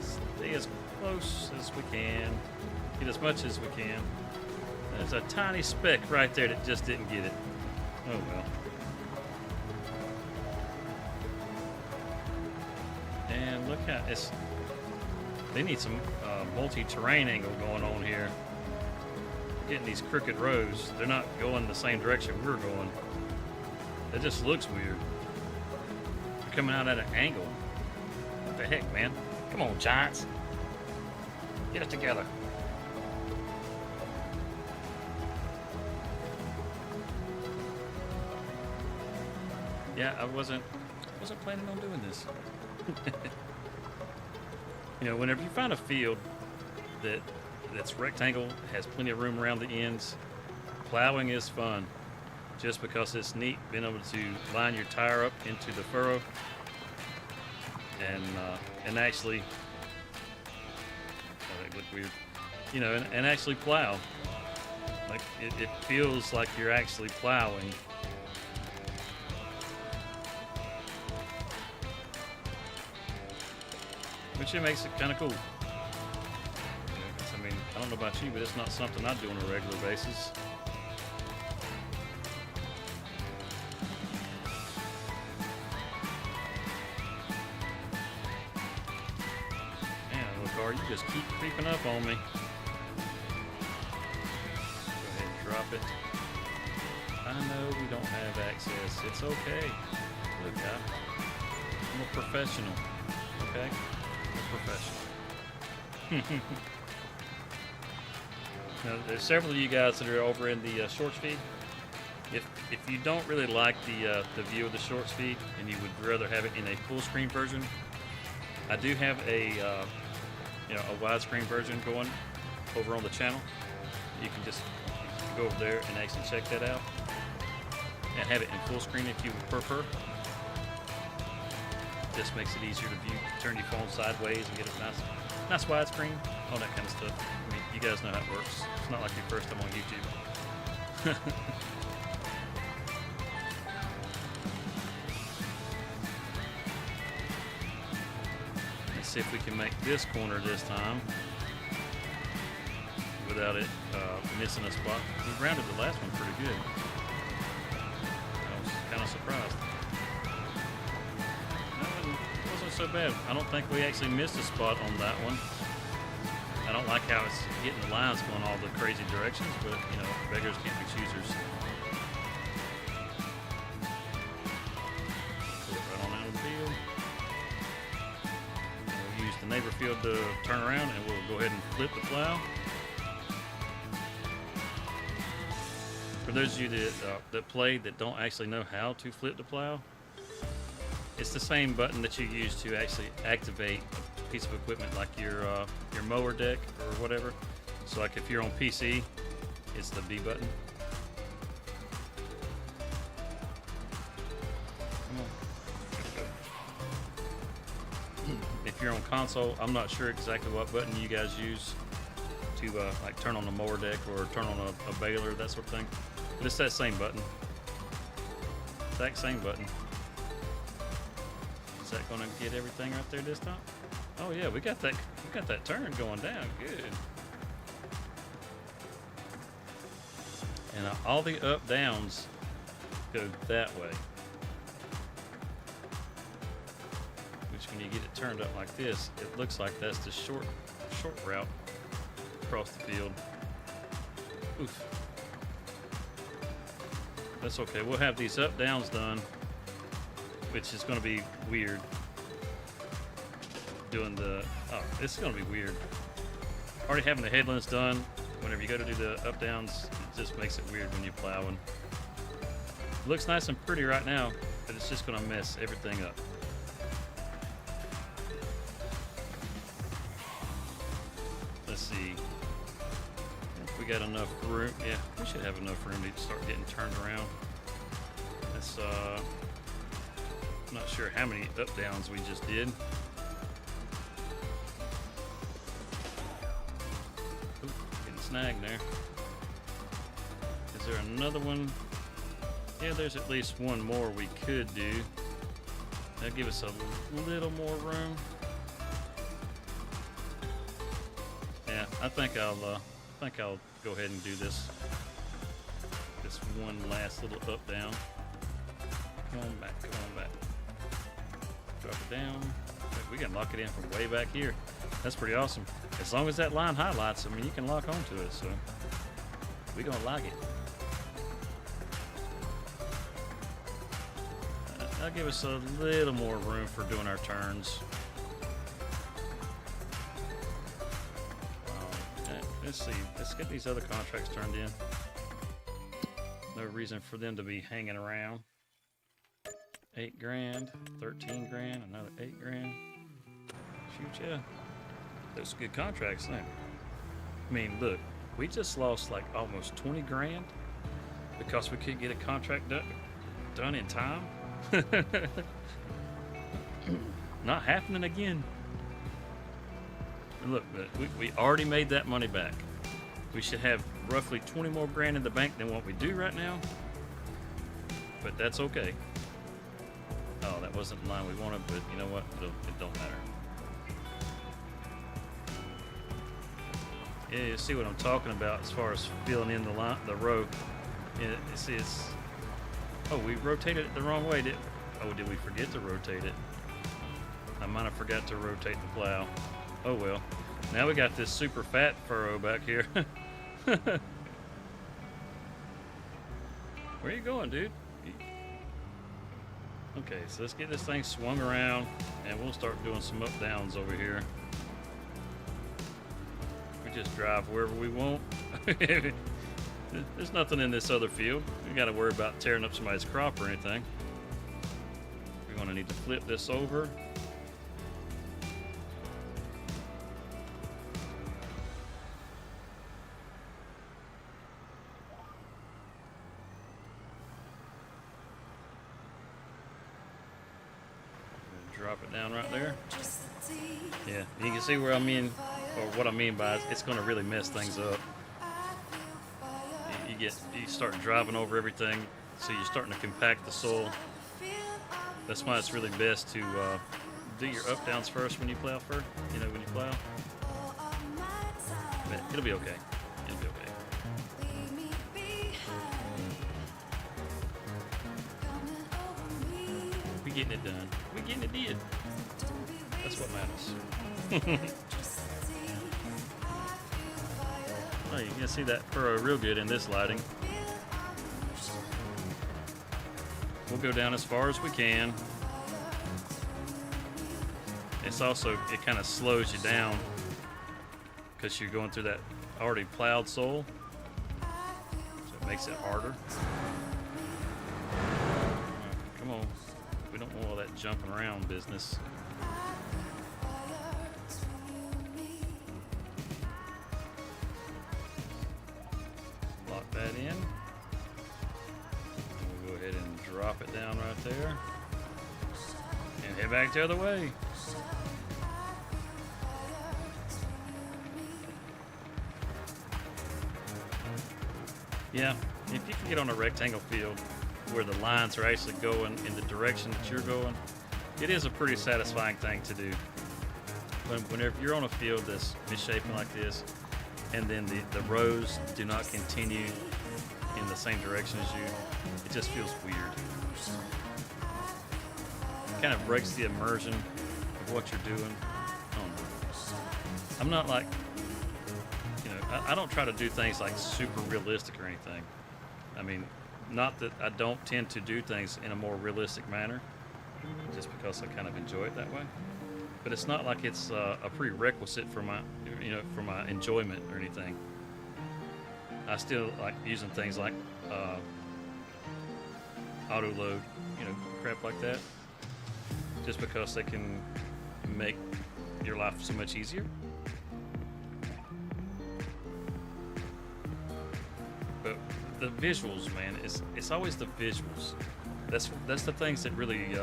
stay as close as we can, get as much as we can. There's a tiny speck right there that just didn't get it. Oh well. And look how they need some multi-terrain angle going on here. Getting these crooked rows, they're not going the same direction we're going. It just looks weird. They're coming out at an angle. What the heck, man? Come on, Giants. Get it together. Yeah, I wasn't planning on doing this. You know, whenever you find a field that's rectangle, has plenty of room around the ends, plowing is fun. Just because it's neat being able to line your tire up into the furrow and actually, oh, that looked weird. You know, and actually plow. Like it feels like you're actually plowing. Which it makes it kind of cool. Yeah, 'cause, I mean, I don't know about you, but it's not something I do on a regular basis. Man, little car, you just keep creeping up on me. Go ahead and drop it. I know we don't have access. It's okay. Look, I'm a professional. Okay? Professional. Now, there's several of you guys that are over in the shorts feed. If you don't really like the view of the shorts feed and you would rather have it in a full screen version, I do have a a widescreen version going over on the channel. You can just go over there and actually check that out and have it in full screen if you prefer. Just makes it easier to view. Turn your phone sideways and get a nice widescreen, all that kind of stuff. I mean, you guys know how it works. It's not like your first time on YouTube. Let's see if we can make this corner this time without it missing a spot. We rounded the last one pretty good. I was kind of surprised. So bad. I don't think we actually missed a spot on that one. I don't like how it's getting the lines going all the crazy directions, but you know, beggars can't be choosers. Pull it right on out of the field. And we'll use the neighbor field to turn around, and we'll go ahead and flip the plow. For those of you that play that don't actually know how to flip the plow, it's the same button that you use to actually activate a piece of equipment like your mower deck or whatever. So like if you're on PC, it's the B button. If you're on console, I'm not sure exactly what button you guys use to like turn on the mower deck or turn on a baler, that sort of thing. But it's that same button. Exact same button. Is that going to get everything right there this time? Oh yeah, we got that turn going down. Good. And all the up downs go that way. Which, when you get it turned up like this, it looks like that's the short route across the field. Oof. That's okay. We'll have these up downs done, which is going to be weird. It's going to be weird. Already having the headlands done, whenever you go to do the up downs, it just makes it weird when you're plowing. It looks nice and pretty right now, but it's just going to mess everything up. Let's see if we got enough room. Yeah, we should have enough room to start getting turned around. Let's I'm not sure how many up downs we just did. Oop, getting snagged there. Is there another one? Yeah, there's at least one more we could do. That'll give us a little more room. Yeah, I think I'll go ahead and do this one last little up down. Come on back, come on back. Drop it down. We can lock it in from way back here. That's pretty awesome. As long as that line highlights, I mean, you can lock onto it, so we're gonna like it. That'll give us a little more room for doing our turns. Let's see. Let's get these other contracts turned in. No reason for them to be hanging around. 8 grand, 13 grand, another 8 grand. Shoot, yeah. Those are good contracts there. I mean, look, we just lost like almost 20 grand because we couldn't get a contract done in time. Not happening again. And look, we already made that money back. We should have roughly 20 more grand in the bank than what we do right now, but that's okay. Oh, that wasn't the line we wanted, but you know what? It don't matter. Yeah, you see what I'm talking about as far as filling in the row. Yeah, it's oh, we rotated it the wrong way. Did we forget to rotate it? I might have forgot to rotate the plow. Oh well. Now we got this super fat furrow back here. Where you going, dude? Okay, so let's get this thing swung around and we'll start doing some up downs over here. We just drive wherever we want. There's nothing in this other field. We got to worry about tearing up somebody's crop or anything. We're going to need to flip this over. Drop it down right there. Yeah, you can see where I mean, or what I mean by it's going to really mess things up. You start driving over everything, so you're starting to compact the soil. That's why it's really best to do your up downs first when you plow when you plow. But it'll be okay. It'll be okay. We're getting it done. We're getting it did. That's what matters. Oh, you can see that furrow real good in this lighting. We'll go down as far as we can. It's also, it kind of slows you down because you're going through that already plowed soil. So it makes it harder. Come on. We don't want all that jumping around business. Lock that in. We'll go ahead and drop it down right there. And head back the other way. Yeah, if you can get on a rectangle field where the lines are actually going in the direction that you're going, it is a pretty satisfying thing to do. Whenever you're on a field that's misshapen like this, and then the rows do not continue in the same direction as you, it just feels weird. It kind of breaks the immersion of what you're doing. I don't know. I'm not like, I don't try to do things like super realistic or anything. I mean, not that I don't tend to do things in a more realistic manner, just because I kind of enjoy it that way. But it's not like it's a prerequisite for my, for my enjoyment or anything. I still like using things like auto load, crap like that, just because they can make your life so much easier. But the visuals, man, it's always the visuals. That's the things that really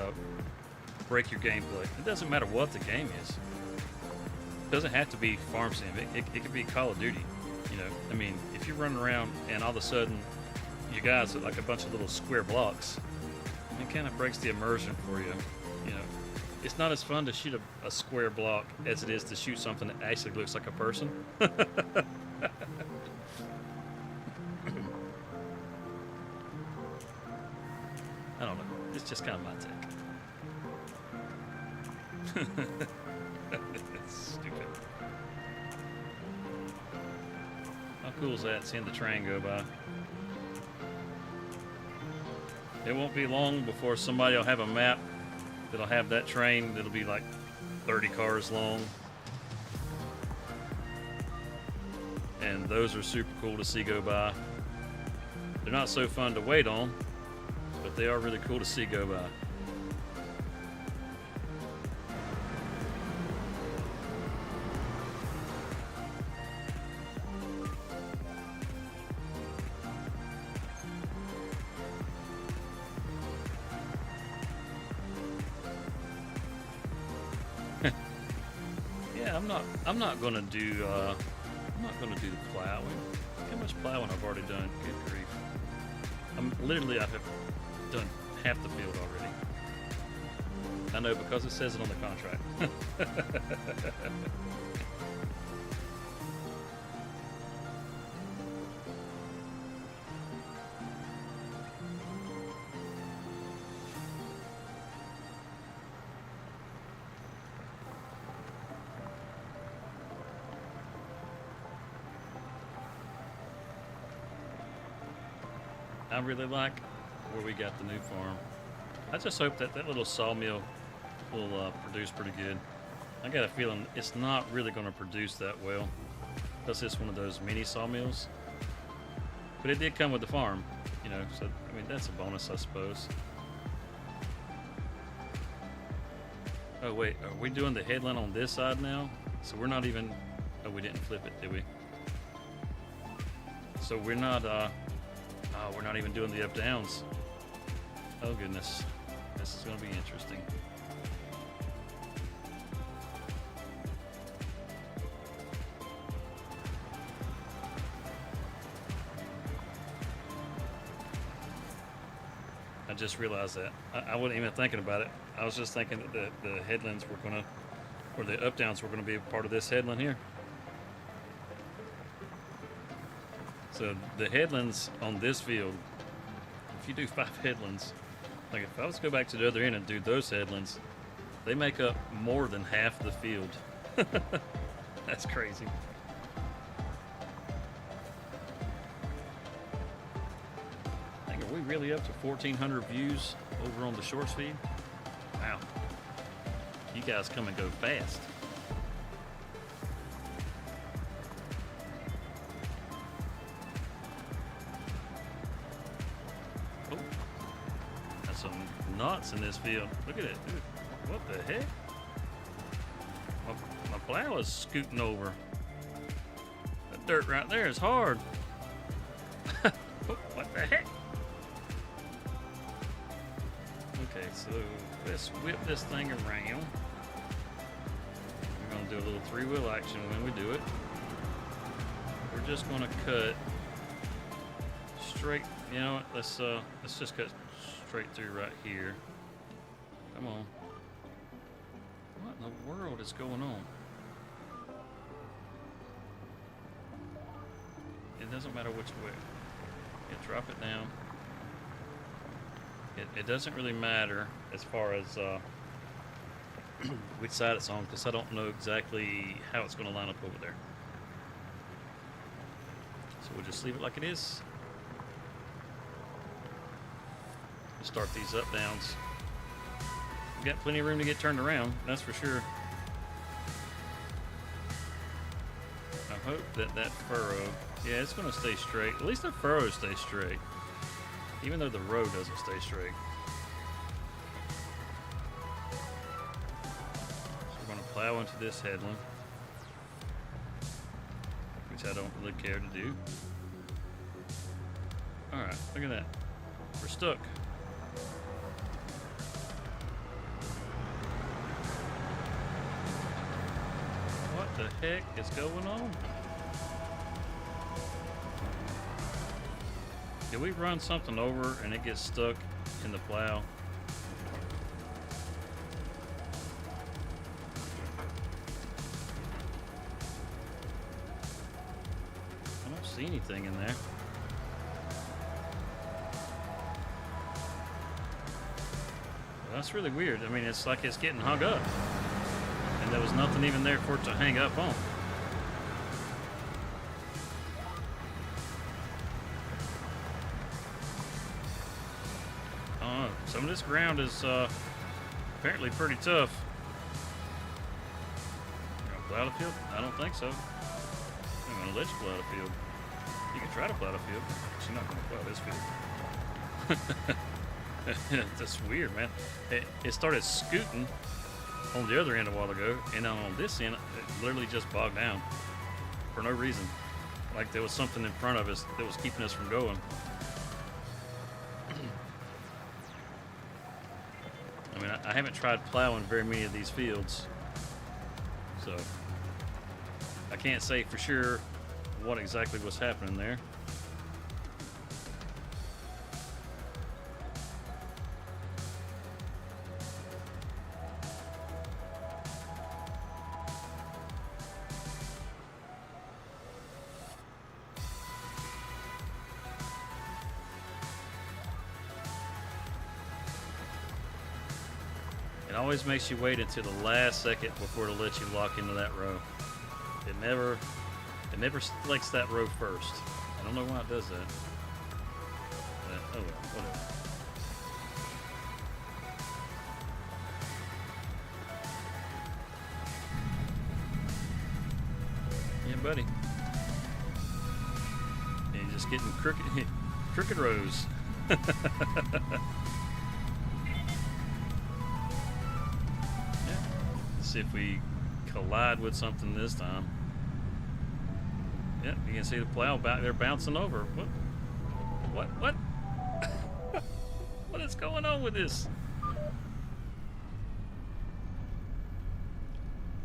break your gameplay. It doesn't matter what the game is. It doesn't have to be Farm Sim. It could be Call of Duty. I mean, if you're running around and all of a sudden you guys are like a bunch of little square blocks, it kind of breaks the immersion for you. It's not as fun to shoot a square block as it is to shoot something that actually looks like a person. I don't know. It's just kind of my take. It's stupid. How cool is that, seeing the train go by? It won't be long before somebody will have a map that'll have that train that'll be like 30 cars long. And those are super cool to see go by. They're not so fun to wait on, but they are really cool to see go by. Yeah, I'm not gonna do the plowing. how much plowing I've already done. Good grief. I have done half the field already. I know, because it says it on the contract. I really like where we got the new farm. I just hope that that little sawmill will produce pretty good. I got a feeling it's not really going to produce that well because it's one of those mini sawmills. But it did come with the farm, you know, so I mean that's a bonus, I suppose. Oh wait, are we doing the headland on this side now? So we're not even, oh, we didn't flip it, did we? So we're not we're not even doing the up downs. Oh goodness, this is going to be interesting. I just realized that. I wasn't even thinking about it. I was just thinking that the headlands were going to, or the up downs were going to be a part of this headland here. So the headlands on this field, if you do 5 headlands, like if I was to go back to the other end and do those headlands, they make up more than half the field. That's crazy. I think, are we really up to 1,400 views over on the shorts feed? Wow. You guys come and go fast. Knots in this field. Look at it, dude. What the heck? My plow is scooting over. That dirt right there is hard. What the heck? Okay, so let's whip this thing around. We're gonna do a little 3-wheel action when we do it. We're just gonna cut straight. You know what? Let's just cut straight through right here. Come on. What in the world is going on? It doesn't matter which way. Yeah, drop it down. It doesn't really matter as far as which side it's on, because I don't know exactly how it's going to line up over there. So we'll just leave it like it is. Start these up downs. We got plenty of room to get turned around, that's for sure. I hope that furrow, yeah, it's going to stay straight. At least the furrow stays straight, even though the road doesn't stay straight. So we're going to plow into this headland, which I don't really care to do. All right, look at that. We're stuck. What the heck is going on? Did we run something over and it gets stuck in the plow? I don't see anything in there. Well, that's really weird. I mean, it's like it's getting hung up. And there was nothing even there for it to hang up on. Some of this ground is apparently pretty tough. You gonna plow the field? I don't think so. I'm gonna let you plow the field. You can try to plow the field, but you're not gonna plow this field. That's weird, man. It started scooting on the other end a while ago, and then on this end, it literally just bogged down for no reason. Like there was something in front of us that was keeping us from going. I mean, I haven't tried plowing very many of these fields, so I can't say for sure what exactly was happening there. It always makes you wait until the last second before to let you lock into that row. It never selects that row first. I don't know why it does that. Oh well, whatever. Yeah, buddy. You're just getting crooked rows. See if we collide with something this time. Yep, you can see the plow they're bouncing over. What? What is going on with this?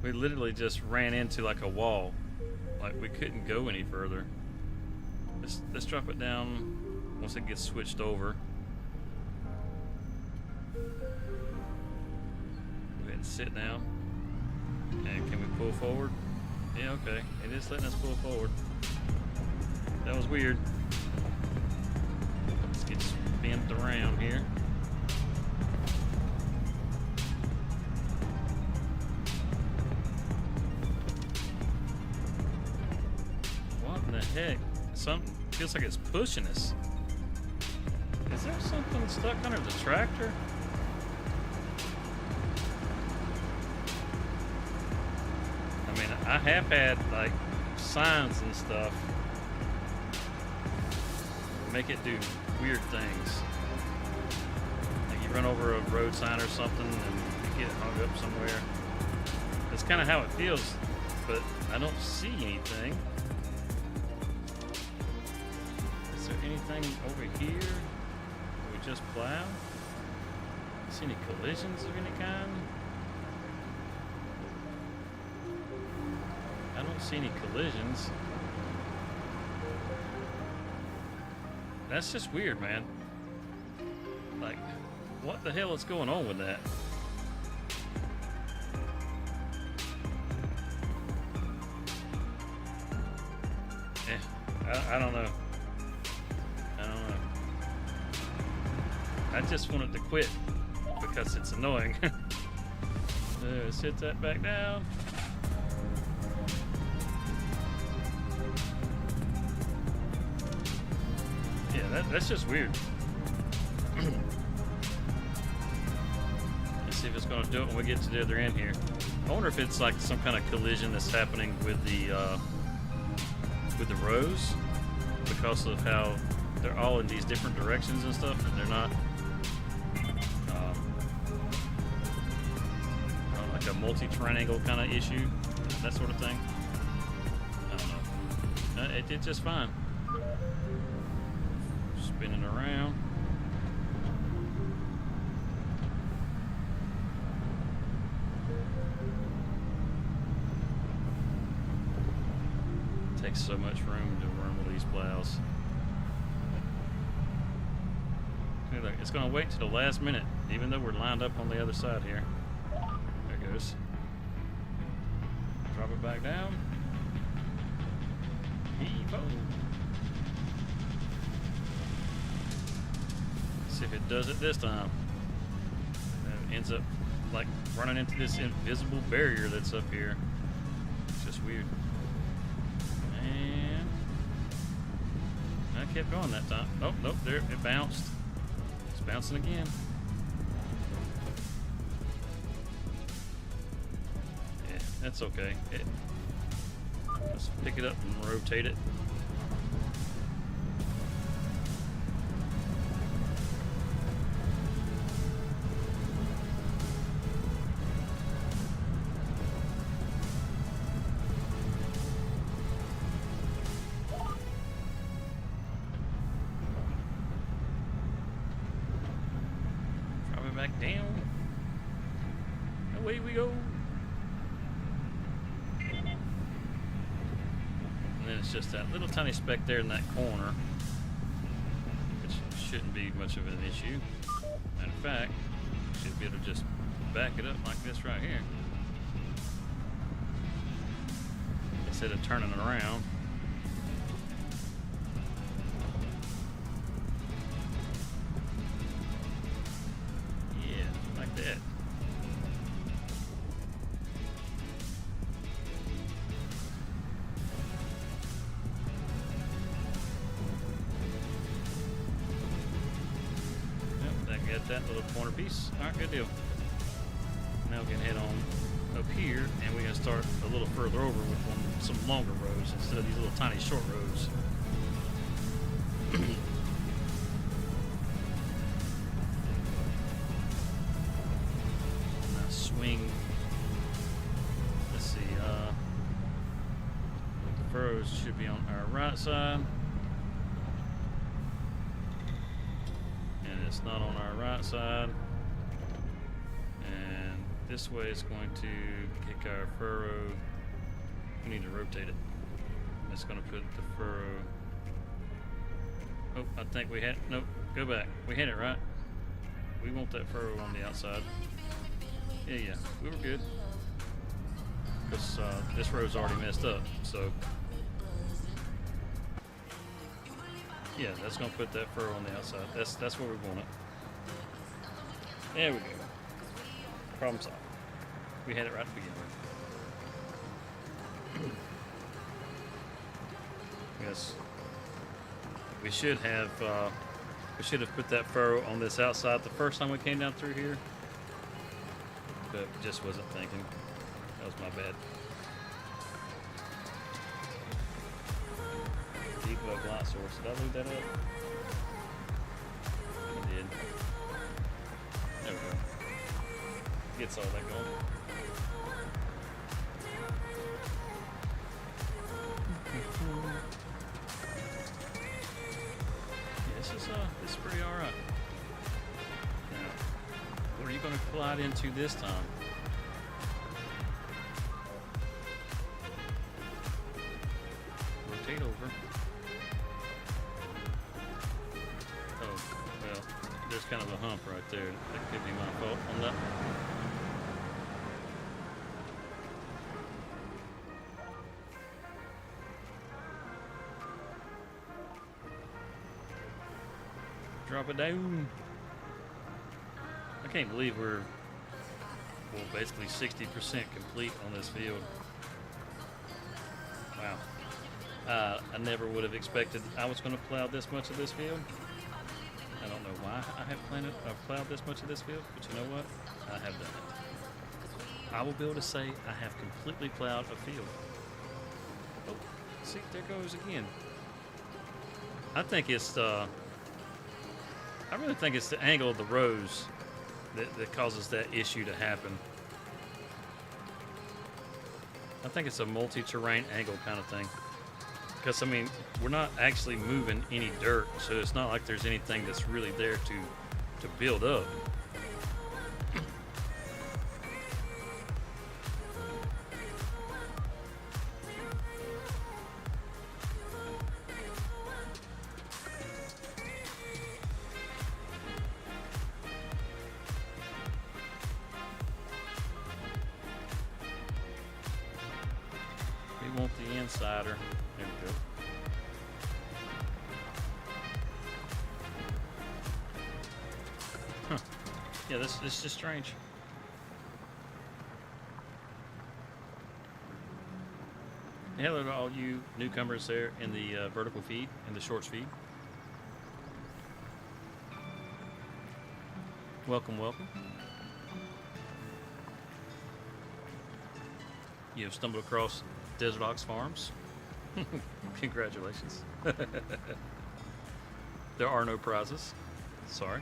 We literally just ran into like a wall. Like we couldn't go any further. Let's drop it down once it gets switched over. Go ahead and sit down. And can we pull forward? Yeah, okay. It is letting us pull forward. That was weird. Let's get spun around here. What in the heck? Something feels like it's pushing us. Is there something stuck under the tractor? I have had like signs and stuff make it do weird things. Like you run over a road sign or something and you get hung up somewhere. That's kind of how it feels, but I don't see anything. Is there anything over here? We just plow? See any collisions of any kind? I don't see any collisions. That's just weird, man. Like, what the hell is going on with that? I don't know. I just want it to quit because it's annoying. Let's hit that back down. Yeah, that's just weird. Let's see if it's going to do it when we get to the other end here. I wonder if it's like some kind of collision that's happening with the rows because of how they're all in these different directions and stuff, and they're not like a multi-triangle kind of issue, that sort of thing. I don't know. It did just fine. Spinning around. Takes so much room to run with these plows. Hey, look, it's going to wait to the last minute, even though we're lined up on the other side here. There it goes. Drop it back down. Heave-ho. See if it does it this time. And it ends up like running into this invisible barrier that's up here. It's just weird. And I kept going that time. Oh, nope, there it bounced. It's bouncing again. Yeah, that's okay. Let's pick it up and rotate it. Back down. Away we go. And then then it's just that little tiny speck there in that corner, which shouldn't be much of an issue. Matter of fact, should be able to just back it up like this right here instead of turning it around. Yeah, like that. Got that little corner piece. Alright, good deal. Now we can head on up here and we're going to start a little further over with some longer rows instead of these little tiny short rows. Now swing. Let's see. The furrows should be on our right side. It's not on our right side, and this way it's going to kick our furrow. We need to rotate it. It's going to put the furrow. Oh, I think we had. Nope, go back. We had it right. We want that furrow on the outside. Yeah, we were good. Because this row's already messed up, so. Yeah, that's going to put that furrow on the outside. That's where we want it. There we go. Problem solved. We had it right to begin with. Yes. We should have put that furrow on this outside the first time we came down through here. But just wasn't thinking. That was my bad. Light source. Did I leave that up? I did. There we go. Gets all that going. Yeah, this is pretty alright. Now, what are you going to glide into this time? Rotate over. There's kind of a hump right there. That could be my fault on that. Drop it down. I can't believe we're basically 60% complete on this field. Wow. I never would have expected I was going to plow this much of this field. I don't know why I have plowed this much of this field, but you know what? I have done it. I will be able to say I have completely plowed a field. Oh, see, there goes again. I think it's I really think it's the angle of the rows that causes that issue to happen. I think it's a multi-terrain angle kind of thing. Because, I mean, we're not actually moving any dirt, so it's not like there's anything that's really there to build up. We want the insider. There we go. Huh. Yeah, this is just strange. Hello to all you newcomers there in the vertical feed, in the shorts feed. Welcome, welcome. You have stumbled across Desert Ox Farms. Congratulations. There are no prizes. Sorry.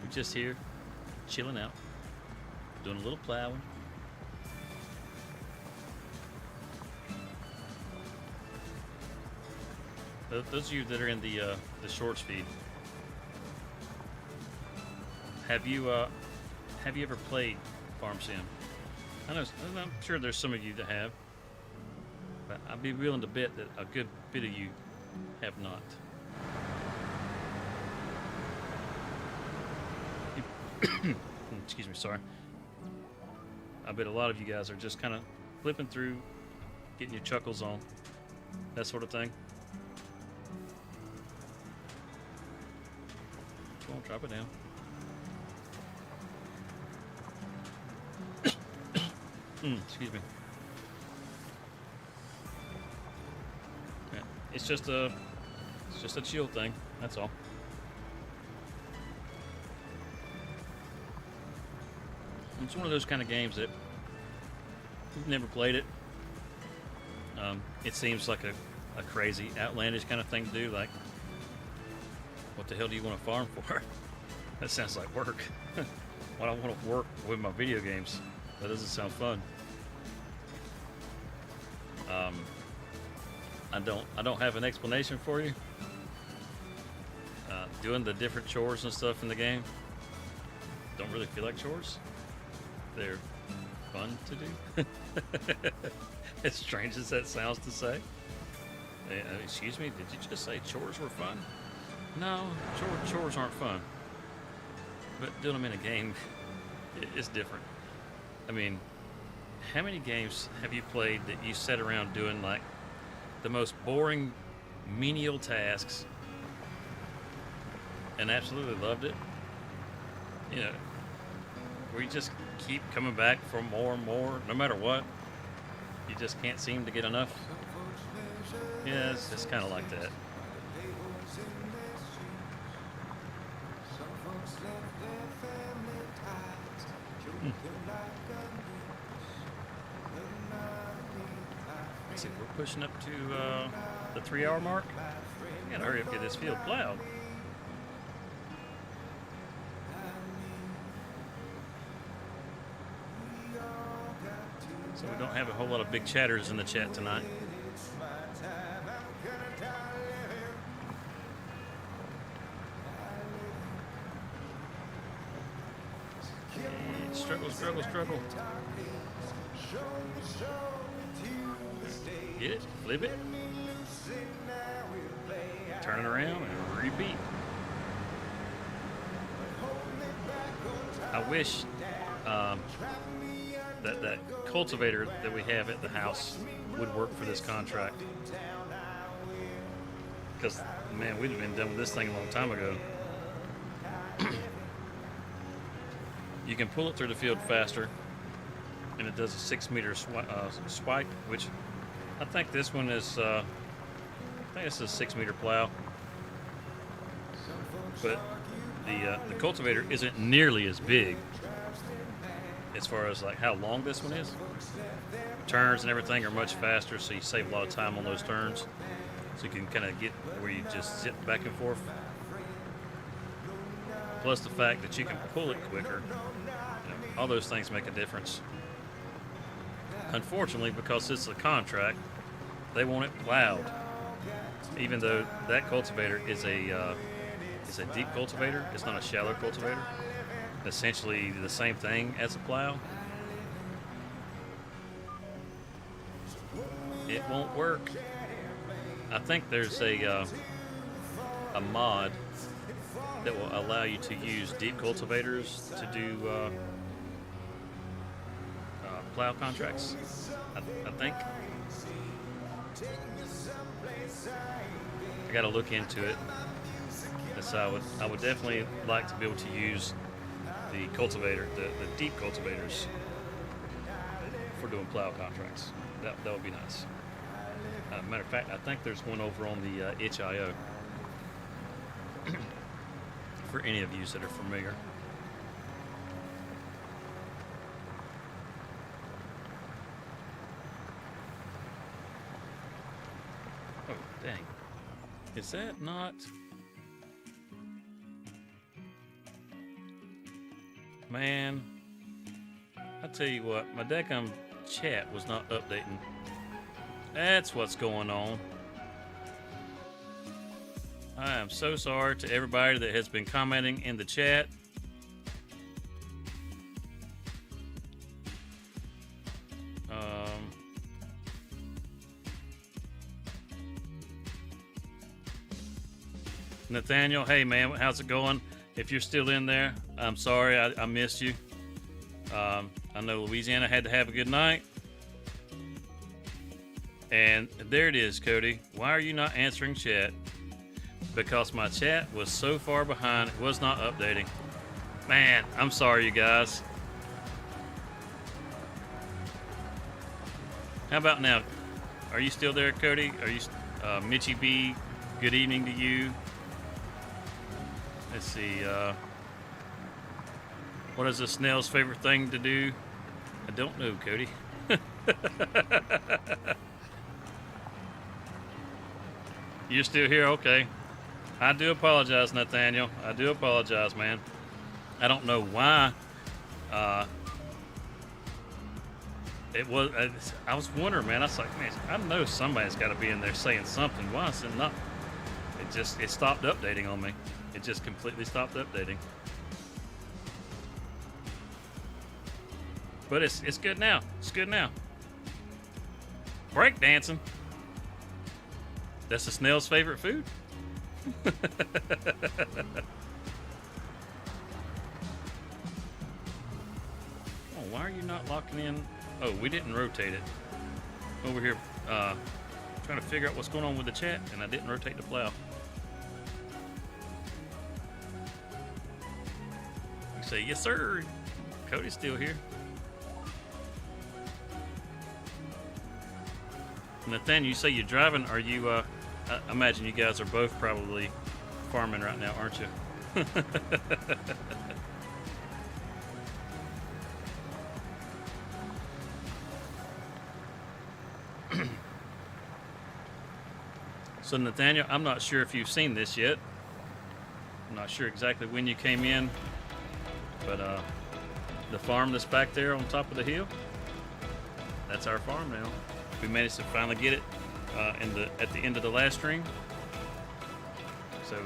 We're just here, chilling out, doing a little plowing. Those of you that are in the shorts feed, have you ever played Farm Sim? I'm sure there's some of you that have. But I'd be willing to bet that a good bit of you have not. Excuse me, sorry. I bet a lot of you guys are just kind of flipping through, getting your chuckles on, that sort of thing. Come on, drop it down. Excuse me. Yeah, it's just a chill thing. That's all. It's one of those kind of games that you've never played it. It seems like a crazy, outlandish kind of thing to do. Like, what the hell do you want to farm for? That sounds like work. Why do I want to work with my video games? That doesn't sound fun. I don't have an explanation for you. Doing the different chores and stuff in the game don't really feel like chores. They're fun to do. As strange as that sounds to say. Excuse me, did you just say chores were fun? No, chores aren't fun. But doing them in a game is different. I mean, how many games have you played that you sat around doing like the most boring menial tasks and absolutely loved it? You know, where you just keep coming back for more and more, no matter what. You just can't seem to get enough. Yeah, it's just kind of like that. Let's see, we're pushing up to the 3-hour mark. We gotta hurry up and get this field plowed. So we don't have a whole lot of big chatters in the chat tonight. And struggle. Get it, flip it, turn it around and repeat. I wish that cultivator that we have at the house would work for this contract, because man, we'd have been done with this thing a long time ago. You can pull it through the field faster, and it does a 6-meter swipe, which I think this one is I think it's a 6-meter plow, but the cultivator isn't nearly as big as far as like how long this one is. Turns and everything are much faster, so you save a lot of time on those turns. So you can kind of get where you just sit back and forth. Plus the fact that you can pull it quicker. You know, all those things make a difference. Unfortunately, because it's a contract, they want it plowed. Even though that cultivator is a deep cultivator, it's not a shallow cultivator. Essentially the same thing as a plow. It won't work. I think there's a mod that will allow you to use deep cultivators to do plow contracts. I think. I got to look into it. So I would definitely like to be able to use the cultivator, the deep cultivators, for doing plow contracts. That would be nice. Matter of fact, I think there's one over on the itch.io for any of you that are familiar. Oh, dang. Is that not... Man, I tell you what, my daggum chat was not updating. That's what's going on. I am so sorry to everybody that has been commenting in the chat. Nathaniel, hey man, how's it going? If you're still in there, I'm sorry, I missed you. I know Louisiana had to have a good night. And there it is, Cody. Why are you not answering chat? Because my chat was so far behind, it was not updating. Man, I'm sorry, you guys. How about now? Are you still there, Cody? Are you, Mitchy B? Good evening to you. Let's see. What is a snail's favorite thing to do? I don't know, Cody. You're still here? Okay. I do apologize, Nathaniel. I do apologize, man. I don't know why. It was. I was wondering, man. I was like, man, I know somebody's got to be in there saying something. Why is it not? It stopped updating on me. It just completely stopped updating. But it's good now. It's good now. Break dancing. That's a snail's favorite food. Oh, why are you not locking in? Oh, we didn't rotate it. Over here, trying to figure out what's going on with the chat, and I didn't rotate the plow. You say, yes, sir. Cody's still here. Nathan, you say you're driving. Are you, I imagine you guys are both probably farming right now, aren't you? So Nathaniel, I'm not sure if you've seen this yet. I'm not sure exactly when you came in, but the farm that's back there on top of the hill, that's our farm now. We managed to finally get it at the end of the last stream. So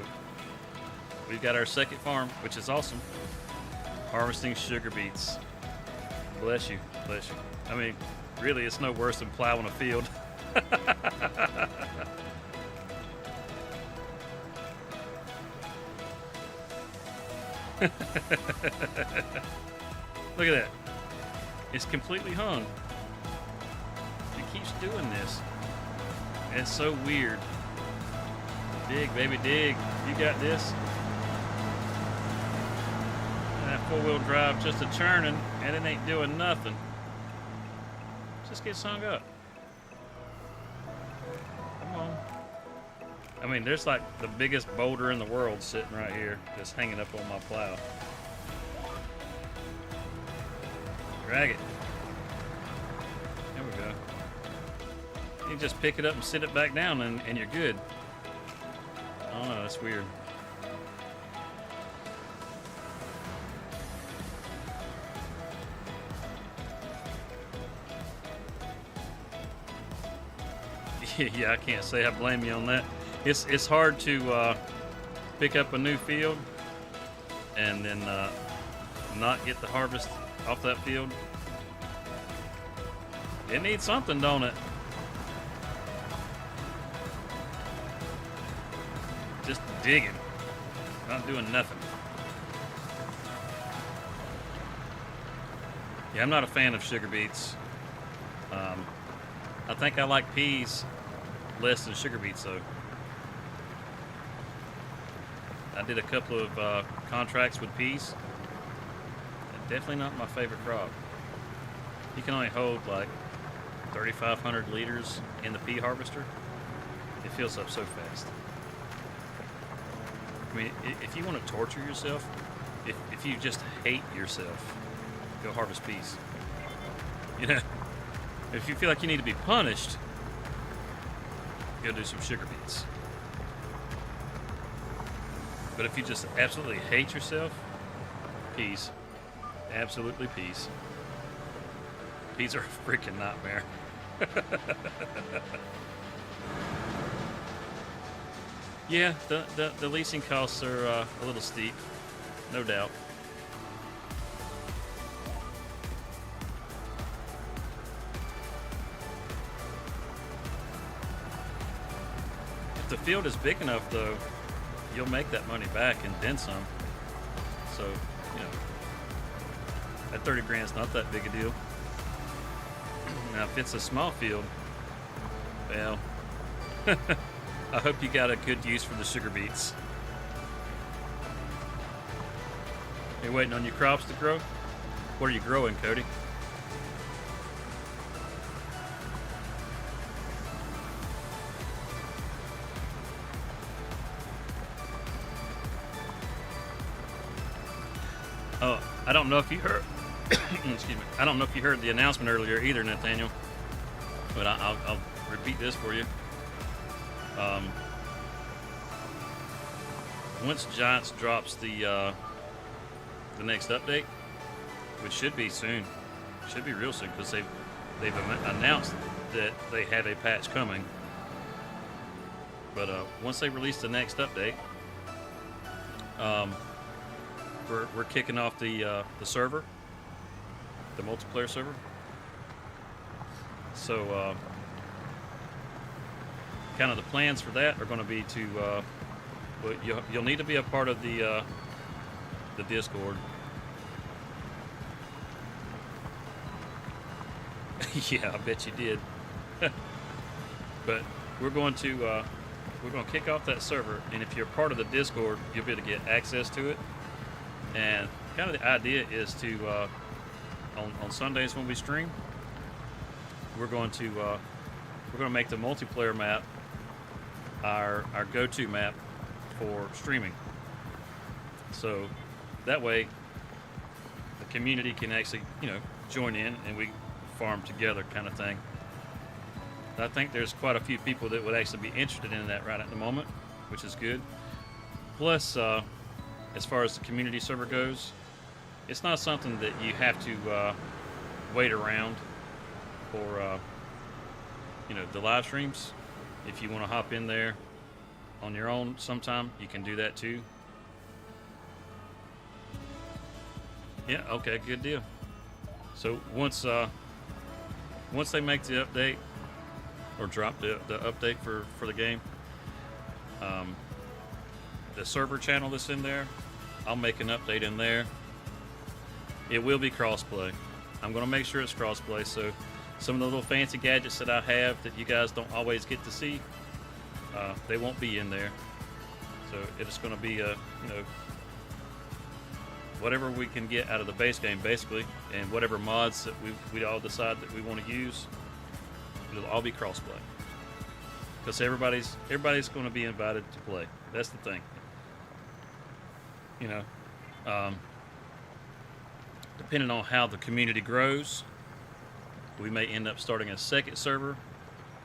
we've got our second farm, which is awesome. Harvesting sugar beets. Bless you, bless you. I mean, really, it's no worse than plowing a field. Look at that. It's completely hung. It keeps doing this. It's so weird. Dig, baby, dig. You got this. And that four-wheel drive just a churning, and it ain't doing nothing. Just gets hung up. Come on. I mean, there's like the biggest boulder in the world sitting right here, just hanging up on my plow. Drag it. There we go. You just pick it up and sit it back down, and you're good. I don't know, that's weird. Yeah, I can't say I blame you on that. It's hard to pick up a new field and then not get the harvest off that field. It needs something, don't it? Just digging, not doing nothing. Yeah, I'm not a fan of sugar beets. I think I like peas less than sugar beets, though. I did a couple of contracts with peas. Definitely not my favorite crop. You can only hold like 3,500 liters in the pea harvester. It fills up so fast. I mean, if you want to torture yourself, if you just hate yourself, go harvest peas. You know, if you feel like you need to be punished, go do some sugar beets. But if you just absolutely hate yourself, peas. Absolutely peas. Peas are a freaking nightmare. Yeah, the leasing costs are a little steep, no doubt. If the field is big enough, though, you'll make that money back and then some. So, you know, that 30 grand is not that big a deal. Now, if it's a small field, well, I hope you got a good use for the sugar beets. You waiting on your crops to grow? What are you growing, Cody? Oh, I don't know if you heard. Excuse me. I don't know if you heard the announcement earlier either, Nathaniel. But I'll repeat this for you. Once Giants drops the next update, which should be soon, should be real soon, because they've announced that they have a patch coming. But once they release the next update, we're kicking off the server, the multiplayer server. So kind of the plans for that are going to be to well, you'll need to be a part of the Discord. Yeah, I bet you did. But we're going to kick off that server, and if you're part of the Discord, you'll be able to get access to it. And kind of the idea is to on Sundays when we stream, we're going to make the multiplayer map our go-to map for streaming. So that way the community can actually, you know, join in and we farm together, kind of thing. I think there's quite a few people that would actually be interested in that right at the moment, which is good. Plus, as far as the community server goes, it's not something that you have to wait around for, you know, the live streams. If you want to hop in there on your own sometime, you can do that too. Yeah, okay, good deal. So once they make the update or drop the update for the game, the server channel that's in there, I'll make an update in there. It will be crossplay. I'm going to make sure it's crossplay, so some of the little fancy gadgets that I have that you guys don't always get to see, they won't be in there. So it's going to be you know, whatever we can get out of the base game, basically, and whatever mods that we all decide that we want to use, it'll all be crossplay. Because everybody's going to be invited to play. That's the thing. You know, depending on how the community grows, we may end up starting a second server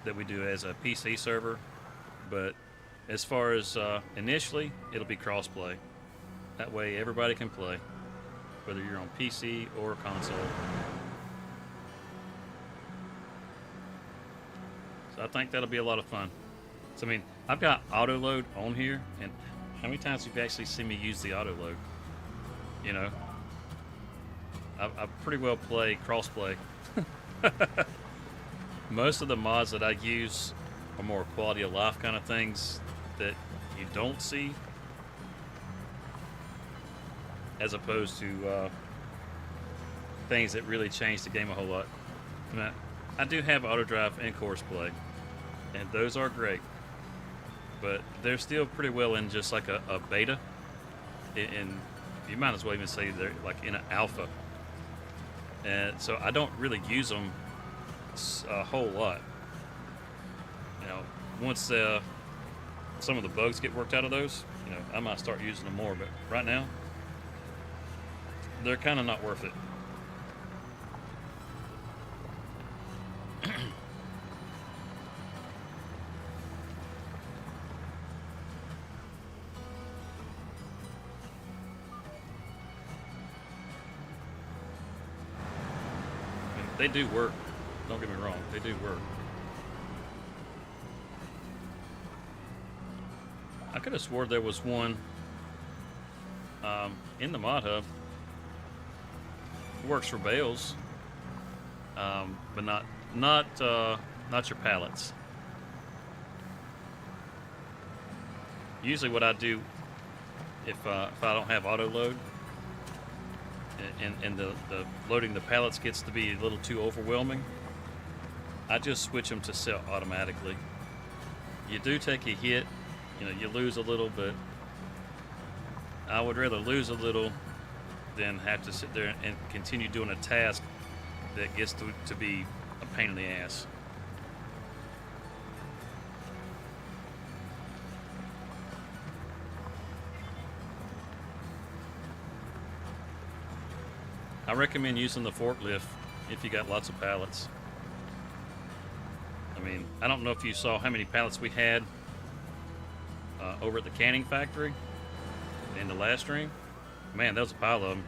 that we do as a PC server. But as far as initially, it'll be crossplay. That way everybody can play, whether you're on PC or console. So I think that'll be a lot of fun. So I mean, I've got auto load on here, and how many times have you actually seen me use the auto load? You know, I pretty well play crossplay. Most of the mods that I use are more quality of life kind of things that you don't see, as opposed to things that really change the game a whole lot. Now, I do have auto drive and course play, and those are great, but they're still pretty well in just like a beta, and you might as well even say they're like in an alpha. And so I don't really use them a whole lot. You know, once some of the bugs get worked out of those, you know, I might start using them more. But right now, they're kind of not worth it. They do work. Don't get me wrong. They do work. I could have swore there was one in the mod hub. It works for bales, but not your pallets. Usually, what I do if I don't have auto load, and the loading the pallets gets to be a little too overwhelming, I just switch them to set automatically. You do take a hit, you lose a little, but I would rather lose a little than have to sit there and continue doing a task that gets to be a pain in the ass. I recommend using the forklift if you got lots of pallets. I mean, I don't know if you saw how many pallets we had over at the canning factory in the last stream. Man, that was a pile of them.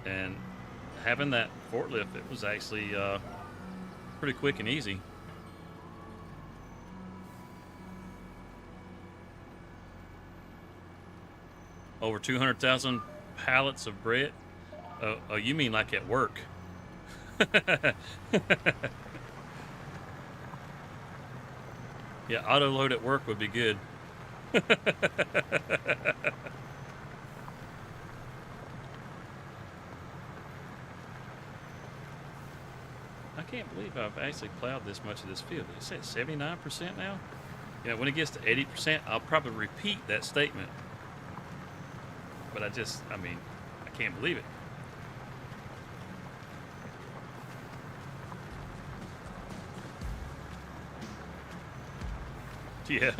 And having that forklift, it was actually pretty quick and easy. Over 200,000 pallets of bread. Oh, you mean like at work? Yeah, auto load at work would be good. I can't believe I've actually plowed this much of this field. It's at 79% now. When it gets to 80%, I'll probably repeat that statement. But I can't believe it. Yeah.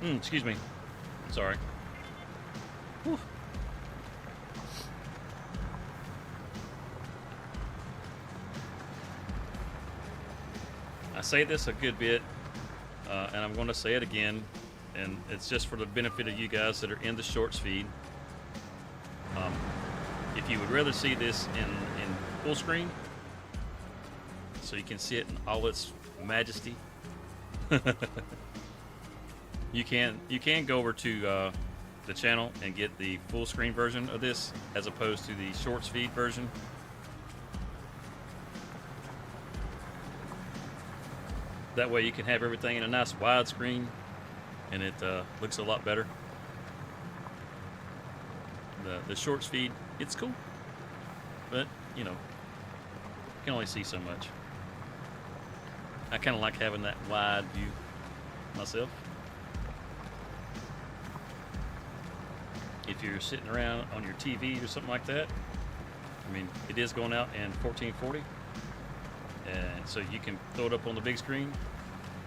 Excuse me. Sorry. Whew. I say this a good bit, and I'm going to say it again, and it's just for the benefit of you guys that are in the shorts feed. If you would rather see this in full screen, so you can see it in all its majesty, you can go over to the channel and get the full screen version of this as opposed to the shorts feed version. That way you can have everything in a nice widescreen, and it looks a lot better. The shorts feed, it's cool, but you can only see so much. I kind of like having that wide view myself. If you're sitting around on your TV or something like that, it is going out in 1440, and so you can throw it up on the big screen,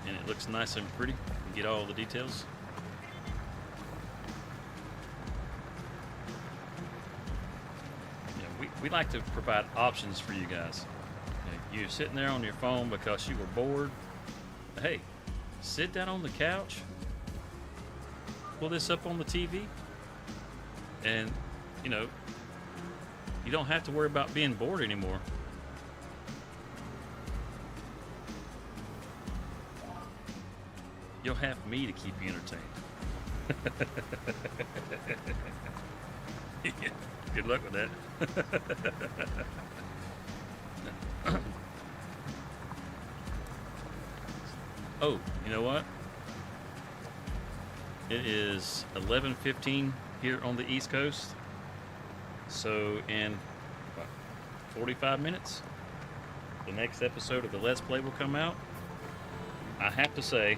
and it looks nice and pretty. You get all the details. We like to provide options for you guys. You're sitting there on your phone because you were bored. Hey, sit down on the couch, pull this up on the TV, and you don't have to worry about being bored anymore. You'll have me to keep you entertained. Yeah, good luck with that. Oh, you know what? It is 11:15 here on the East Coast. So in 45 minutes, the next episode of the Let's Play will come out. I have to say,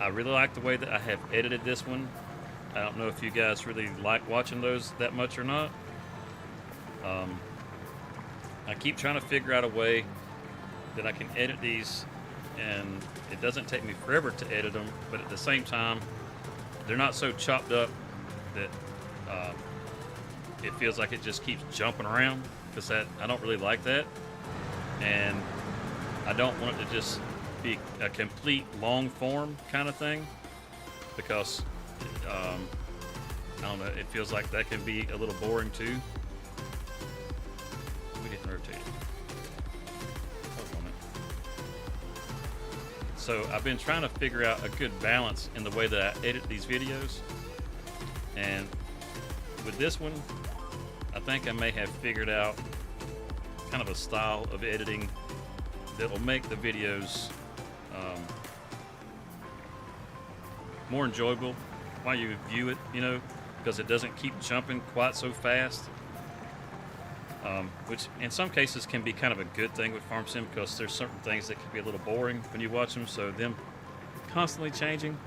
I really like the way that I have edited this one. I don't know if you guys really like watching those that much or not. I keep trying to figure out a way that I can edit these, and it doesn't take me forever to edit them, but at the same time, they're not so chopped up that it feels like it just keeps jumping around, because I don't really like that, and I don't want it to just be a complete long form kind of thing, because I don't know, it feels like that can be a little boring too. We didn't rotate it. Hold on it. So I've been trying to figure out a good balance in the way that I edit these videos, and with this one I think I may have figured out kind of a style of editing that will make the videos more enjoyable while you view it, you know, because it doesn't keep jumping quite so fast. Which in some cases can be kind of a good thing with farm sim, because there's certain things that can be a little boring when you watch them. So them constantly changing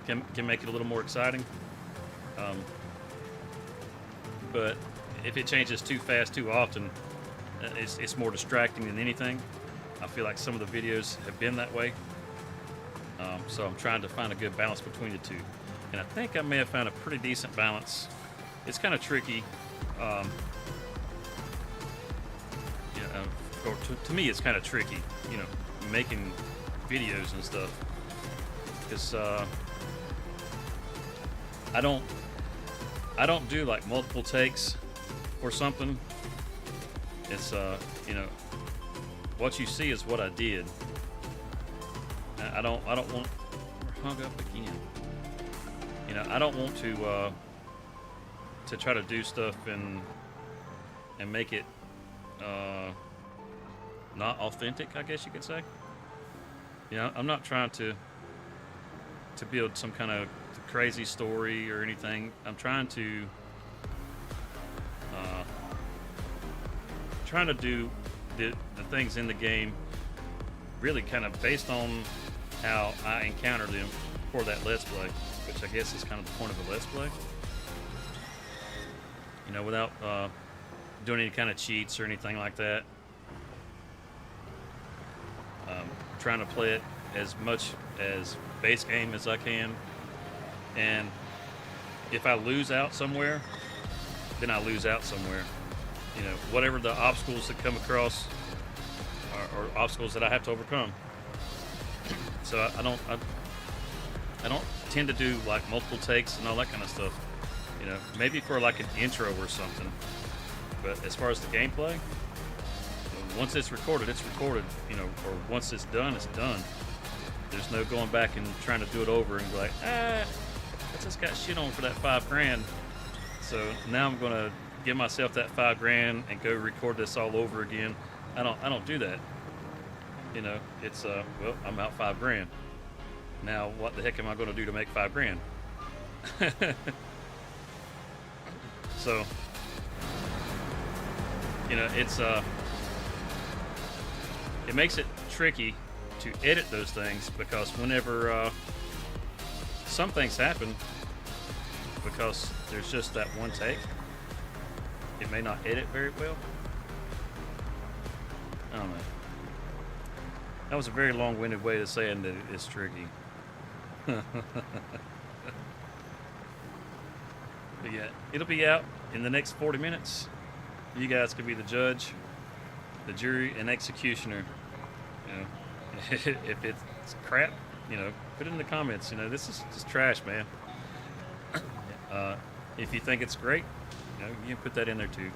can make it a little more exciting. But if it changes too fast too often, it's more distracting than anything. I feel like some of the videos have been that way. So I'm trying to find a good balance between the two. And I think I may have found a pretty decent balance. It's kind of tricky. Or to me, it's kind of tricky, you know, making videos and stuff. Because I don't do like multiple takes or something. It's you know, what you see is what I did. I don't want. We're hung up again. You know, I don't want to try to do stuff and make it not authentic, I guess you could say. You know, I'm not trying to build some kind of crazy story or anything. I'm trying to do the things in the game really kind of based on how I encounter them for that Let's Play, which I guess is kind of the point of a Let's Play. You know, without doing any kind of cheats or anything like that. Trying to play it as much as base game as I can, and if I lose out somewhere, then I lose out somewhere. You know, whatever the obstacles that come across are obstacles that I have to overcome. So I don't tend to do like multiple takes and all that kind of stuff. You know, maybe for like an intro or something. But as far as the gameplay, once it's recorded, you know, or once it's done, it's done. There's no going back and trying to do it over and be like, I just got shit on for that $5,000. So now I'm gonna give myself that $5,000 and go record this all over again. I don't do that. You know, it's well, I'm out $5,000. Now what the heck am I gonna do to make $5,000? So, you know, it makes it tricky to edit those things, because whenever some things happen, because there's just that one take, it may not edit very well. I don't know. That was a very long-winded way of saying that it's tricky. But yeah, it'll be out in the next 40 minutes. You guys can be the judge, the jury, and executioner. You know, if it's crap, you know, put it in the comments. You know, this is just trash, man. If you think it's great, you know, you can put that in there too.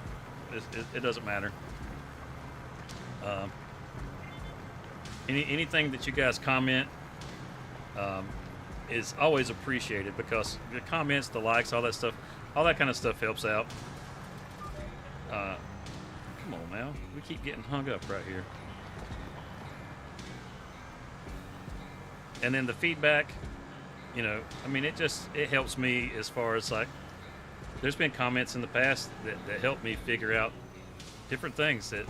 It doesn't matter. Anything that you guys comment is always appreciated, because the comments, the likes, all that stuff, all that kind of stuff helps out. Come on now, we keep getting hung up right here. And then the feedback, you know, I mean, it helps me as far as like, there's been comments in the past that helped me figure out different things that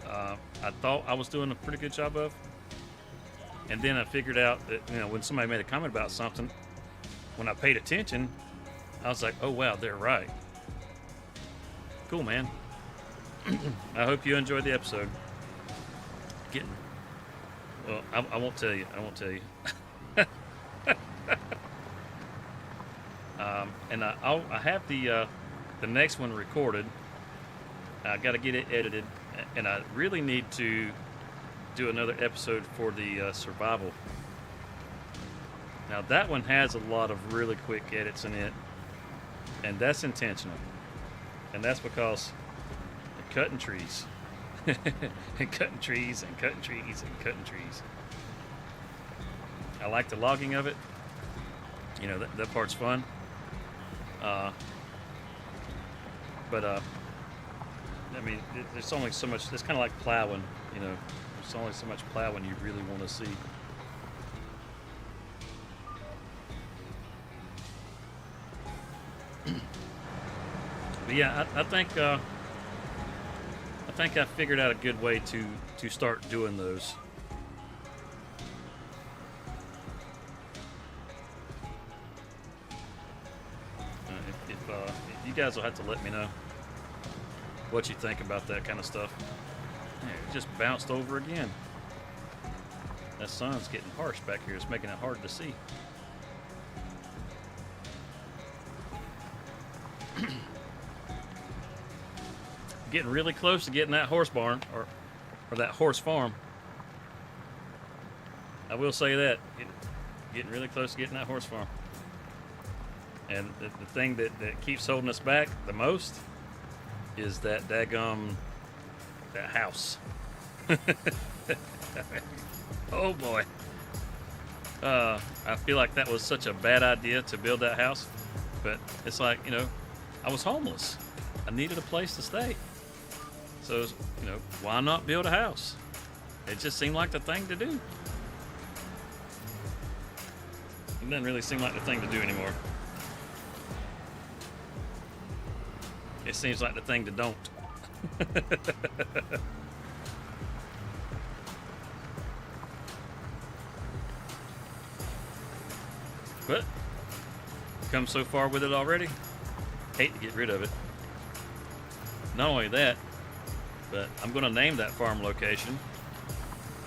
I thought I was doing a pretty good job of. And then I figured out that, you know, when somebody made a comment about something, when I paid attention, I was like, oh wow, they're right. Cool, man. I hope you enjoyed the episode. Well, I won't tell you. I won't tell you. And I have the next one recorded. I got to get it edited, and I really need to do another episode for the survival. Now that one has a lot of really quick edits in it, and that's intentional. And that's because I'm cutting trees. And cutting trees and cutting trees and cutting trees. I like the logging of it. You know, that part's fun. But I mean, there's only so much. It's kind of like plowing. You know, there's only so much plowing you really want to see. But yeah, I think I figured out a good way to start doing those. If you guys will have to let me know what you think about that kind of stuff. Yeah, it just bounced over again. That sun's getting harsh back here. It's making it hard to see. Getting really close to getting that horse barn or that horse farm. I will say that. Getting really close to getting that horse farm. And the thing that keeps holding us back the most is that daggum, that house. Oh boy. I feel like that was such a bad idea to build that house. But it's like, I was homeless. I needed a place to stay. So, why not build a house? It just seemed like the thing to do. It doesn't really seem like the thing to do anymore. It seems like the thing to don't. But, come so far with it already. Hate to get rid of it. Not only that, but I'm going to name that farm location,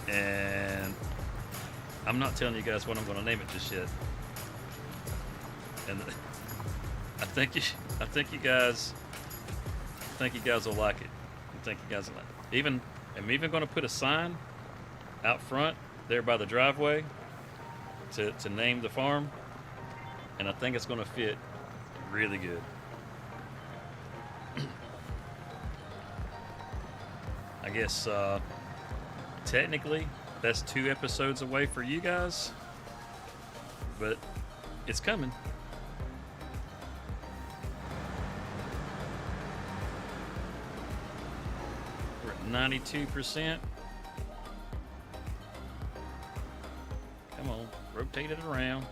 and I'm not telling you guys what I'm going to name it just yet. And I think you guys will like it. I think you guys will like it. I'm even going to put a sign out front there by the driveway to name the farm, and I think it's going to fit really good. I guess technically that's 2 episodes away for you guys, but it's coming. We're at 92%. Come on, rotate it around.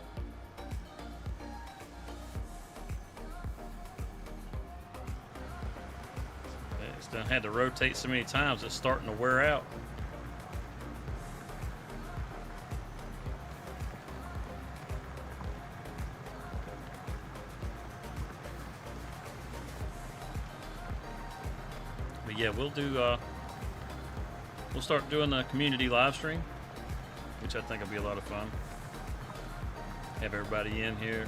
Done had to rotate so many times it's starting to wear out. But yeah, we'll start doing a community live stream, which I think will be a lot of fun. Have everybody in here.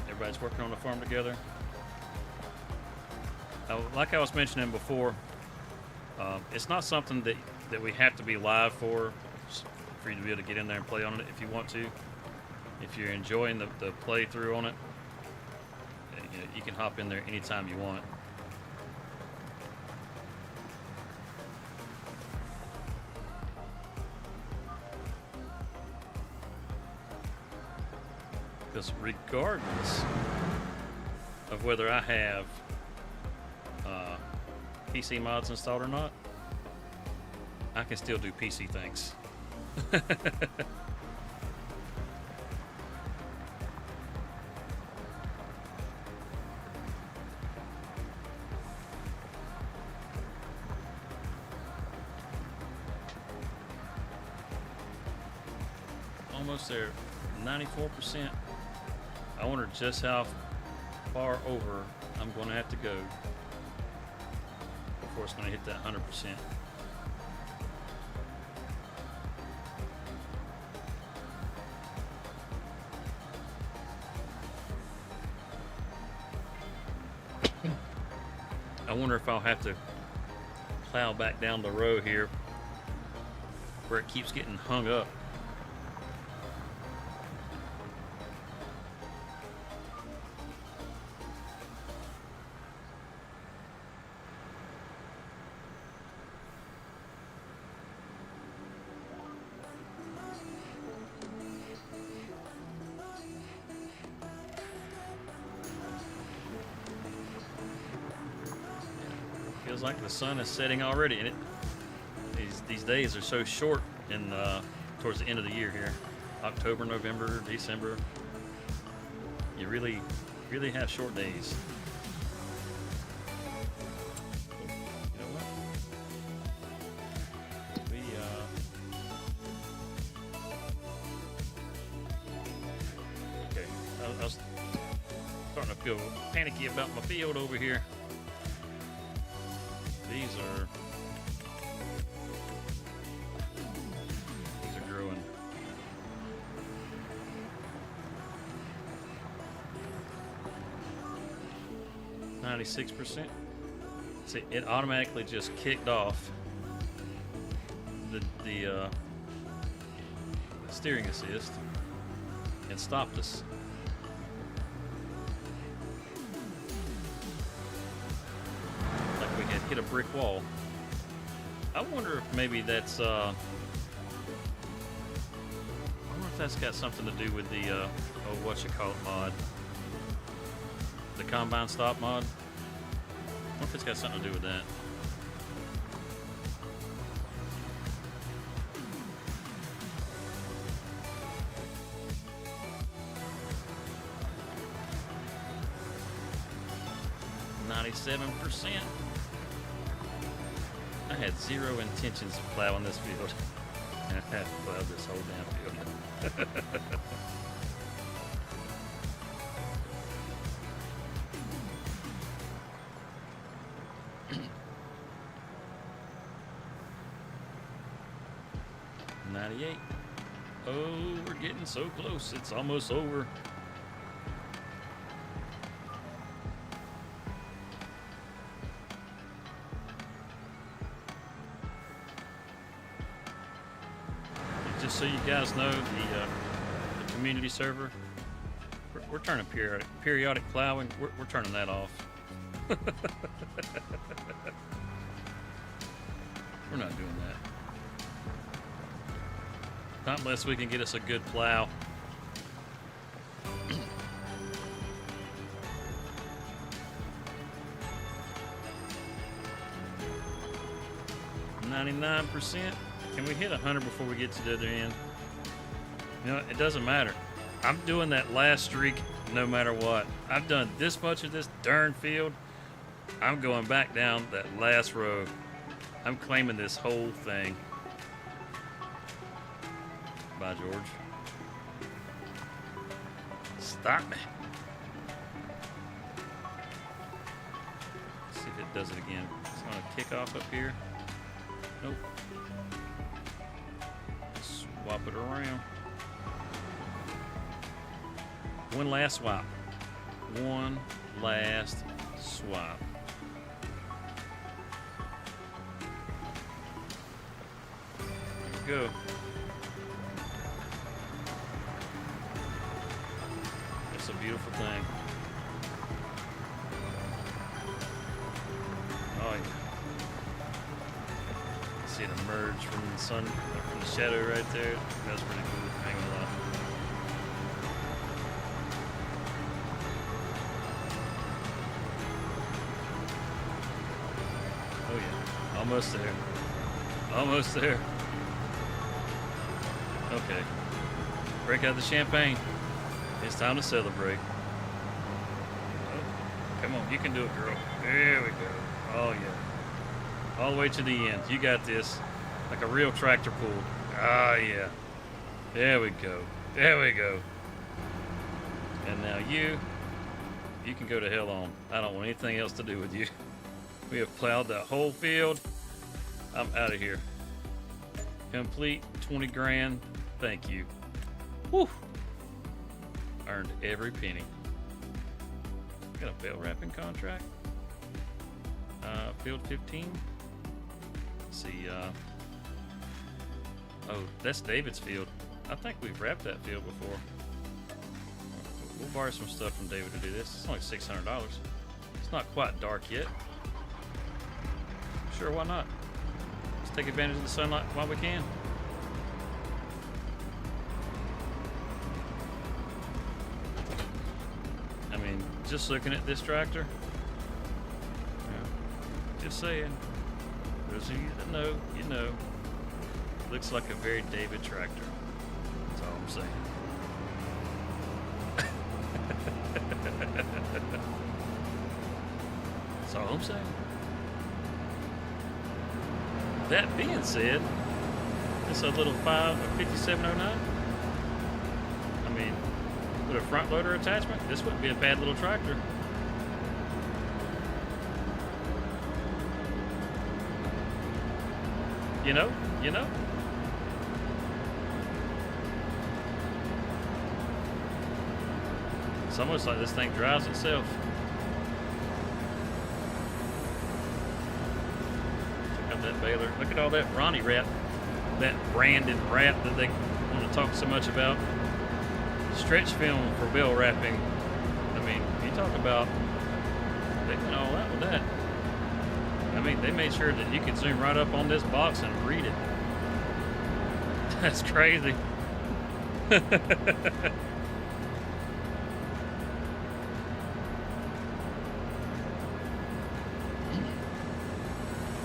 Everybody's working on the farm together. Like I was mentioning before, it's not something that we have to be live for you to be able to get in there and play on it if you want to. If you're enjoying the playthrough on it, you can hop in there anytime you want. Because regardless of whether I have PC mods installed or not, I can still do PC things. Almost there, 94%. I wonder just how far over I'm going to have to go before it's going to hit that 100%. I wonder if I'll have to plow back down the row here where it keeps getting hung up. Feels like the sun is setting already, and these days are so short in towards the end of the year here. October, November, December. You really have short days. I was starting to feel panicky about my field over here. These are growing. %. See, it automatically just kicked off the steering assist and stopped us. Like we had hit a brick wall. I wonder if maybe that's I wonder if that's got something to do with the mod. The combine stop mod. I wonder if it's got something to do with that. %. I had zero intentions of plowing this field. I had plowed this whole damn field. $98. Oh, we're getting so close. It's almost over. Just so you guys know, the community server, we're turning periodic plowing. We're turning that off. We're not doing that. Not unless we can get us a good plow. %. Can we hit 100 before we get to the other end? You know, it doesn't matter. I'm doing that last streak no matter what. I've done this much of this darn field. I'm going back down that last row. I'm claiming this whole thing. Bye, George. Stop me. Let's see if it does it again. It's going to kick off up here. Nope. Swap it around. One last swap. One last swap. There we go. It's a beautiful thing. Oh yeah. See it emerge from the sun, from the shadow right there. That's pretty cool. I ain't gonna lie. Oh yeah, almost there. Almost there. Okay. Break out the champagne. It's time to celebrate. Oh, come on, you can do it, girl. There we go. Oh yeah. All the way to the end. You got this. Like a real tractor pull. Ah, yeah. There we go. There we go. And now you can go to hell on. I don't want anything else to do with you. We have plowed that whole field. I'm out of here. Complete 20 grand. Thank you. Whew. Earned every penny. Got a bale wrapping contract. Field 15. Let's see, oh, that's David's field. I think we've wrapped that field before. We'll borrow some stuff from David to do this. It's only $600. It's not quite dark yet. Sure, why not? Let's take advantage of the sunlight while we can. I mean, just looking at this tractor, just saying, those of you that know, you know, looks like a very David tractor. That's all I'm saying. That's all I'm saying. That being said, it's a little 5709. I mean, with a front loader attachment, this wouldn't be a bad little tractor. You know? It's almost like this thing drives itself. Check out that baler. Look at all that Ronnie wrap, that branded wrap that they want to talk so much about. Stretch film for bale wrapping. I mean, you talk about, they went all out with that. I mean, they made sure that you could zoom right up on this box and read it. That's crazy. We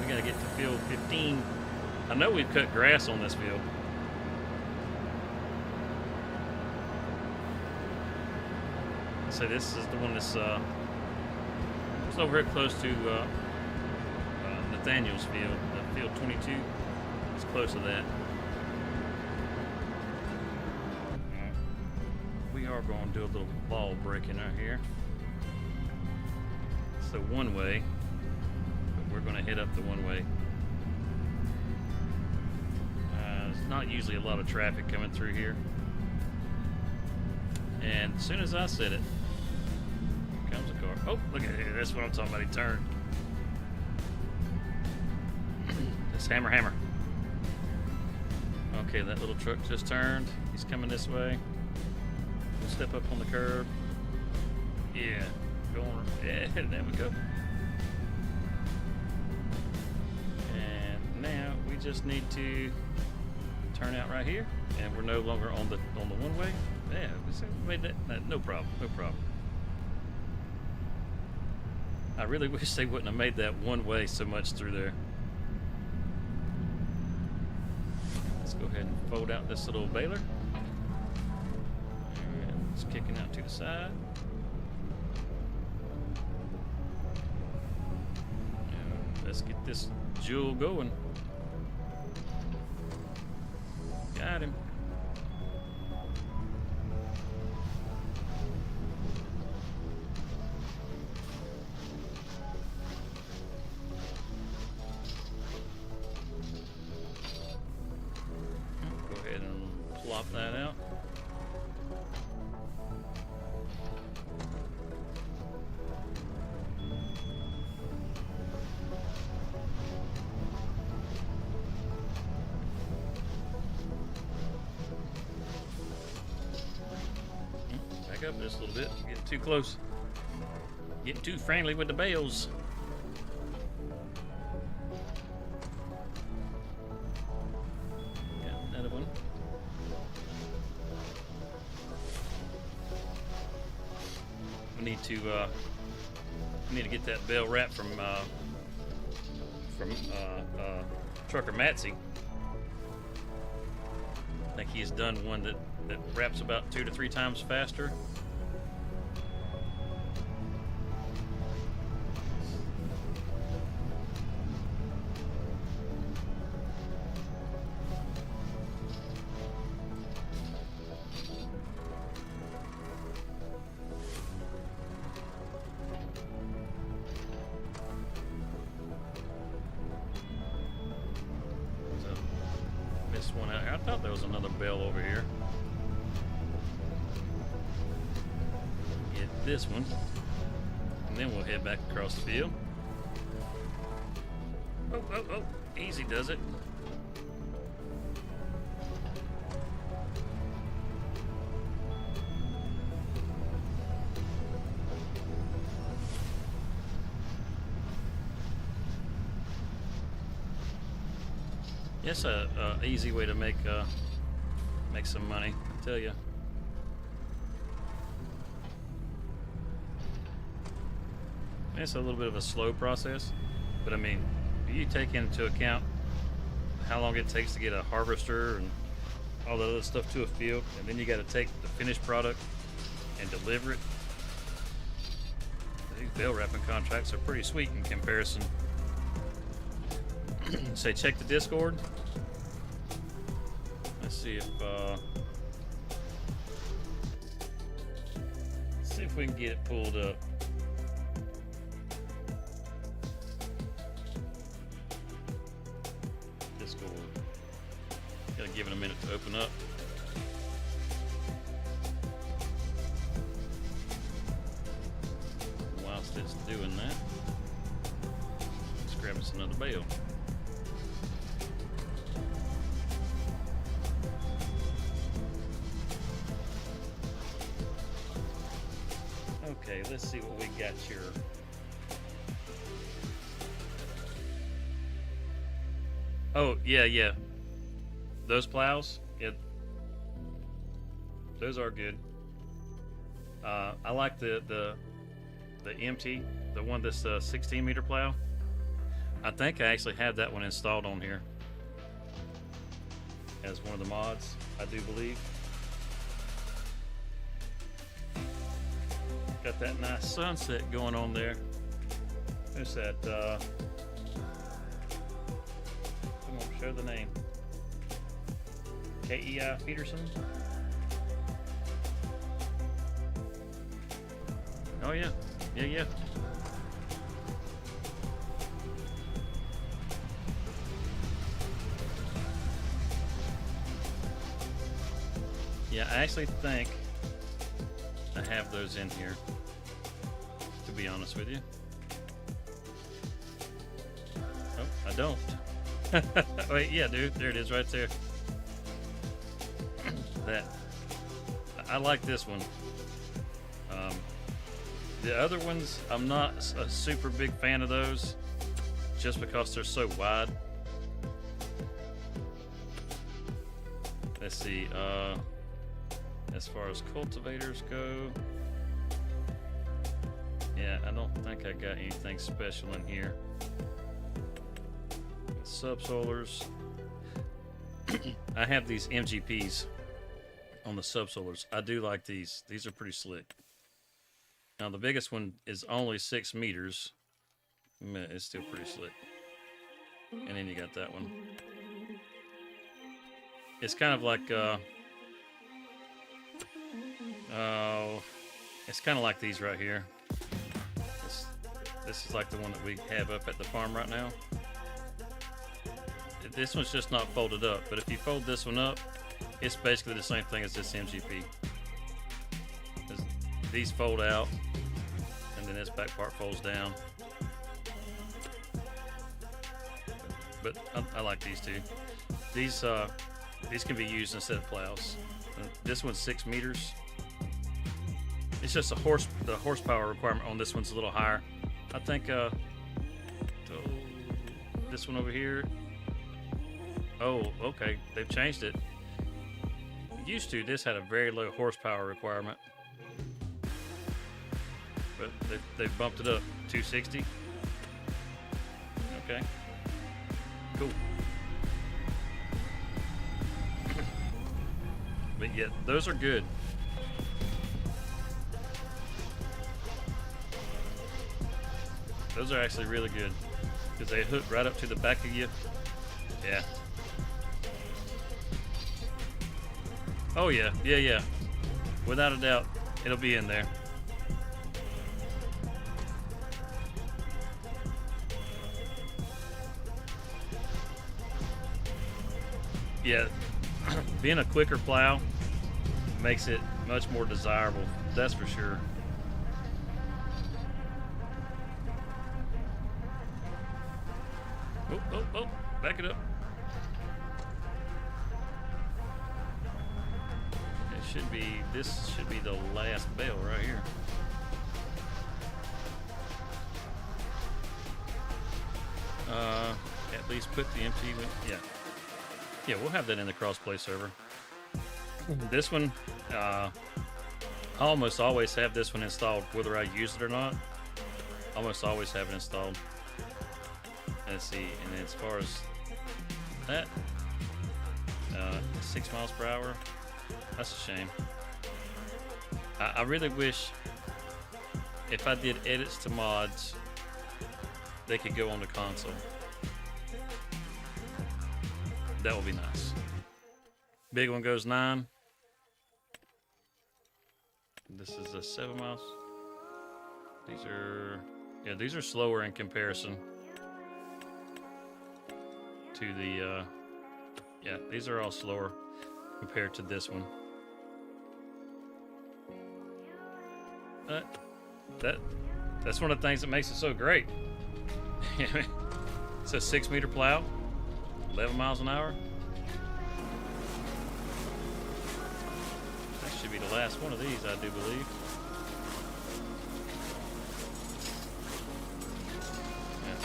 gotta get to field 15. I know we've cut grass on this field. So this is the one that's it's over here close to Nathaniel's field, field 22. It's close to that. We are going to do a little ball breaking right here. It's the one way, but we're going to head up the one way. There's not usually a lot of traffic coming through here. And as soon as I said it, here comes a car. Oh, look at it. That's what I'm talking about. He turned. This hammer. Okay, that little truck just turned. He's coming this way. We'll step up on the curb. Yeah, yeah, there we go. And now we just need to turn out right here, and we're no longer on the one way. Yeah, we made that. No problem. I really wish they wouldn't have made that one way so much through there. Let's go ahead and fold out this little baler. And it's kicking out to the side. And let's get this jewel going. Got him. Plop that out. Back up just a little bit. Getting too close. Getting too friendly with the bales. Got another one. We need to get that bale wrap from Trucker Matsy. I think he's done one that wraps about 2 to 3 times faster. One out here. I thought there was another bell over here. Get this one, and then we'll head back across the field. Oh, easy does it. It's a easy way to make some money, I tell you. It's a little bit of a slow process, but I mean, you take into account how long it takes to get a harvester and all the other stuff to a field, and then you got to take the finished product and deliver it. These bale wrapping contracts are pretty sweet in comparison. Say, check the Discord. Let's see if See if we can get it pulled up. Discord. Gotta give it a minute to open up. Whilst it's doing that, let's grab us another bale. Okay, let's see what we got here. Oh, yeah. Those plows, yeah, those are good. I like the MT, the one that's 16 meter plow. I think I actually have that one installed on here as one of the mods, I do believe. Got that nice sunset going on there. Who's that? Come on, show the name. KEI Peterson. Oh yeah. Yeah, I actually think I have those in here, to be honest with you. Oh, I don't. Wait, yeah, dude, there it is right there. That, I like this one. The other ones, I'm not a super big fan of those, just because they're so wide. Let's see, as far as cultivators go, yeah, I don't think I got anything special in here. Subsoilers, I have these MGPs on the subsoilers. I do like these. These are pretty slick. Now the biggest one is only 6 meters. It's still pretty slick. And then you got that one. It's kind of like it's kind of like these right here. This is like the one that we have up at the farm right now. This one's just not folded up, but if you fold this one up, it's basically the same thing as this MGP. These fold out, and then this back part folds down. But I like these two. These can be used instead of plows. This one's 6 meters. It's just the horsepower requirement on this one's a little higher. I think this one over here. Oh, okay, they've changed it. Used to, this had a very low horsepower requirement, but they've bumped it up 260. Okay, cool. But yeah, those are good. Those are actually really good because they hook right up to the back of you. Yeah. Oh yeah. Without a doubt, it'll be in there. Yeah, being a quicker plow makes it much more desirable, that's for sure. Oh, back it up. This should be the last bale right here. At least put the empty, yeah, we'll have that in the crossplay server. This one, I almost always have this one installed, whether I use it or not. Almost always have it installed. Let's see, and then as far as that, 6 miles per hour. That's a shame. I really wish if I did edits to mods, they could go on the console. That would be nice. Big one goes 9. This is a 7 miles. These are, yeah, these are slower in comparison to the, yeah, these are all slower compared to this one. That's one of the things that makes it so great. It's a 6-meter plow, 11 miles an hour. That should be the last one of these, I do believe. Yeah.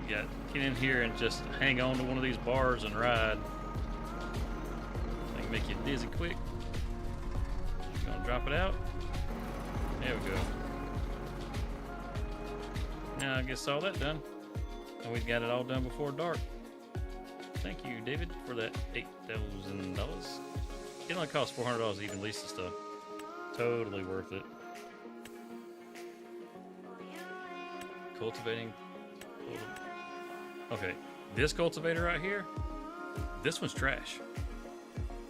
You got get in here and just hang on to one of these bars and ride. I can make you dizzy quick. Gonna drop it out. There we go. Now I guess all that done. And we've got it all done before dark. Thank you, David, for that $8,000. It only costs $400 to even lease the stuff. Totally worth it. Cultivating. Okay, this cultivator right here, this one's trash.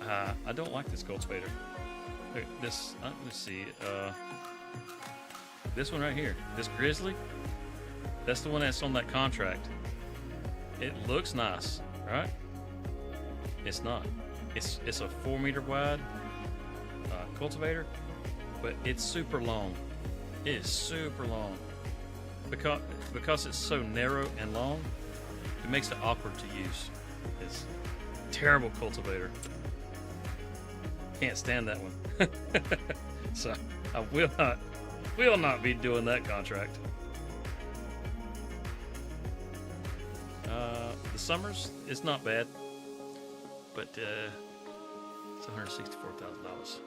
I don't like this cultivator. This, let's see, this one right here, this Grizzly, that's the one that's on that contract. It looks nice, right? It's not. It's a 4-meter wide cultivator, but it's super long. It is super long. Because it's so narrow and long, it makes it awkward to use. It's a terrible cultivator. Can't stand that one. So I will not be doing that contract. The summers, it's not bad, but it's $164,000.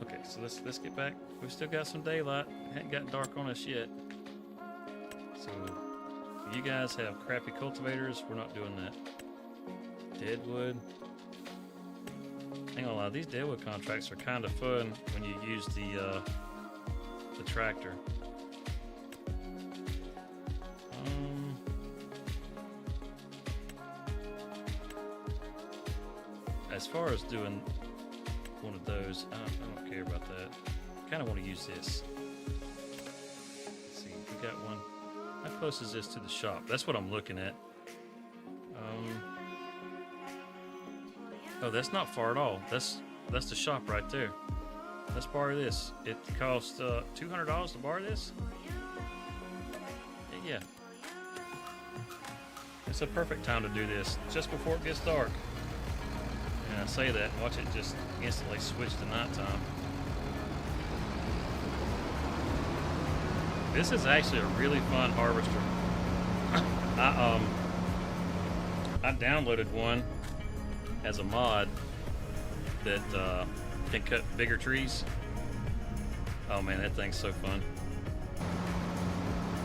Okay, so let's get back. We've still got some daylight. It hadn't gotten dark on us yet. So if you guys have crappy cultivators, we're not doing that. Deadwood. Ain't gonna lie, these deadwood contracts are kind of fun when you use the tractor. As far as doing one of those, I don't care about that. I kind of want to use this. Let's see, we got one. How close is this to the shop? That's what I'm looking at. Oh, that's not far at all. That's the shop right there. Let's borrow this. It costs $200 to borrow this. Yeah. It's a perfect time to do this, just before it gets dark. And I say that, watch it just instantly switch to nighttime. This is actually a really fun harvester. I downloaded one as a mod that can cut bigger trees. Oh man, that thing's so fun.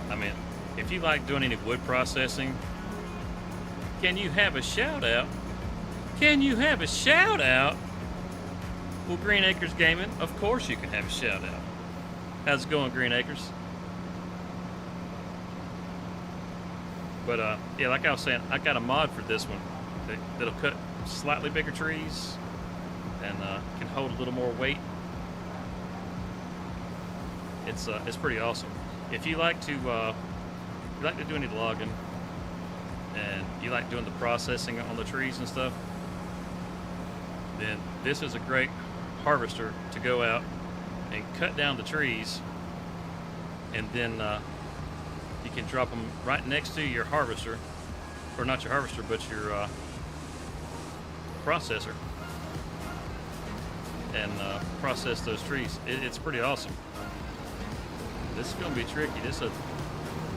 I mean, if you like doing any wood processing, can you have a shout out? Can you have a shout out? Well, Green Acres Gaming, of course you can have a shout out. How's it going, Green Acres? But yeah, like I was saying, I got a mod for this one that'll cut slightly bigger trees and can hold a little more weight. It's pretty awesome. If you like to do any logging and you like doing the processing on the trees and stuff, then this is a great harvester to go out and cut down the trees, and then you can drop them right next to your harvester, or not your harvester, but your processor, and process those trees. It's pretty awesome. This is going to be tricky. This is a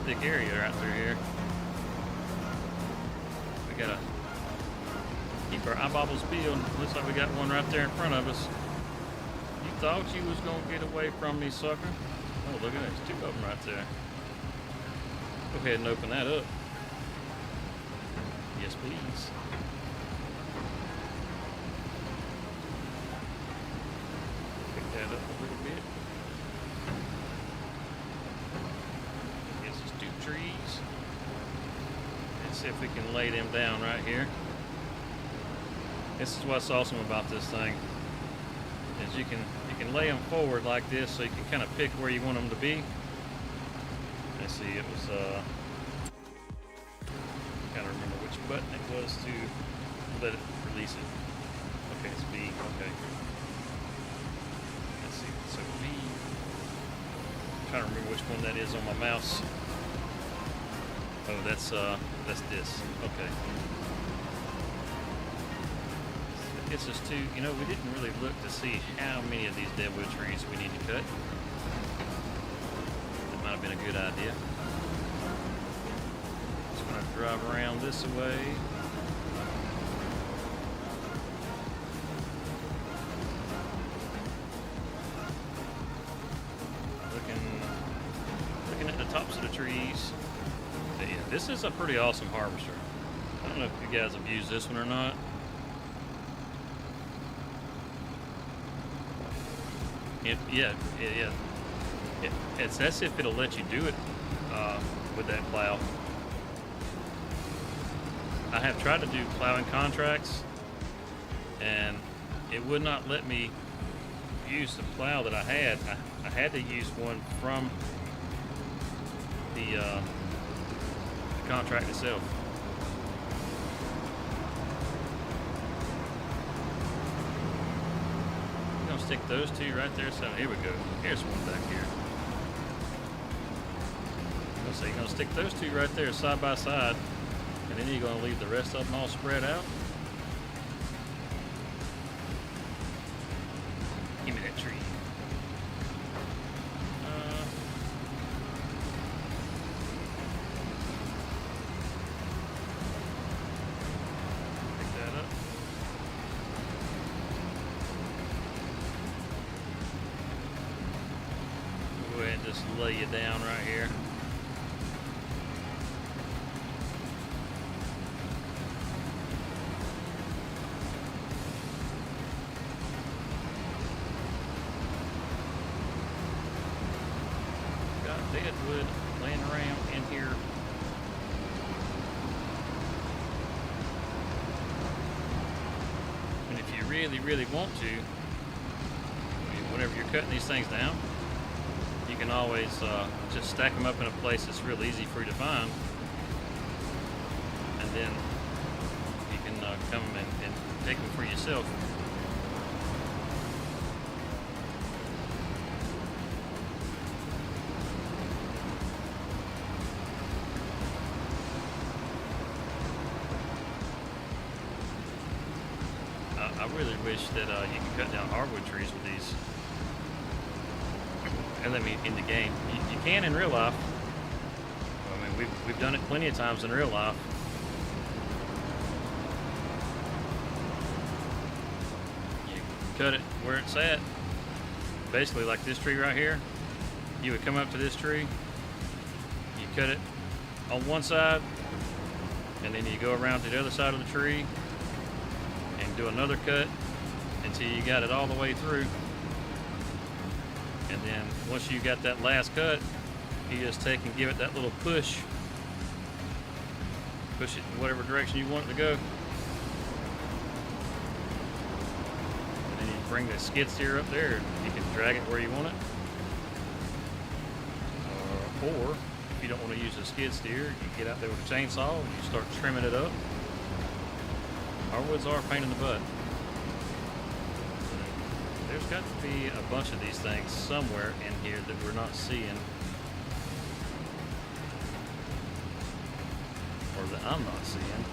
big area right through here. We gotta keep our eyeballs peeled. Looks like we got one right there in front of us. You thought you was gonna get away from me, sucker? Oh, look at that. There's 2 of them right there. Go ahead and open that up. Yes, please. Pick that up a little bit. Guess there's 2 trees. Let's see if we can lay them down right here. This is what's awesome about this thing, is you can can lay them forward like this, so you can kind of pick where you want them to be. Let's see, it was gotta remember which button it was to let it release it. Okay, it's B. Okay. Let's see. So B. I'm trying to remember which one that is on my mouse. Oh, that's this. Okay. It's just two. You know, we didn't really look to see how many of these deadwood trees we need to cut. That might have been a good idea. Just gonna drive around this way. Looking at the tops of the trees. But yeah, this is a pretty awesome harvester. I don't know if you guys have used this one or not. It's as if it'll let you do it with that plow. I have tried to do plowing contracts, and it would not let me use the plow that I had. I had to use one from the contract itself. Stick those two right there. So here we go. Here's one back here. So you're gonna stick those two right there side by side, and then you're gonna leave the rest of them all spread out. Give me that tree. Pick that up. Go ahead and just lay you down right here. Got deadwood laying around in here. And if you really, really want to, whenever you're cutting these things down, you can always just stack them up in a place that's real easy for you to find, and then you can come and take them for yourself. I really wish that you could cut down hardwood trees with these. And let me in the game. You can in real life. I mean, we've done it plenty of times in real life. You cut it where it's at. Basically, like this tree right here. You would come up to this tree. You cut it on one side, and then you go around to the other side of the tree and do another cut until you got it all the way through. And then once you got that last cut, you just take and give it that little push. Push it in whatever direction you want it to go. And then you bring the skid steer up there and you can drag it where you want it. Or if you don't want to use a skid steer, you get out there with a chainsaw and you start trimming it up. Hardwoods are a pain in the butt. There's got to be a bunch of these things somewhere in here that we're not seeing, or that I'm not seeing.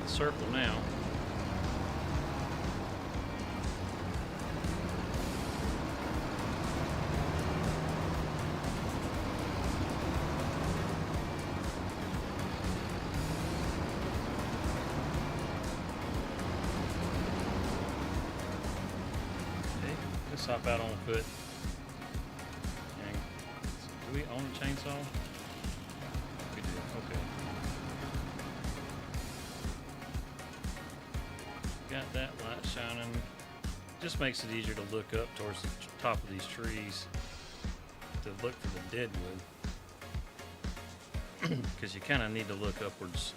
Circle now. Okay, let's hop out on foot. Do we own a chainsaw? We do. Okay. Got that light shining. Just makes it easier to look up towards the top of these trees to look for the deadwood. Because you kind of need to look upwards.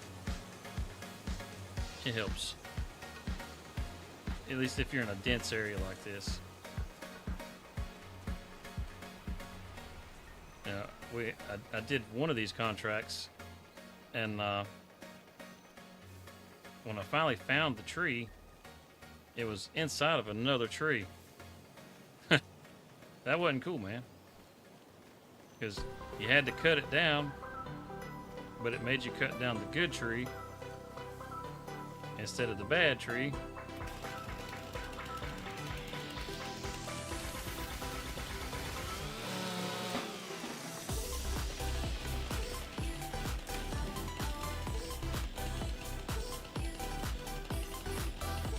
It helps. At least if you're in a dense area like this. Now, I did one of these contracts, and when I finally found the tree, it was inside of another tree. That wasn't cool, man. Because you had to cut it down, but it made you cut down the good tree instead of the bad tree.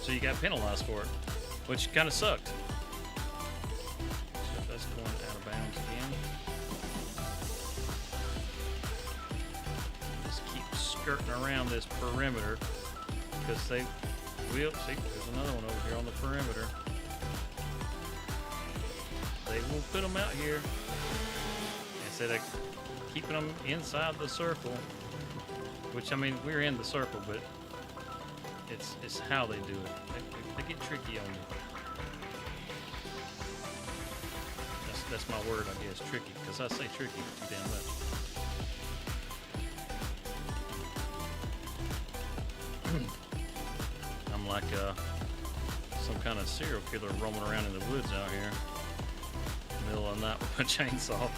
So you got penalized for it, which kind of sucked. So that's going out of bounds again. Just keep skirting around this perimeter because they will. See, there's another one over here on the perimeter. They will put them out here instead of keeping them inside the circle. Which, I mean, we're in the circle, but it's how they do it. They get tricky on you. That's my word, I guess, tricky, because I say tricky too damn much. I'm like some kind of serial killer roaming around in the woods out here, middle of the night with a chainsaw.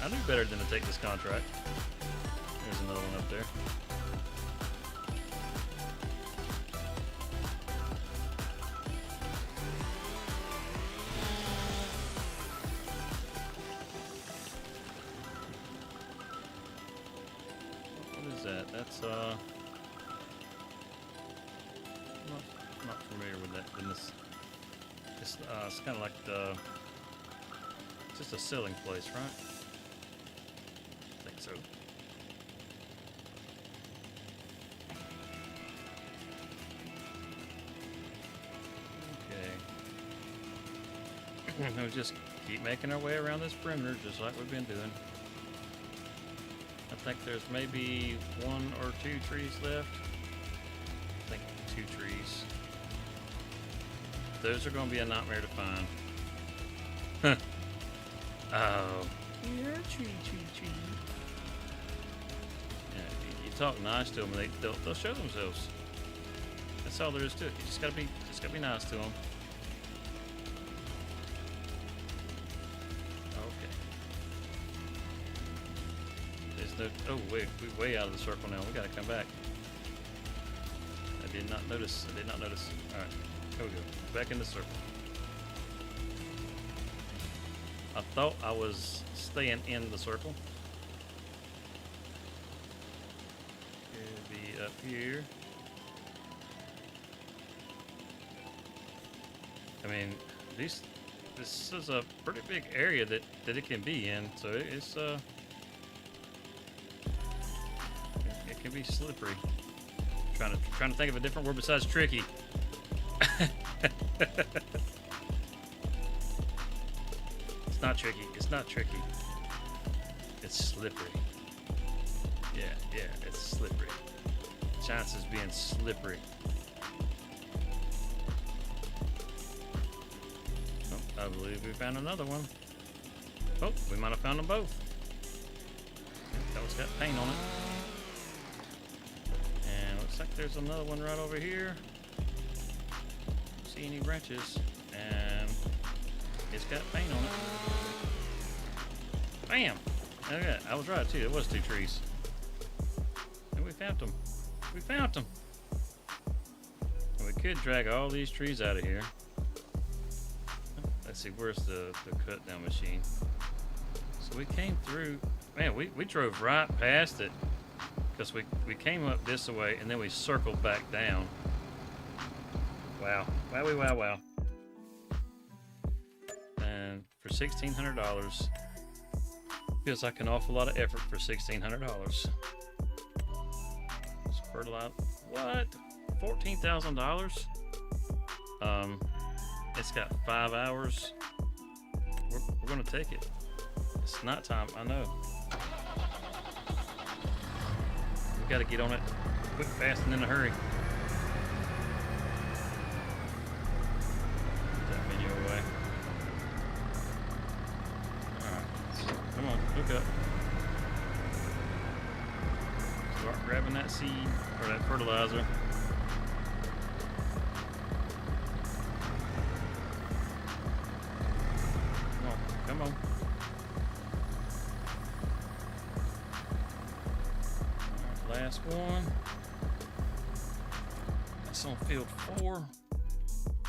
I knew better than to take this contract. There's another one up there. That's not familiar with that business. It's kind of like just a selling place, right? I think so. Okay. We'll just keep making our way around this perimeter, just like we've been doing. I think there's maybe 1 or 2 trees left. I think 2 trees. Those are going to be a nightmare to find. Oh. Yeah, tree. Yeah, you talk nice to them, and they'll show themselves. That's all there is to it. You just gotta be nice to them. Oh wait, we're way out of the circle now. We gotta come back. I did not notice. Alright, here we go. Back in the circle. I thought I was staying in the circle. It'll be up here. I mean, this is a pretty big area that it can be in, so it's it can be slippery. Trying to think of a different word besides tricky. It's not tricky. It's slippery. Yeah, it's slippery. Chances being slippery. Oh, I believe we found another one. Oh, we might have found them both. That one's got paint on it. And looks like there's another one right over here. Don't see any branches. And it's got paint on it. Bam! Okay, I was right too. It was 2 trees. And we found them. And we could drag all these trees out of here. Let's see, where's the cut down machine? So we came through. Man, we drove right past it. Because we came up this way and then we circled back down. Wow. Wow. And for $1,600, Feels like an awful lot of effort for $1,600. Fertilizer. What? $14,000? It's got 5 hours. We're gonna take it. It's night time, I know. We gotta get on it quick, fast, and in a hurry. Put that menu away. Alright, come on, hook up. Start grabbing that seed, or that fertilizer. Come on. Right, last one. That's on field 4.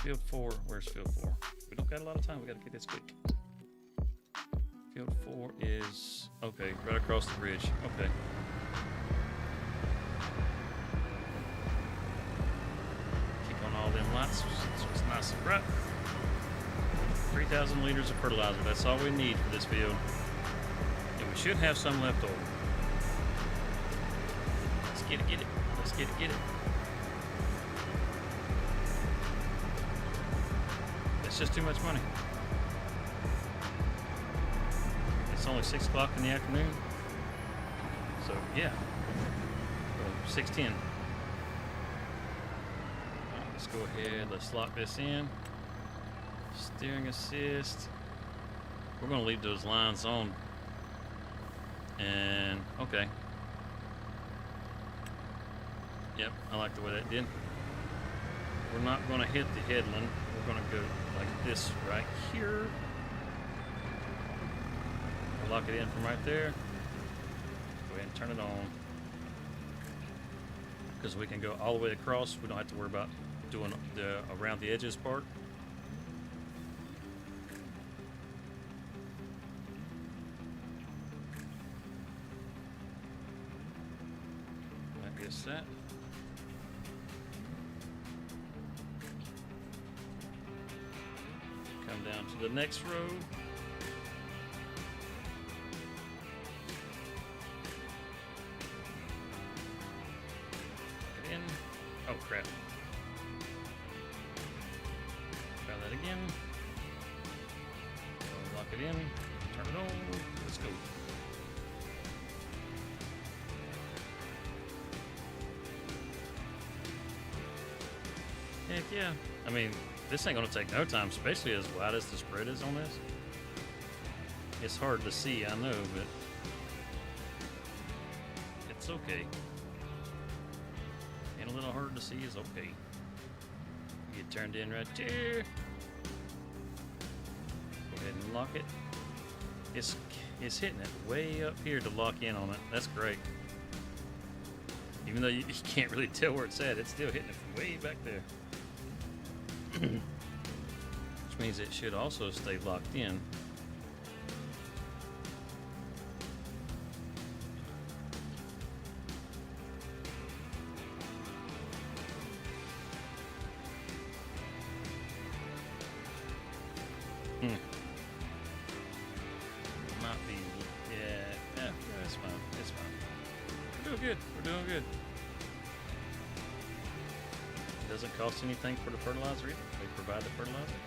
Field 4. Where's field 4? We don't got a lot of time. We got to get this quick. Field 4 is okay, right across the bridge. Okay. Keep on all them lights so it's nice and bright. 3,000 liters of fertilizer. That's all we need for this field. And we should have some left over. Let's get it. Let's get it. It's just too much money. It's only 6 o'clock in the afternoon. So, yeah. 6:10. Right, let's go ahead. Let's lock this in. Steering assist. We're going to leave those lines on. And, okay. Yep, I like the way that did. We're not going to hit the headland. We're going to go like this right here. We'll lock it in from right there. Go ahead and turn it on. Because we can go all the way across. We don't have to worry about doing the around the edges part. That. Come down to the next row. Get in. Oh crap. Try that again. Lock it in. Turn it on. Let's go. Heck yeah. I mean, this ain't gonna take no time, especially as wide as the spread is on this. It's hard to see, I know, but it's okay. And a little hard to see is okay. Get turned in right there. Go ahead and lock it. It's hitting it way up here to lock in on it. That's great. Even though you can't really tell where it's at, it's still hitting it from way back there. Which means it should also stay locked in. Might be, yeah, it's fine. It's fine. We're doing good. We're doing good. Doesn't cost anything for the fertilizer either. They provide the fertilizer.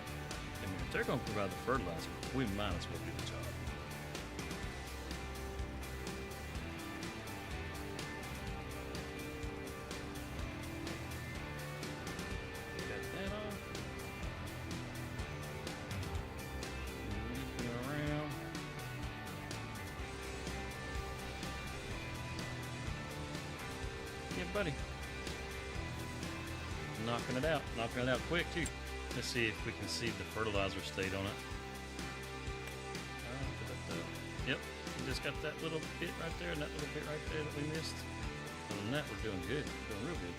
And if they're going to provide the fertilizer, we might as well do the job. Got that off. Moving around. Yeah, buddy. Knocking it out quick too. Let's see if we can see the fertilizer state on it. Yep, we just got that little bit right there and that little bit right there that we missed. Other than that, we're doing good. We're doing real good.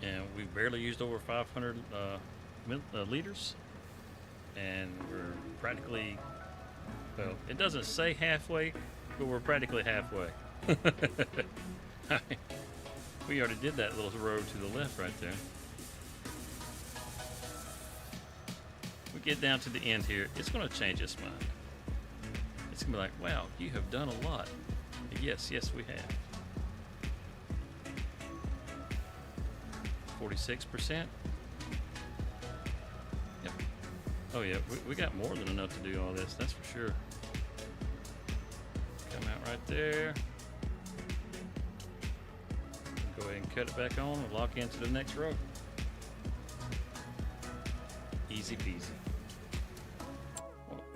And we've barely used over 500 liters, and we're practically, well, it doesn't say halfway, but we're practically halfway. We already did that little road to the left right there. get down to the end here, it's going to change its mind. It's going to be like, wow, you have done a lot. And yes, we have. 46%. Yep. Oh yeah, we got more than enough to do all this, that's for sure. Come out right there. Go ahead and cut it back on and lock into the next row. Easy peasy.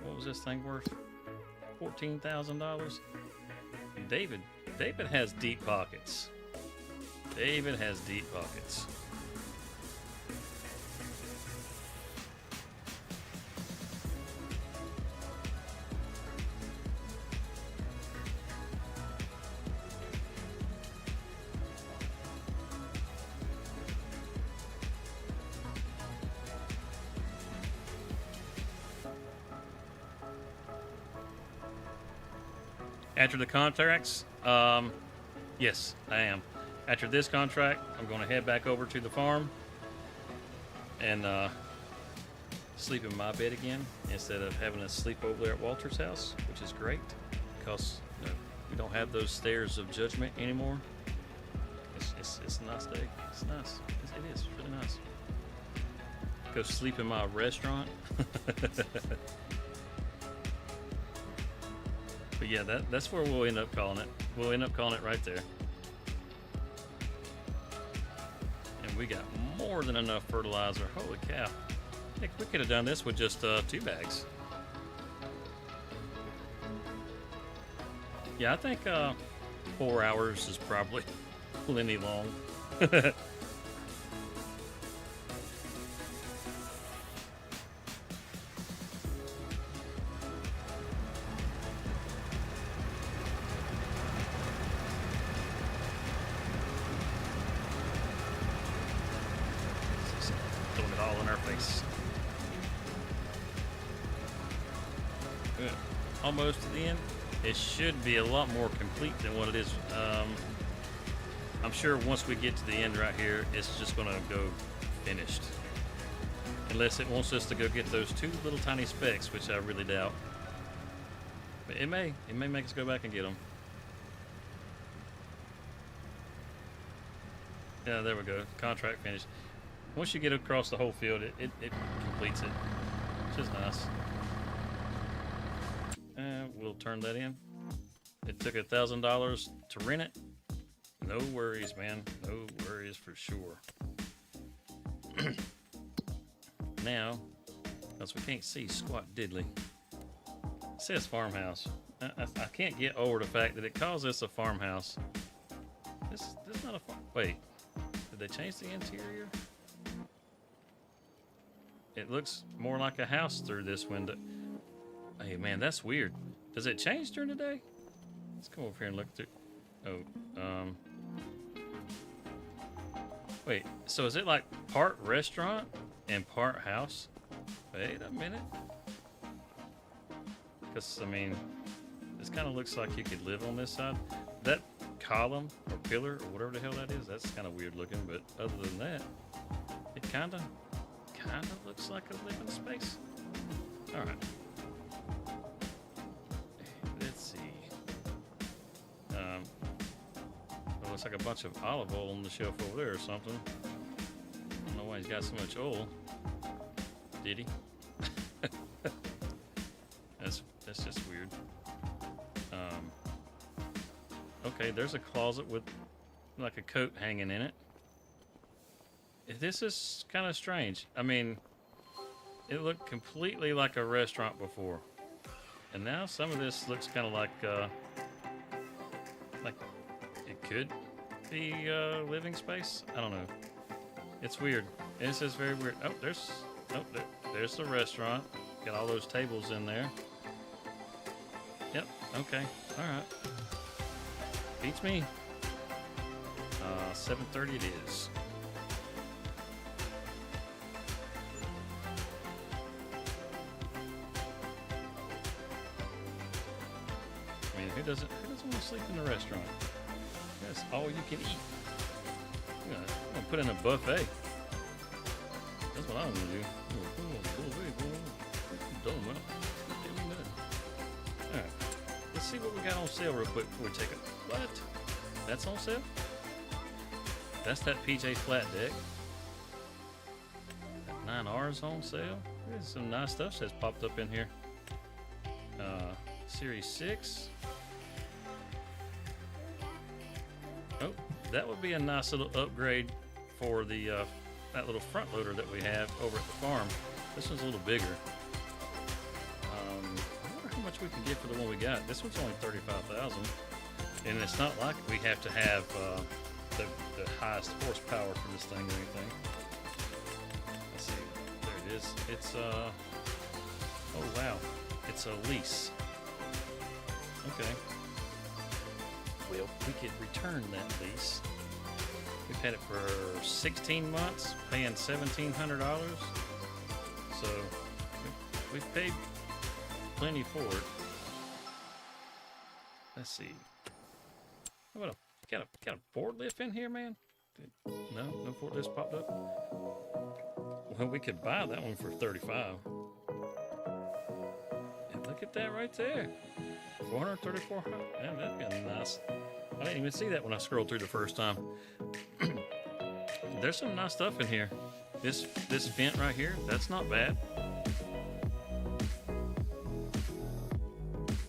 What was this thing worth? $14,000. David has deep pockets. David has deep pockets. After the contracts, yes, I am. After this contract, I'm going to head back over to the farm and sleep in my bed again instead of having to sleep over there at Walter's house, which is great because we don't have those stairs of judgment anymore. It's a nice day. It's nice. It is really nice. Go sleep in my restaurant. But yeah, that's where we'll end up calling it. We'll end up calling it right there. And we got more than enough fertilizer. Holy cow. Heck, we could have done this with just 2 bags. Yeah, I think 4 hours is probably plenty long. Throwing it all in our face. Good. Almost to the end. It should be a lot more complete than what it is. I'm sure once we get to the end right here, it's just going to go finished. Unless it wants us to go get those 2 little tiny specks, which I really doubt. But it may make us go back and get them. Yeah, there we go. Contract finished. Once you get across the whole field, it completes it, which is nice. We'll turn that in. It took $1,000 to rent it. No worries, man. No worries for sure. Now, because we can't see squat diddly, it says farmhouse. I can't get over the fact that it calls this a farmhouse. This is not a farm. Wait, did they change the interior? It looks more like a house through this window. Hey, man, that's weird. Does it change during the day? Let's come over here and look through. Oh, wait, so is it like part restaurant and part house? Wait a minute. Because, I mean, this kind of looks like you could live on this side. That column or pillar or whatever the hell that is, that's kind of weird looking, but other than that, it kind of looks like a living space. All right. Let's see. It looks like a bunch of olive oil on the shelf over there or something. I don't know why he's got so much oil. Did he? That's just weird. Okay, there's a closet with like a coat hanging in it. This is kind of strange. I mean, it looked completely like a restaurant before, and now some of this looks kind of like it could be living space. I don't know. It's weird. This is very weird. Oh, there's the restaurant. Got all those tables in there. Yep. Okay. All right. Beats me. 7:30 it is. I mean, who doesn't want to sleep in the restaurant? That's all you can eat. I'm gonna put in a buffet. That's what I'm gonna do. doing well. Doing good. Alright. Let's see what we got on sale real quick before we take it. What? That's on sale? That's that PJ flat deck. That 9R's on sale. There's some nice stuff that's popped up in here. Series 6. Oh, that would be a nice little upgrade for the that little front loader that we have over at the farm. This one's a little bigger. I wonder how much we can get for the one we got. This one's only $35,000, and it's not like we have to have the highest horsepower for this thing or anything. Let's see. There it is. It's oh wow, it's a lease. Okay. Well, we could return that lease. We've had it for 16 months, paying $1,700. So we've paid plenty for it. Let's see. How about got a forklift in here, man? No forklift popped up. Well, we could buy that one for $35. And look at that right there. 434. Man, that'd be nice. I didn't even see that when I scrolled through the first time. There's some nice stuff in here. This vent right here, that's not bad.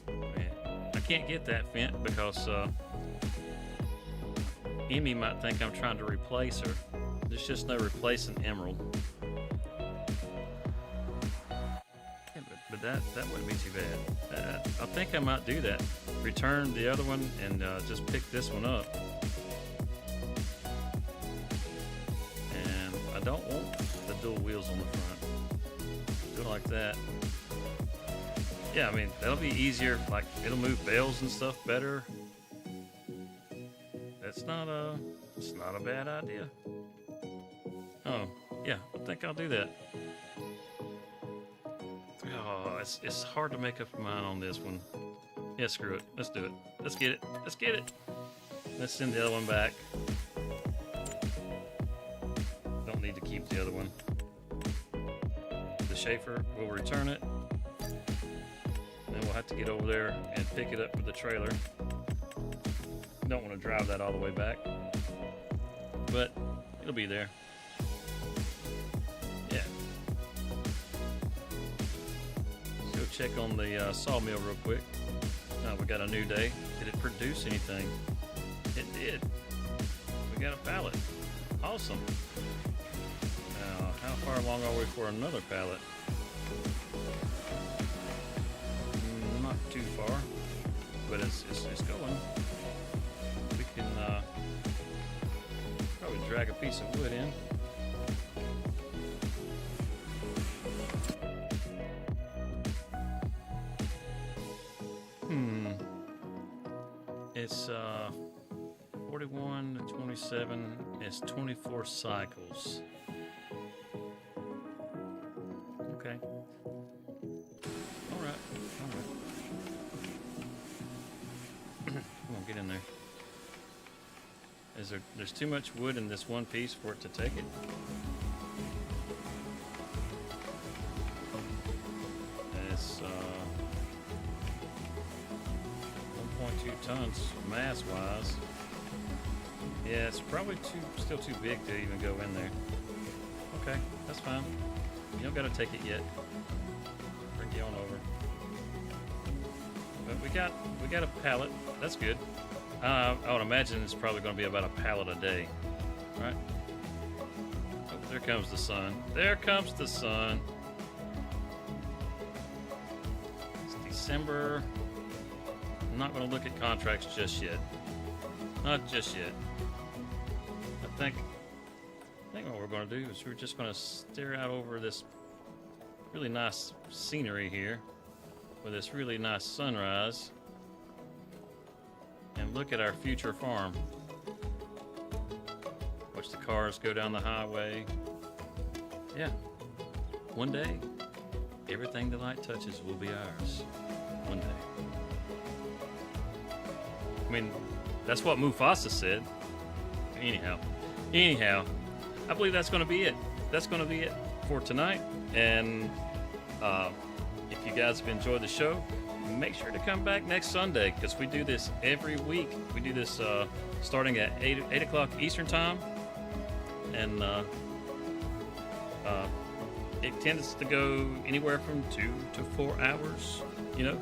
Man, I can't get that vent because Emmy might think I'm trying to replace her. There's just no replacing Emerald. Yeah, but that wouldn't be too bad. I think I might do that. Return the other one and just pick this one up. And I don't want the dual wheels on the front. Do it like that. Yeah, I mean, that'll be easier. Like, it'll move bales and stuff better. It's not a bad idea. Oh, yeah, I think I'll do that. Oh, it's hard to make up my mind on this one. Yeah, screw it. Let's do it. Let's get it. Let's get it. Let's send the other one back. Don't need to keep the other one. The Schaefer, we'll return it. Then we'll have to get over there and pick it up with the trailer. Don't want to drive that all the way back. But it'll be there. Yeah. Let's go check on the sawmill real quick. We got a new day. Did it produce anything? It did. We got a pallet. Awesome. Now, how far along are we for another pallet? Not too far, but it's going. We can probably drag a piece of wood in. It's 41 to 27. It's 24 cycles. Okay. All right. Come on, get in there. There's too much wood in this one piece for it to take it. It's 1.2 tons mass-wise. Yeah, it's probably still too big to even go in there. Okay, that's fine. You don't got to take it yet. Bring you on over. But we got a pallet. That's good. I would imagine it's probably going to be about a pallet a day, right? Oh, there comes the sun. There comes the sun. It's December. I'm not going to look at contracts just yet. Not just yet. I think what we're going to do is we're just going to stare out over this really nice scenery here with this really nice sunrise and look at our future farm. Watch the cars go down the highway. Yeah, one day everything the light touches will be ours. One day. I mean, that's what Mufasa said. Anyhow, I believe that's going to be it. That's going to be it for tonight. And if you guys have enjoyed the show, make sure to come back next Sunday, because we do this every week. We do this starting at 8 o'clock Eastern time, and it tends to go anywhere from 2 to 4 hours, you know.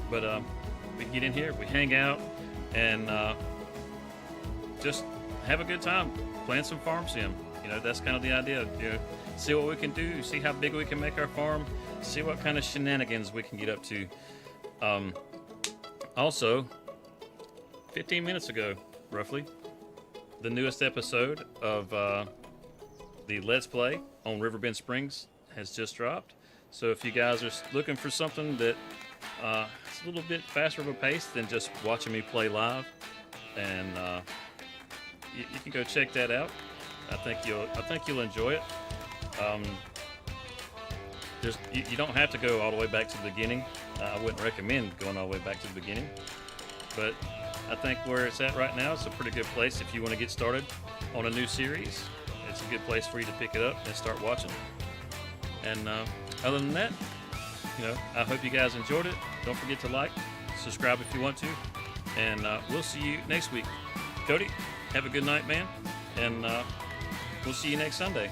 But we get in here, we hang out, and just have a good time playing some farm sim. You know, that's kind of the idea. You know, see what we can do, see how big we can make our farm, see what kind of shenanigans we can get up to. Also, 15 minutes ago, roughly, the newest episode of the Let's Play on Riverbend Springs has just dropped. So if you guys are looking for something that it's a little bit faster of a pace than just watching me play live, and you can go check that out. I think you'll enjoy it. You don't have to go all the way back to the beginning. I wouldn't recommend going all the way back to the beginning, but I think where it's at right now is a pretty good place if you want to get started on a new series. It's a good place for you to pick it up and start watching. And other than that, you know, I hope you guys enjoyed it. Don't forget to like, subscribe if you want to, and we'll see you next week. Cody, have a good night, man, and we'll see you next Sunday.